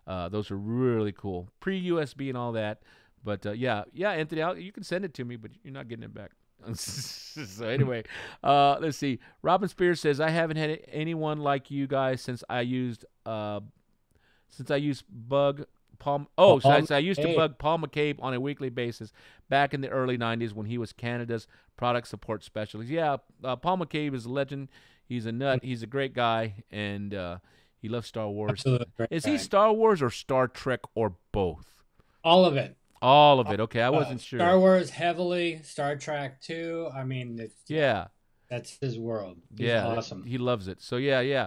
Those are really cool. Pre-USB and all that. But, yeah, Anthony, you can send it to me, but you're not getting it back. So anyway, let's see. Robin Spears says, I haven't had anyone like you guys since I used Bug Paul. Oh, since I used to bug Paul McCabe on a weekly basis back in the early '90s when he was Canada's product support specialist. Yeah, Paul McCabe is a legend. He's a nut. He's a great guy, and he loves Star Wars. Absolutely. Is he Star Wars or Star Trek or both? All of it. All of it. Okay, I wasn't sure. Star Wars heavily, Star Trek too. I mean, that's his world. He's awesome. He loves it. So yeah.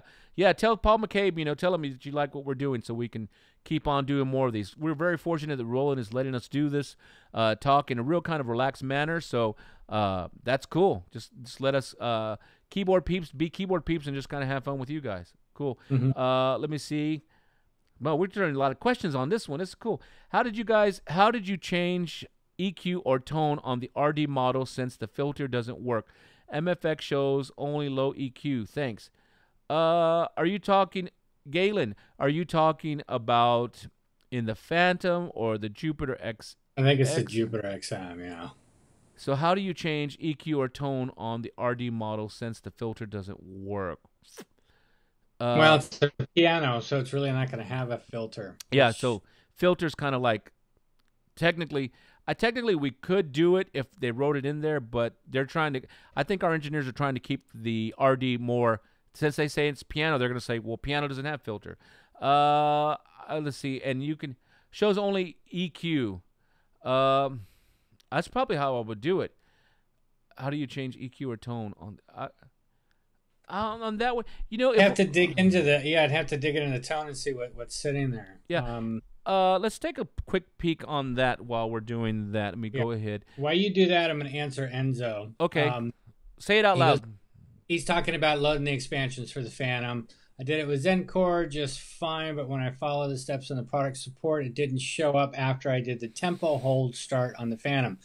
Tell Paul McCabe, tell him that you like what we're doing, so we can keep on doing more of these. We're very fortunate that Roland is letting us do this, talk in a real kind of relaxed manner. So that's cool. Just let us keyboard peeps be keyboard peeps and just kind of have fun with you guys. Cool. Mm-hmm. Let me see. Well, we're turning a lot of questions on this one. This is cool. How did you change EQ or tone on the RD model since the filter doesn't work? MFX shows only low EQ. Thanks. Are you talking, Galen, are you talking about in the Phantom or the Jupiter-X? I think it's the Jupiter-Xm, yeah. So how do you change EQ or tone on the RD model since the filter doesn't work? Well, it's a piano, so it's really not going to have a filter. Yeah, so filter's kind of like technically we could do it if they wrote it in there, but they're trying to. I think our engineers are trying to keep the RD more. Since they say it's piano, they're going to say, well, piano doesn't have filter. Let's see, and you can shows only EQ. That's probably how I would do it. How do you change EQ or tone on that one? I'd have to dig into I'd have to dig into the tone and see what's sitting there. Yeah. Let's take a quick peek on that while we're doing that. Let me go ahead. While you do that, I'm going to answer Enzo. Okay. Say it out loud. He's talking about loading the expansions for the Phantom. I did it with Zencore just fine, but when I followed the steps in the product support, it didn't show up after I did the tempo hold start on the Phantom.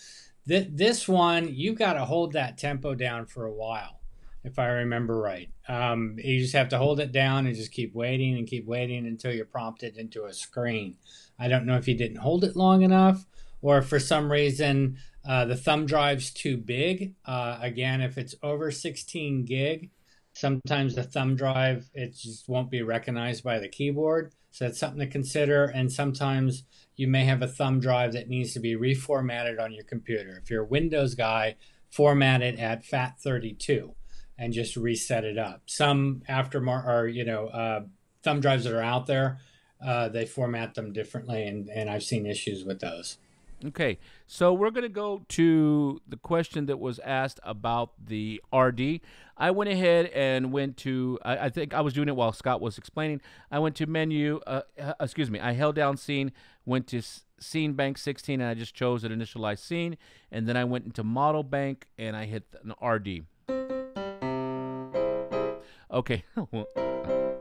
This one, you got to hold that tempo down for a while, if I remember right. You just have to hold it down and just keep waiting until you're prompted into a screen. I don't know if you didn't hold it long enough, or if for some reason the thumb drive's too big. Again, if it's over 16 gig, sometimes the thumb drive, it just won't be recognized by the keyboard. So that's something to consider. And sometimes you may have a thumb drive that needs to be reformatted on your computer. If you're a Windows guy, format it at FAT32 and just reset it up. Some thumb drives that are out there, they format them differently, and I've seen issues with those. Okay, so we're going to go to the question that was asked about the RD. I went ahead and went to, I think I was doing it while Scott was explaining. I went to menu, I held down Scene, went to Scene Bank 16, and I just chose an Initialize Scene. And then I went into Model Bank, and I hit an RD. Okay.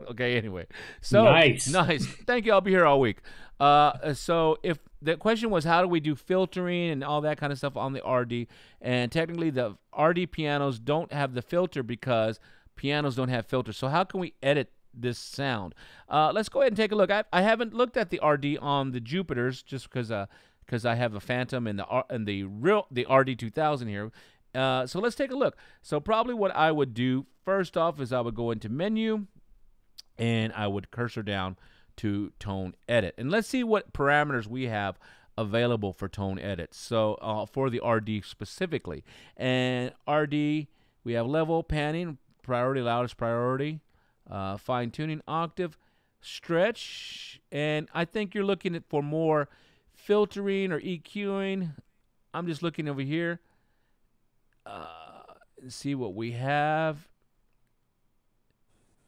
Okay, anyway. So, Nice. nice. Thank you. I'll be here all week. So if the question was how do we do filtering and all that kind of stuff on the RD, and technically the RD pianos don't have the filter because pianos don't have filters. So how can we edit this sound? Let's go ahead and take a look. I haven't looked at the RD on the Jupiters just because I have a Phantom and the RD2000 here. So let's take a look. So probably what I would do first off is I would go into menu and I would cursor down to tone edit. And let's see what parameters we have available for tone edit. So for the RD specifically. And RD, we have level, panning, priority, loudest priority, fine tuning, octave, stretch, and I think you're looking for more filtering or EQing. I'm just looking over here. See what we have.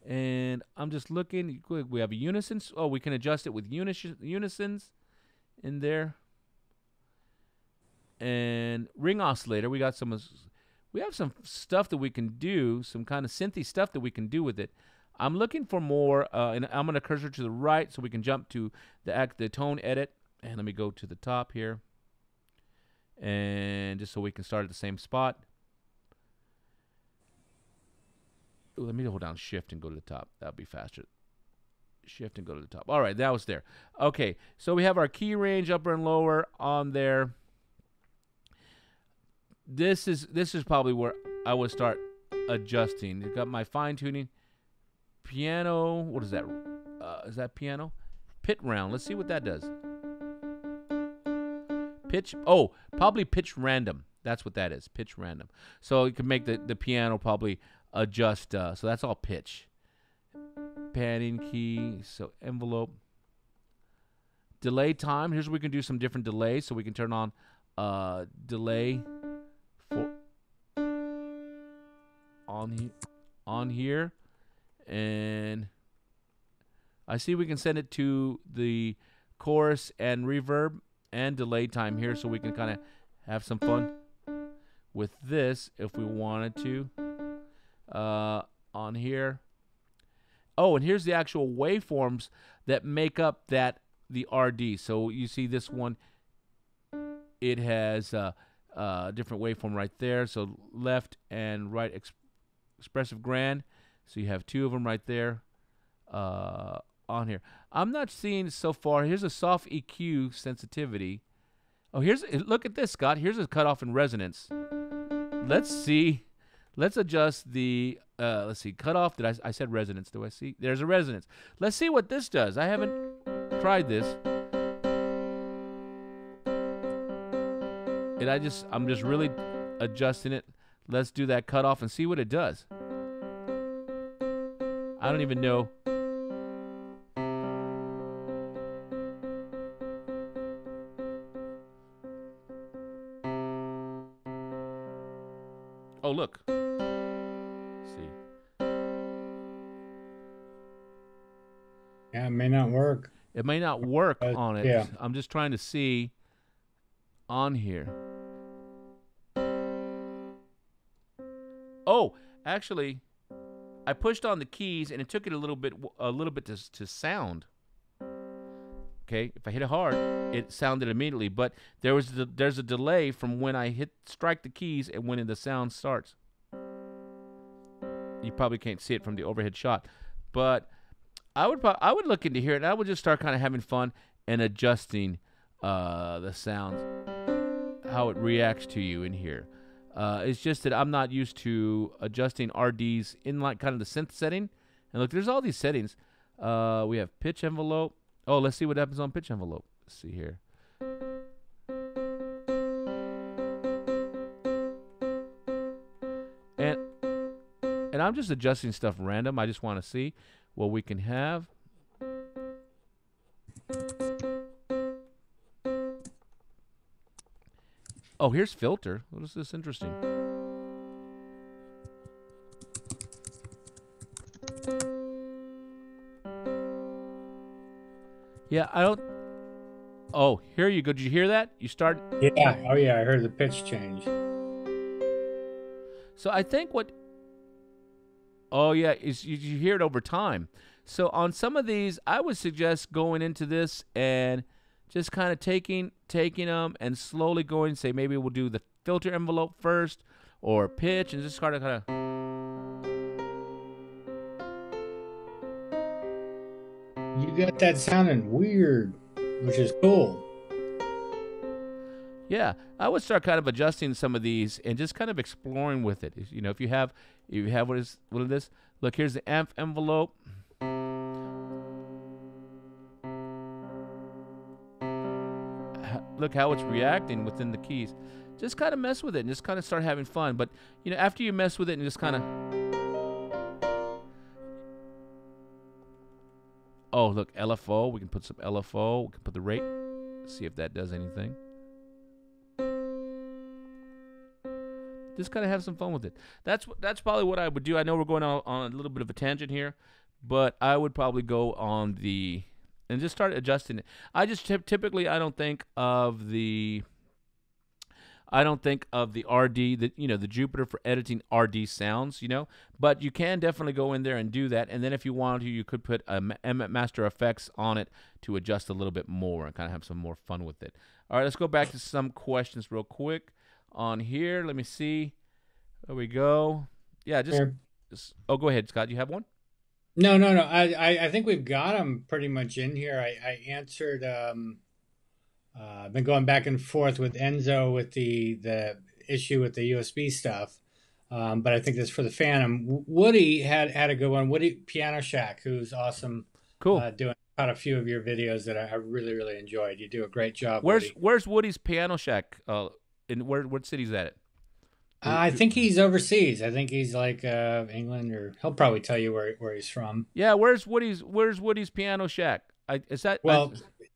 And I'm just looking. We have a unison. Oh, we can adjust it with unisons in there. And ring oscillator. We have some stuff that we can do, some kind of synthy stuff that we can do with it. I'm looking for more, and I'm going to cursor to the right so we can jump to the tone edit. And let me go to the top here. And just so we can start at the same spot. Ooh, let me hold down shift and go to the top. That'll be faster. Shift and go to the top. All right, that was there. Okay, so we have our key range upper and lower on there. This is probably where I would start adjusting. You've got my fine tuning. Piano, what is that? Is that piano? Pit round. Let's see what that does. Pitch. Oh, probably pitch random. That's what that is. Pitch random. So you can make the piano probably adjust. So that's all pitch. Panning key. So envelope. Delay time. Here's where we can do some different delays. So we can turn on delay for on here. And I see we can send it to the chorus and reverb and delay time here, so we can kind of have some fun with this if we wanted to on here. Oh, and here's the actual waveforms that make up the RD. So you see this one, it has a different waveform right there. So left and right expressive grand. So you have two of them right there on here. I'm not seeing so far. Here's a soft EQ sensitivity. Oh, look at this, Scott. Here's a cutoff and resonance. Let's see. Let's adjust the, let's see, cutoff. I said resonance. Do I see? There's a resonance. Let's see what this does. I haven't tried this. And I'm just really adjusting it. Let's do that cutoff and see what it does. I don't even know. Oh, look. Let's see. Yeah, it may not work. It may not work on it. Yeah. I'm just trying to see on here. Oh, actually, I pushed on the keys and it took it a little bit to sound. Okay, if I hit it hard, it sounded immediately, but there's a delay from when I strike the keys and when the sound starts. You probably can't see it from the overhead shot, but I would look into here and I would just start kind of having fun and adjusting the sounds, how it reacts to you in here. It's just that I'm not used to adjusting RDs in like kind of the synth setting. And look, there's all these settings. We have pitch envelope. Oh, let's see what happens on pitch envelope. Let's see here. And I'm just adjusting stuff random. I just want to see what we can have. Oh, here's filter. What is this interesting? Yeah, I don't. Oh, here you go. Did you hear that? You start. Yeah. Oh, yeah. I heard the pitch change. So I think what. Oh yeah, you hear it over time. So on some of these, I would suggest going into this and just kind of taking them and slowly going. Say maybe we'll do the filter envelope first, or pitch, and just kind of. You got that sounding weird, which is cool. Yeah, I would start kind of adjusting some of these and just kind of exploring with it. You know, if you have what is this? Look, here's the amp envelope. Look how it's reacting within the keys. Just kind of mess with it and just kind of start having fun. But you know, after you mess with it and just kind of, oh look, LFO. We can put some LFO. We can put the rate. See if that does anything. Just kind of have some fun with it. That's probably what I would do. I know we're going on a little bit of a tangent here, but I would probably go on the and just start adjusting it. I just typically I don't think of the RD, the Jupiter for editing RD sounds, but you can definitely go in there and do that. And then if you wanted to, you could put Master Effects on it to adjust a little bit more and kind of have some more fun with it. All right, let's go back to some questions real quick on here. Let me see. There we go. Yeah, just oh, go ahead, Scott. You have one? No. I think we've got them pretty much in here. I answered. I've been going back and forth with Enzo with the issue with the USB stuff, but I think that's for the Phantom. Woody had a good one. Woody Piano Shack, who's awesome. Cool. Doing a few of your videos that I really enjoyed. You do a great job. Where's Woody's Piano Shack? In what city's that at? I think he's overseas. I think he's like England, or he'll probably tell you where he's from. Yeah, where's Woody's Piano Shack?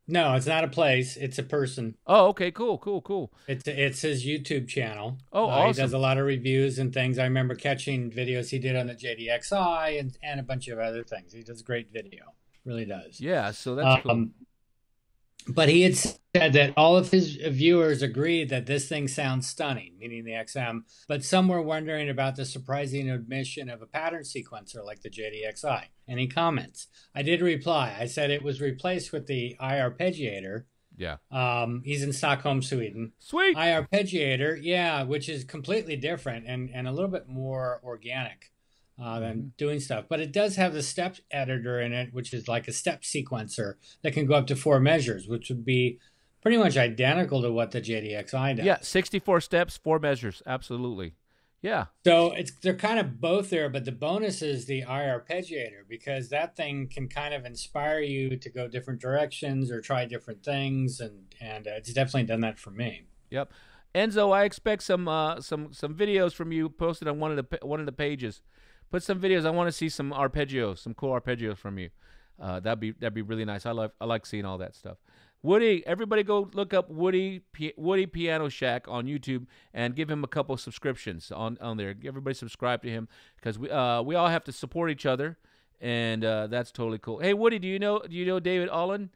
No, it's not a place. It's a person. Oh, okay, cool. It's his YouTube channel. Oh, awesome. He does a lot of reviews and things. I remember catching videos he did on the JDXI and a bunch of other things. He does great video. Really does. Yeah, so that's cool. But he had said that all of his viewers agreed that this thing sounds stunning, meaning the XM, but some were wondering about the surprising omission of a pattern sequencer like the JDXI. Any comments? I did reply. I said it was replaced with the Arpeggiator. Yeah. He's in Stockholm, Sweden. Sweet. Arpeggiator, yeah, which is completely different and a little bit more organic than doing stuff. But it does have the step editor in it, which is like a step sequencer that can go up to 4 measures, which would be pretty much identical to what the JDXI does. Yeah, 64 steps, 4 measures. Absolutely. Yeah. So they're kind of both there, but the bonus is the Arpeggiator, because that thing can kind of inspire you to go different directions or try different things, and it's definitely done that for me. Yep. Enzo, I expect some videos from you posted on one of the pages. Put some videos. I want to see some arpeggios, some cool arpeggios from you. That'd be really nice. I like seeing all that stuff. Woody, everybody go look up Woody Piano Shack on YouTube and give him a couple subscriptions on there. Everybody subscribe to him, because we all have to support each other, and that's totally cool. Hey Woody, do you know David Allen?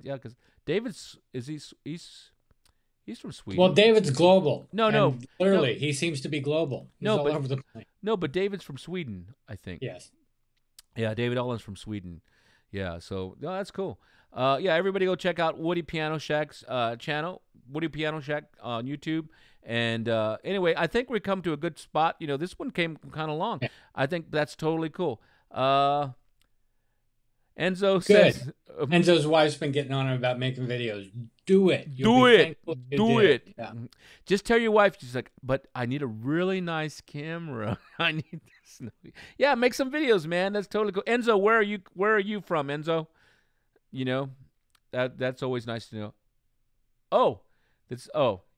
Yeah, because he's from Sweden. Well, David's global. No. Clearly, he seems to be global. He's all over the place. No, but David's from Sweden, I think. Yes. Yeah, David Allen's from Sweden. Yeah, so no, that's cool. Yeah, everybody go check out Woody Piano Shack's channel, Woody Piano Shack on YouTube. And anyway, I think we come to a good spot. This one came kind of long. Yeah. I think that's totally cool. Enzo says... Enzo's wife's been getting on him about making videos. Do it. Do it. Yeah. Just tell your wife. She's like, but I need a really nice camera. I need this. Yeah, make some videos, man. That's totally cool. Enzo, where are you from, Enzo? That's always nice to know.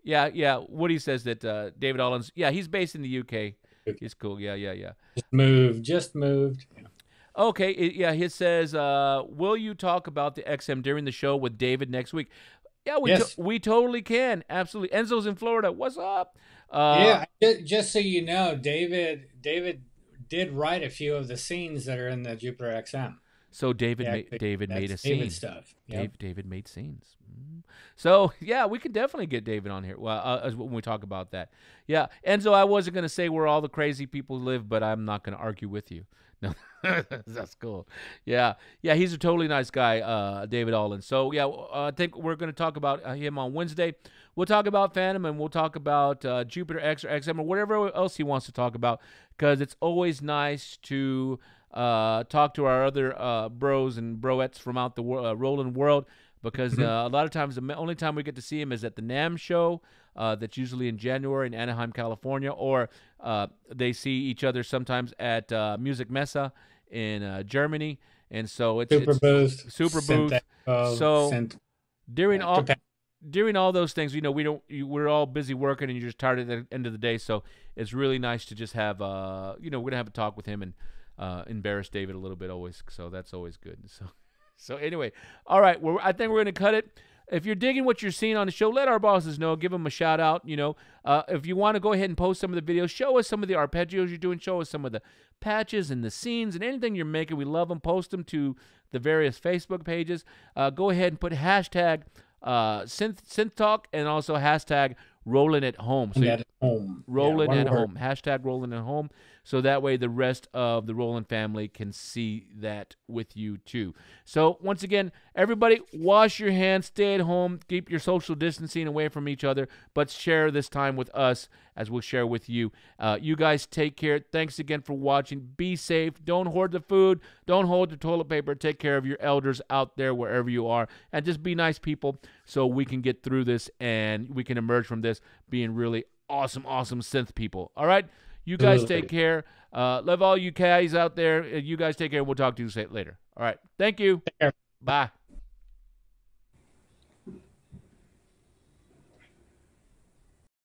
Yeah. Woody says that David Allen's, he's based in the UK. He's cool. Yeah. Just moved. Yeah. Okay, he says, will you talk about the XM during the show with David next week? Yeah, we totally can. Absolutely. Enzo's in Florida. What's up? Just so you know, David did write a few of the scenes that are in the Jupiter-Xm. So David Yeah, David made a that's scene. David stuff. Yep. David made scenes. So yeah, we can definitely get David on here. Well, when we talk about that, yeah. Enzo, I wasn't gonna say where all the crazy people live, but I'm not gonna argue with you. No, that's cool. Yeah, yeah. He's a totally nice guy, David Allen. So yeah, I think we're gonna talk about him on Wednesday. We'll talk about Phantom, and we'll talk about Jupiter X or XM or whatever else he wants to talk about, because it's always nice to talk to our other bros and broettes from out the Roland world, because a lot of times the only time we get to see him is at the NAMM show. That's usually in January in Anaheim, California, or they see each other sometimes at Music Messe in Germany, and so it's Super Boost, Super Synth Booth. Echo, So Synth, during all Japan. during all those things, we're all busy working, and you're just tired at the end of the day. So it's really nice to just have we're gonna have a talk with him and embarrass David a little bit always. So that's always good. So anyway, all right. Well, I think we're gonna cut it. If you're digging what you're seeing on the show, let our bosses know. Give them a shout out. If you want to go ahead and post some of the videos, show us some of the arpeggios you're doing. Show us some of the patches and the scenes and anything you're making. We love them. Post them to the various Facebook pages. Go ahead and put hashtag synth talk and also hashtag Roland at home. So At home. Roland Yeah, at one word. home. Hashtag Roland at home. So that way the rest of the Roland family can see that with you too. So once again, everybody wash your hands, stay at home, keep your social distancing away from each other, but share this time with us as we'll share with you. You guys take care. Thanks again for watching. Be safe. Don't hoard the food. Don't hoard the toilet paper. Take care of your elders out there wherever you are. And just be nice people so we can get through this and we can emerge from this being really awesome synth people. All right? You guys take care. Love all you guys out there. You guys take care, and we'll talk to you later. All right. Thank you. Take care. Bye.